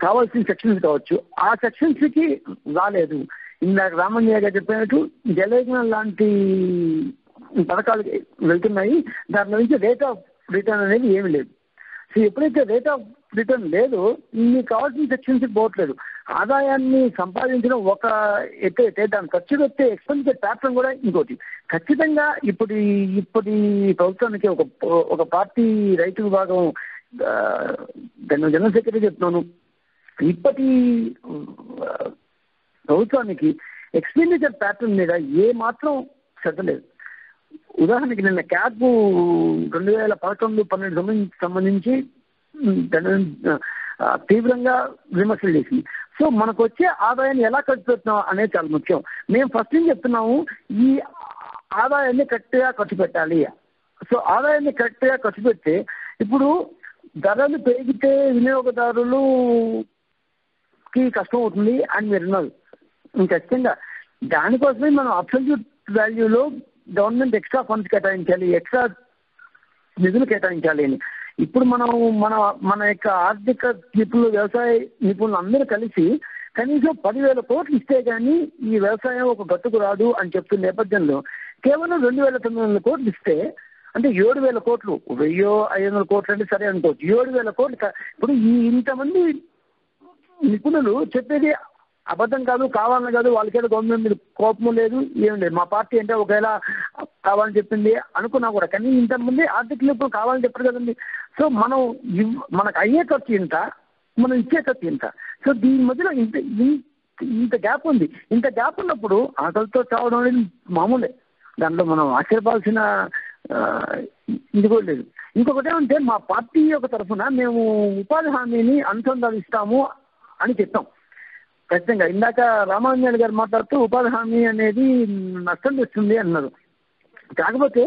కావాల్సిన సెక్షన్స్ కావచ్చు, ఆ సెక్షన్స్ కి రాలేదు. ఇందాక రామయ్య గారు చెప్పినట్టు జలయజ్ఞ లాంటి పథకాలు వెళ్తున్నాయి, దాని నుంచి రేట్ ఆఫ్ రిటర్న్ అనేది ఏమి లేదు. సో ఎప్పుడైతే రేట్ ఆఫ్ రిటర్న్ లేదో మీకు కావాల్సిన సెక్షన్స్ పోవట్లేదు. ఆదాయాన్ని సంపాదించడం ఒక ఎత్తైతే దాన్ని ఖర్చు పెట్టే ఎక్స్పెండిచర్ ప్యాటర్న్ కూడా ఇంకోటి. ఖచ్చితంగా ఇప్పుడు ప్రభుత్వానికి ఒక పార్టీ రైతు విభాగం జనరల్ సెక్రటరీ చెప్తున్నాను, ఇప్పటి ప్రభుత్వానికి ఎక్స్పెండిచర్ ప్యాటర్న్ మీద ఏ మాత్రం శ్రద్ధ లేదు. ఉదాహరణకి నిన్న క్యాబ్ 2011-12 సంబంధించి తీవ్రంగా విమర్శలు చేసింది. సో మనకు వచ్చే ఆదాయాన్ని ఎలా ఖర్చు పెడుతున్నాం అనేది చాలా ముఖ్యం. మేము ఫస్ట్ నుంచి చెప్తున్నాము ఈ ఆదాయాన్ని కరెక్ట్గా ఖర్చు పెట్టాలి. సో ఆదాయాన్ని కరెక్ట్గా ఖర్చు పెడితే ఇప్పుడు ధరలు పెరిగితే వినియోగదారులుకి కష్టం అవుతుంది అని మీరు అన్నారు. ఖచ్చితంగా దానికోసమే మనం అబ్సల్యూట్ వాల్యూలో గవర్నమెంట్ ఎక్స్ట్రా ఫండ్స్ కేటాయించాలి, ఎక్స్ట్రా నిధులు కేటాయించాలి అని. ఇప్పుడు మనం మన యొక్క ఆర్థిక నిపుణులు, వ్యవసాయ నిపుణులు అందరూ కలిసి కనీసం 10,000 కోట్లు ఇస్తే కానీ ఈ వ్యవసాయం ఒక గట్టుకు రాదు అని చెప్తున్న నేపథ్యంలో కేవలం 2,900 కోట్లు ఇస్తే అంటే 7,000 కోట్లు, 1,500 కోట్లు అంటే సరే అనుకోవచ్చు, 7,000 కోట్లు. ఇప్పుడు ఇంతమంది నిపుణులు చెప్పేది అబద్ధం కాదు, కావాలని కాదు, వాళ్ళకేదో గవర్నమెంట్ మీద కోపం లేదు, ఏం లేదు. మా పార్టీ అంటే ఒకవేళ కావాలని చెప్పింది అనుకున్నా కూడా, కానీ ఇంతమంది ఆర్థిక నిపుణులు కావాలని చెప్పరు కదండి. సో మనకు అయ్యే ఖర్చు ఇంత, మనం ఇచ్చే ఖర్చు ఇంత. సో దీని మధ్యలో ఇంత గ్యాప్ ఉంది. ఇంత గ్యాప్ ఉన్నప్పుడు ఆకలితో చావడం అనేది మామూలే, దాంట్లో మనం ఆశ్చర్యపాల్సిన ఇది కూడా లేదు. ఇంకొకటి ఏమంటే మా పార్టీ యొక్క తరఫున మేము ఉపాధి హామీని అనుసంధానిస్తాము అని చెప్పాం. ఖచ్చితంగా ఇందాక రామాంజనేయులు గారు మాట్లాడుతూ ఉపాధి హామీ అనేది నష్టం తెస్తుంది అన్నారు. కాకపోతే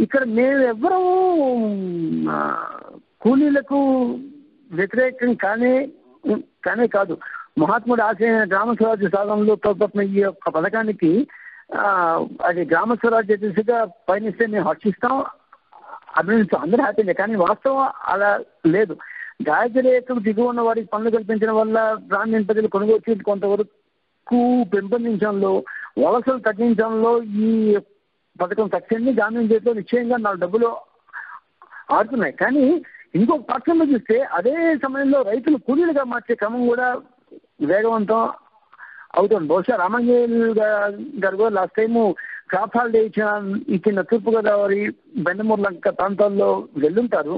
ఇక్కడ మేము ఎవ్వరూ కూలీలకు వ్యతిరేకం కానే కాదు. మహాత్ముడు ఆశయ గ్రామ స్వరాజ్య సాధనలో ప్రభుత్వం ఈ యొక్క పథకానికి అది గ్రామ స్వరాజ్య దిశగా పయనిస్తే మేము హర్షిస్తాం, అభినందిస్తాం, అందరూ హ్యాపీనే. కానీ వాస్తవం అలా లేదు. దారిద్ర్య రేఖకు దిగువ ఉన్న వారికి పనులు కల్పించడం వల్ల గ్రామీణ ప్రజలు కొనుగోలు కొంతవరకు పెంపొందించడంలో, వలసలు తగ్గించడంలో ఈ పథకం సక్సెస్ని గ్రామీణ చేతిలో నిశ్చయంగా 4 డబ్బులు ఆడుతున్నాయి. కానీ ఇంకొక పక్షంలో చూస్తే అదే సమయంలో రైతులు కూలీలుగా మార్చే క్రమం కూడా వేగవంతం అవుతుంది. బహుశా రామాంజనేయులు గారు కూడా లాస్ట్ టైము క్రాప్ హాలిడే ఇచ్చిన తూర్పుగోదావరి, బెండమూరు లంక ప్రాంతాల్లో వెళ్ళుంటారు.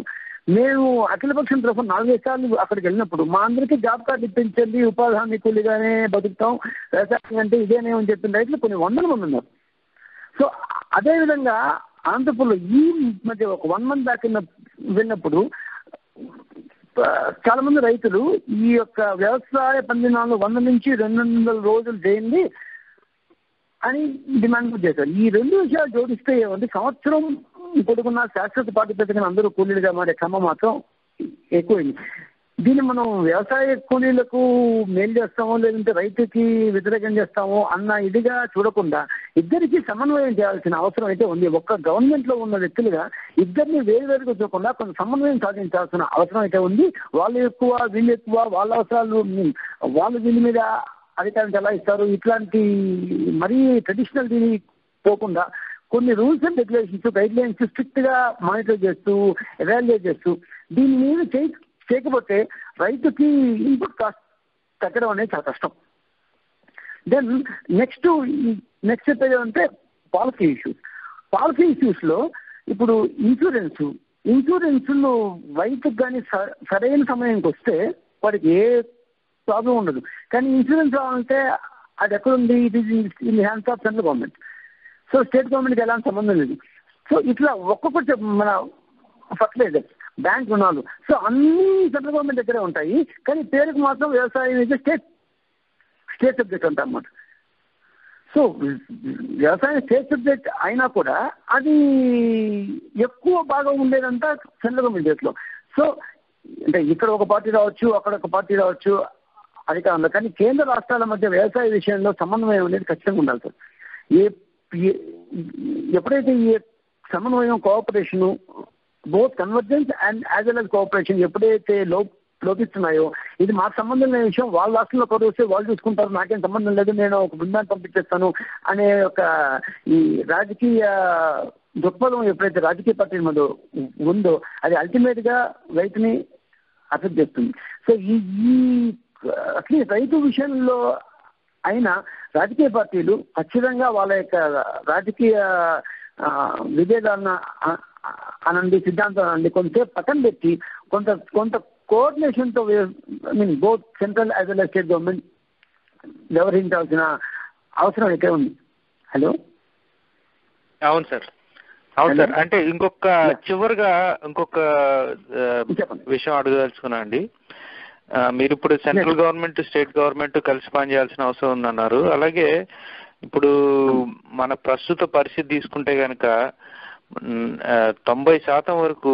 మేము అఖిలపక్షం తరఫున 4 సార్లు అక్కడికి వెళ్ళినప్పుడు మా అందరికీ జాబ్ కార్డు ఇప్పించండి, ఉపాధి హామీ కూలీగానే బతుకుతాం, వ్యవసాయం అంటే ఇదేనేమని చెప్పిన రైతులు కొన్ని 100 మంది ఉన్నారు. సో అదేవిధంగా అనంతపురంలో ఈ మధ్య ఒక 1 month బ్యాక్ వెళ్ళినప్పుడు చాలా మంది రైతులు ఈ యొక్క వ్యవసాయ పందినాలు 100 నుంచి 200 రోజులు చేయండి అని డిమాండ్ చేశారు. ఈ 2 విషయాలు జోడిస్తే ఏమంటే సంవత్సరం పొడుగున్న శాశ్వత ప్రాతిపదికన అందరూ కూలీలుగా మారే క్రమం మాత్రం ఎక్కువైంది. దీన్ని మనం వ్యవసాయ కూలీలకు మేలు చేస్తామో లేదంటే రైతుకి వ్యతిరేకం చేస్తామో అన్న ఇదిగా చూడకుండా ఇద్దరికి సమన్వయం చేయాల్సిన అవసరం అయితే ఉంది. ఒక్క గవర్నమెంట్ లో ఉన్న వ్యక్తులుగా ఇద్దరిని వేరువేరుగా చూడకుండా కొంత సమన్వయం సాధించాల్సిన అవసరం అయితే ఉంది. వాళ్ళు ఎక్కువ, వీళ్ళు ఎక్కువ, వాళ్ళ అవసరాలు వాళ్ళు వీళ్ళ మీద అధికారం ఎలా ఇస్తారు, ఇట్లాంటి మరీ ట్రెడిషనల్ దీని పోకుండా కొన్ని rules and regulations, guide lines strict గా మానిటర్ చేస్తూ, ఎవాల్యుయేట్ చేస్తూ దీని మీద చేయకపోతే రైతుకి ఇన్పుట్ కాస్ట్ తగ్గడం అనేది చాలా కష్టం. దెన్ నెక్స్ట్ నెక్స్ట్ స్టెప్ ఏదంటే పాలసీ ఇష్యూస్ లో ఇప్పుడు ఇన్సూరెన్స్ రైతుకు కానీ సరైన సమయానికి వస్తే వాడికి ఏ ప్రాబ్లం ఉండదు. కానీ ఇన్సూరెన్స్ రావాలంటే అది ఎక్కడుంది? It is in hands of central government. So state గవర్నమెంట్కి ఎలాంటి సంబంధం లేదు. సో ఇట్లా ఒక్కొక్కటి మన ఫర్టిలైజర్, బ్యాంక్ రుణాలు, సో అన్ని సెంట్రల్ గవర్నమెంట్ దగ్గరే ఉంటాయి. కానీ పేరుకు మాత్రం వ్యవసాయం అయితే స్టేట్ సబ్జెక్ట్ అంట అన్నమాట. సో వ్యవసాయం స్టేట్ సబ్జెక్ట్ అయినా కూడా అది ఎక్కువ బాగా ఉండేదంతా సెంట్రల్ గవర్నమెంట్ చేతిలో. సో అంటే ఇక్కడ ఒక పార్టీ రావచ్చు, అక్కడ ఒక పార్టీ రావచ్చు, అది కాదు. కానీ కేంద్ర రాష్ట్రాల మధ్య వ్యవసాయ విషయంలో సమన్వయం అనేది ఖచ్చితంగా ఉండాలి సార్. ఎప్పుడైతే ఈ సమన్వయం, cooperation, both convergence and as well as cooperation ఎప్పుడైతే లోపిస్తున్నాయో, ఇది మాకు సంబంధం లేని విషయం, వాళ్ళ రాష్ట్రంలో ఒకరు వస్తే వాళ్ళు చూసుకుంటారు, నాకేం సంబంధం లేదు, నేను ఒక బృందాన్ని పంపించేస్తాను అనే ఒక ఈ రాజకీయ దృక్పథం ఎప్పుడైతే రాజకీయ పార్టీ మీద ఉందో అది అల్టిమేట్ గా రైతుని అఫెక్ట్ చేస్తుంది. సో ఈ అట్లీస్ట్ రైతు విషయంలో అయినా రాజకీయ పార్టీలు ఖచ్చితంగా వాళ్ళ యొక్క రాజకీయ విభేదాలను అనండి, సిద్ధాంతాలు అనండి, కొంతసేపు పక్కన పెట్టి కొంత కోఆర్డినేషన్తో both central as well as state government వ్యవహరించాల్సిన అవసరం అయితే ఉంది. హలో, అవును సార్. అంటే చివరిగా ఇంకొక విషయం అడగదలుచుకున్నా అండి. మీరు ఇప్పుడు సెంట్రల్ గవర్నమెంట్, స్టేట్ గవర్నమెంట్ కలిసి పనిచేయాల్సిన అవసరం ఉందన్నారు. అలాగే ఇప్పుడు మన ప్రస్తుత పరిస్థితి తీసుకుంటే కనుక 90% వరకు,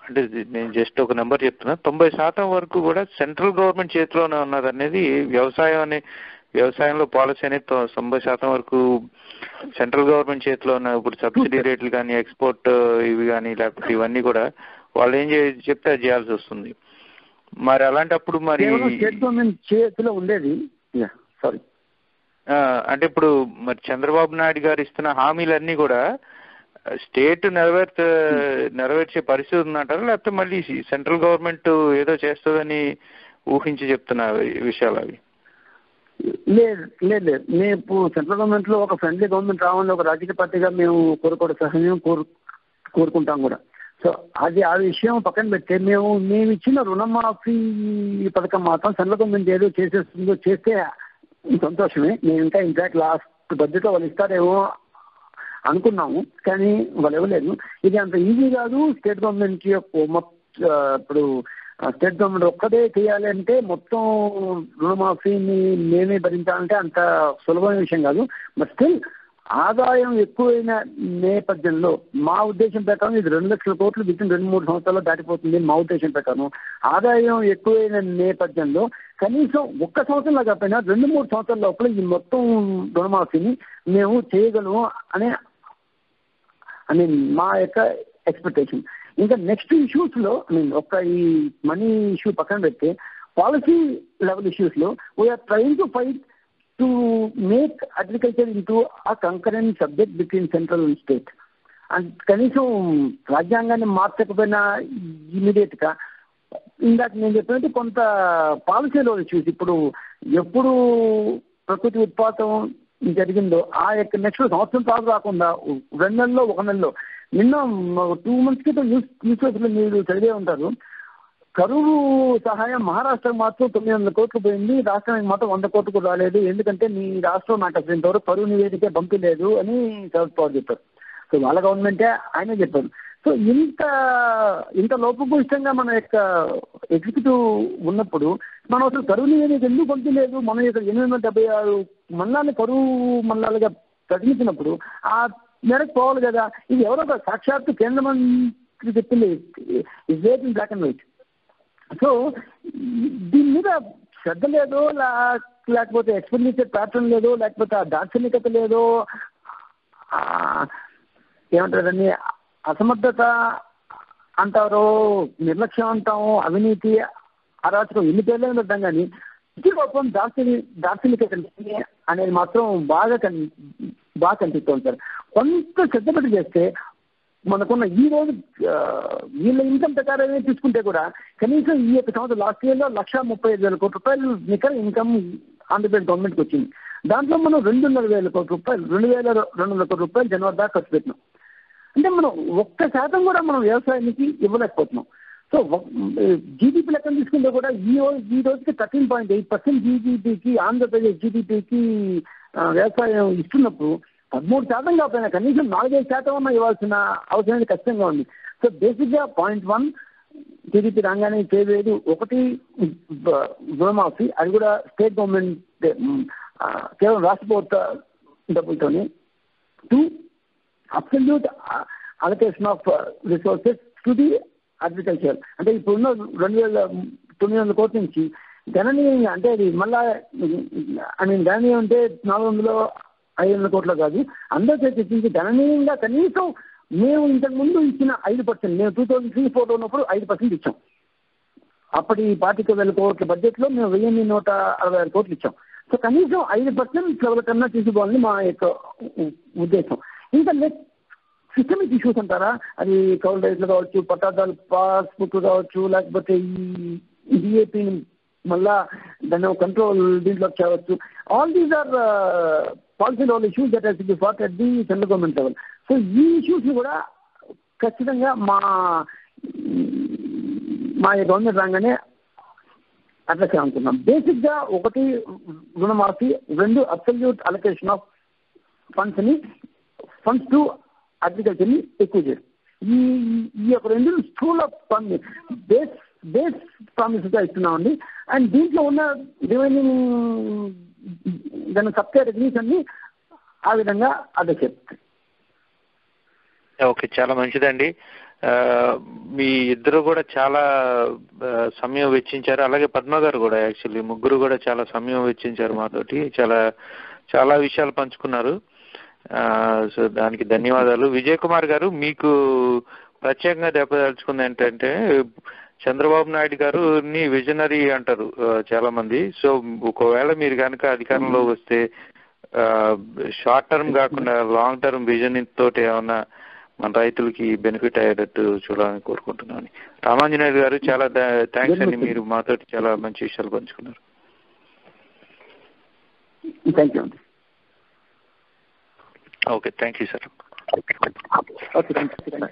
అంటే నేను జస్ట్ ఒక నెంబర్ చెప్తున్నా, 90% వరకు కూడా సెంట్రల్ గవర్నమెంట్ చేతిలోనే ఉన్నది అనేది వ్యవసాయంలో పాలసీ అనేది 90% వరకు సెంట్రల్ గవర్నమెంట్ చేతిలో ఉన్న. ఇప్పుడు సబ్సిడీ రేట్లు కానీ, ఎక్స్పోర్ట్ ఇవి కానీ, లేకపోతే ఇవన్నీ కూడా వాళ్ళు ఏం చెప్తే అది చేయాల్సి వస్తుంది. మరి అలాంటప్పుడు మరి స్టేట్ గవర్నమెంట్ చేతిలో ఉండేది సారీ అంటే ఇప్పుడు మరి చంద్రబాబు నాయుడు గారు ఇస్తున్న హామీలన్నీ కూడా స్టేట్ నెరవేర్చే పరిస్థితి ఉందంటారా, లేకపోతే మళ్ళీ సెంట్రల్ గవర్నమెంట్ ఏదో చేస్తుందని ఊహించి చెప్తున్న విషయాలు అవి? లేదు, మేము సెంట్రల్ గవర్నమెంట్ లో ఒక ఫ్రెండ్లీ గవర్నమెంట్ రావాలని ఒక రాజకీయ పార్టీగా మేము సహాయం కోరుకుంటాం కూడా. సో అది ఆ విషయం పక్కన పెడితే మేము ఇచ్చిన రుణమాఫీ పథకం మాత్రం సెంట్రల్ గవర్నమెంట్ ఏదో చేసేస్తుందో చేస్తే సంతోషమే. మేము ఇంకా ఇన్ఫాక్ట్ లాస్ట్ బడ్జెట్ వాళ్ళు ఇస్తారేమో అనుకున్నాము, కానీ వాళ్ళు ఇవ్వలేదు. ఇది అంత ఈజీ కాదు. స్టేట్ గవర్నమెంట్ కి ఇప్పుడు స్టేట్ గవర్నమెంట్ ఒక్కదే చేయాలి అంటే మొత్తం రుణమాఫీని మేమే భరించాలంటే అంత సులభమైన విషయం కాదు. బట్ స్టిల్ ఆదాయం ఎక్కువైన నేపథ్యంలో మా ఉద్దేశం ప్రకారం ఇది 2 లక్షల కోట్లు వితిన్ 2-3 సంవత్సరాల్లో దాటిపోతుంది. మా ఉద్దేశం ప్రకారం ఆదాయం ఎక్కువైన నేపథ్యంలో కనీసం 1 సంవత్సరంలో కాకపోయినా 2-3 సంవత్సరాల లోపల ఈ మొత్తం రుణమాఫీని మేము చేయగలము అనే మా యొక్క ఎక్స్పెక్టేషన్. ఇంకా నెక్స్ట్ ఇష్యూస్ లో ఈ మనీ ఇష్యూ పక్కన పెడితే పాలసీ లెవెల్ ఇష్యూస్ లో we're trying to fight to make agriculture into a concurrent subject between central and state. And కనీసం రాజ్యాంగాన్ని మార్చకపోయినా ఇమీడియట్ గా ఇందాక నేను చెప్పినట్టు కొంత పాలసీలో ఇష్యూస్ ఇప్పుడు ఎప్పుడు ప్రకృతి ఉత్పాతం జరిగిందో ఆ యొక్క నెక్స్ట్ సంవత్సరం తర్వాత రాకుండా 2 నెలల్లో 1 నెలలో నిన్న 2 months క్రితం న్యూస్ పేపర్లో మీరు చదివే ఉంటారు. కరువు సహాయం మహారాష్ట్రకు మాత్రం 900 కోట్లు పోయింది, రాష్ట్రానికి మాత్రం 100 కోట్లు కూడా రాలేదు. ఎందుకంటే మీ రాష్ట్రం నాకు అసలు ఇంతవరకు కరువు నివేదిక పంపలేదు అని శరద్ పవార్ చెప్పారు. సో వాళ్ళ గవర్నమెంటే ఆయనే చెప్పారు. సో ఇంత లోపభూయిష్టంగా మన యొక్క ఎగ్జిక్యూటివ్ ఉన్నప్పుడు మనం అసలు కరువు నివేదిక ఎందుకు పంపలేదు? మనం ఇక్కడ 876 మండలాన్ని కరువు మండలాలుగా ప్రకటించినప్పుడు ఆ మేరకు పోవాలి కదా. ఇది ఎవరో సాక్షాత్తు కేంద్ర మంత్రి చెప్పింది, is there in black and white. So దీని మీద శ్రద్ధ లేదో, లేకపోతే ఎక్స్పెండిచర్ ప్యాటర్న్ లేదో, లేకపోతే ఆ దార్శనికత లేదో, ఏమంటారని అసమర్థత అంటారో, నిర్లక్ష్యం అంటాము, అవినీతి, అరాచకం, ఎన్ని పేర్లు పెట్టాం కానీ గొప్ప దార్శనికత అనేది మాత్రం బాగా కనిపిస్తుంది సార్. కొంత శ్రద్ధ పెట్టి చేస్తే మనకున్న ఈ రోజు వీళ్ళ ఇన్కమ్ ప్రకారమే తీసుకుంటే కూడా కనీసం ఈ యొక్క సంవత్సరం లాస్ట్ ఇయర్ లో 1,35,000 కోట్ల రూపాయలు నికర ఇన్కమ్ ఆంధ్రప్రదేశ్ గవర్నమెంట్కి వచ్చింది. దాంట్లో మనం 2,500 కోట్ల రూపాయలు 2,200 కోట్ల రూపాయలు జనవరి దాకా ఖర్చు పెట్టినాం. అంటే మనం 1% కూడా మనం వ్యవసాయానికి ఇవ్వలేకపోతున్నాం. సో జీడిపి లెక్కను తీసుకుంటే కూడా ఈ రోజుకి 13.8% జీడిపికి ఆంధ్రప్రదేశ్ జీడిపికి వ్యవసాయం ఇస్తున్నప్పుడు 13% కాకపోయినా కనీసం 4-5% అన్నా ఇవ్వాల్సిన అవసరం ఖచ్చితంగా ఉంది. సో బేసిక్గా 0.1 జీడిపి రాగానే చేయలేదు. ఒకటి రుణమాఫీ, అది కూడా స్టేట్ గవర్నమెంట్ కేవలం రాష్ట్ర ప్రభుత్వ డబ్బులతోనే. 2 absolute allocation of resources to the agriculture. అంటే ఇప్పుడున్న 2,900 కోట్ల నుంచి గణనీయంగా, అంటే అది మళ్ళా గణనీయం అంటే 400-500 కోట్లు కాదు, అందరూ చర్చించి గణనీయంగా కనీసం మేము ఇంతకు ముందు ఇచ్చిన 5%, మేము 2003-04 ఉన్నప్పుడు 5% ఇచ్చాం. అప్పటి 25,000 కోట్ల బడ్జెట్లో మేము 1,166 కోట్లు ఇచ్చాం. సో కనీసం 5% లెవెల్ కన్నా తీసుకోవాలని మా యొక్క ఉద్దేశం. ఇంకా నెక్స్ట్ సిస్టమిక్ ఇష్యూస్ అంటారా, అది కౌలు రైతులు కావచ్చు, పట్టాదారు పాస్బుక్ కావచ్చు, లేకపోతే ఈ డిఏపీని మళ్ళా దాన్ని కంట్రోల్ దీంట్లోకి కావచ్చు. All these are policy level issues that has to be fought at the central government level. So ఈ ఇష్యూస్ కూడా ఖచ్చితంగా మా గవర్నమెంట్ రాగానే అడ్రస్ చేయాలనుకున్నాం. బేసిక్గా 1 రుణమాఫీ, 2 absolute allocation of funds to అగ్రికల్చర్ని ఎక్కువ చేయడం. ఈ యొక్క 2 స్థూల బేస్ ప్రామిసెస్గా ఇస్తున్నామండి. అండ్ దీంట్లో ఉన్న రిమైనింగ్ దాని సబ్ కేటగిరీస్ అన్ని ఆ విధంగా అడ్రస్ చేస్తాయి. ఓకే, చాలా మంచిదండి. మీ ఇద్దరు కూడా చాలా సమయం వెచ్చించారు. అలాగే పద్మ గారు కూడా, యాక్చువల్లీ ముగ్గురు కూడా చాలా సమయం వెచ్చించారు మాతోటి, చాలా విషయాలు పంచుకున్నారు. సో దానికి ధన్యవాదాలు. విజయ్ కుమార్ గారు, మీకు ప్రత్యేకంగా దెబ్బతలుచుకుంది ఏంటంటే, చంద్రబాబు నాయుడు గారుని విజనరీ అంటారు చాలా మంది. సో ఒకవేళ మీరు కనుక అధికారంలో వస్తే షార్ట్ టర్మ్ కాకుండా లాంగ్ టర్మ్ విజన్ తోటి ఏమన్నా మన రైతులకి బెనిఫిట్ అయ్యేటట్టు చూడాలని కోరుకుంటున్నాను. రామాంజనేయులు గారు, చాలా థ్యాంక్స్ అండి, మీరు మాతో చాలా మంచి విషయాలు పంచుకున్నారు. Okay, thank you sir. Okay, thank you.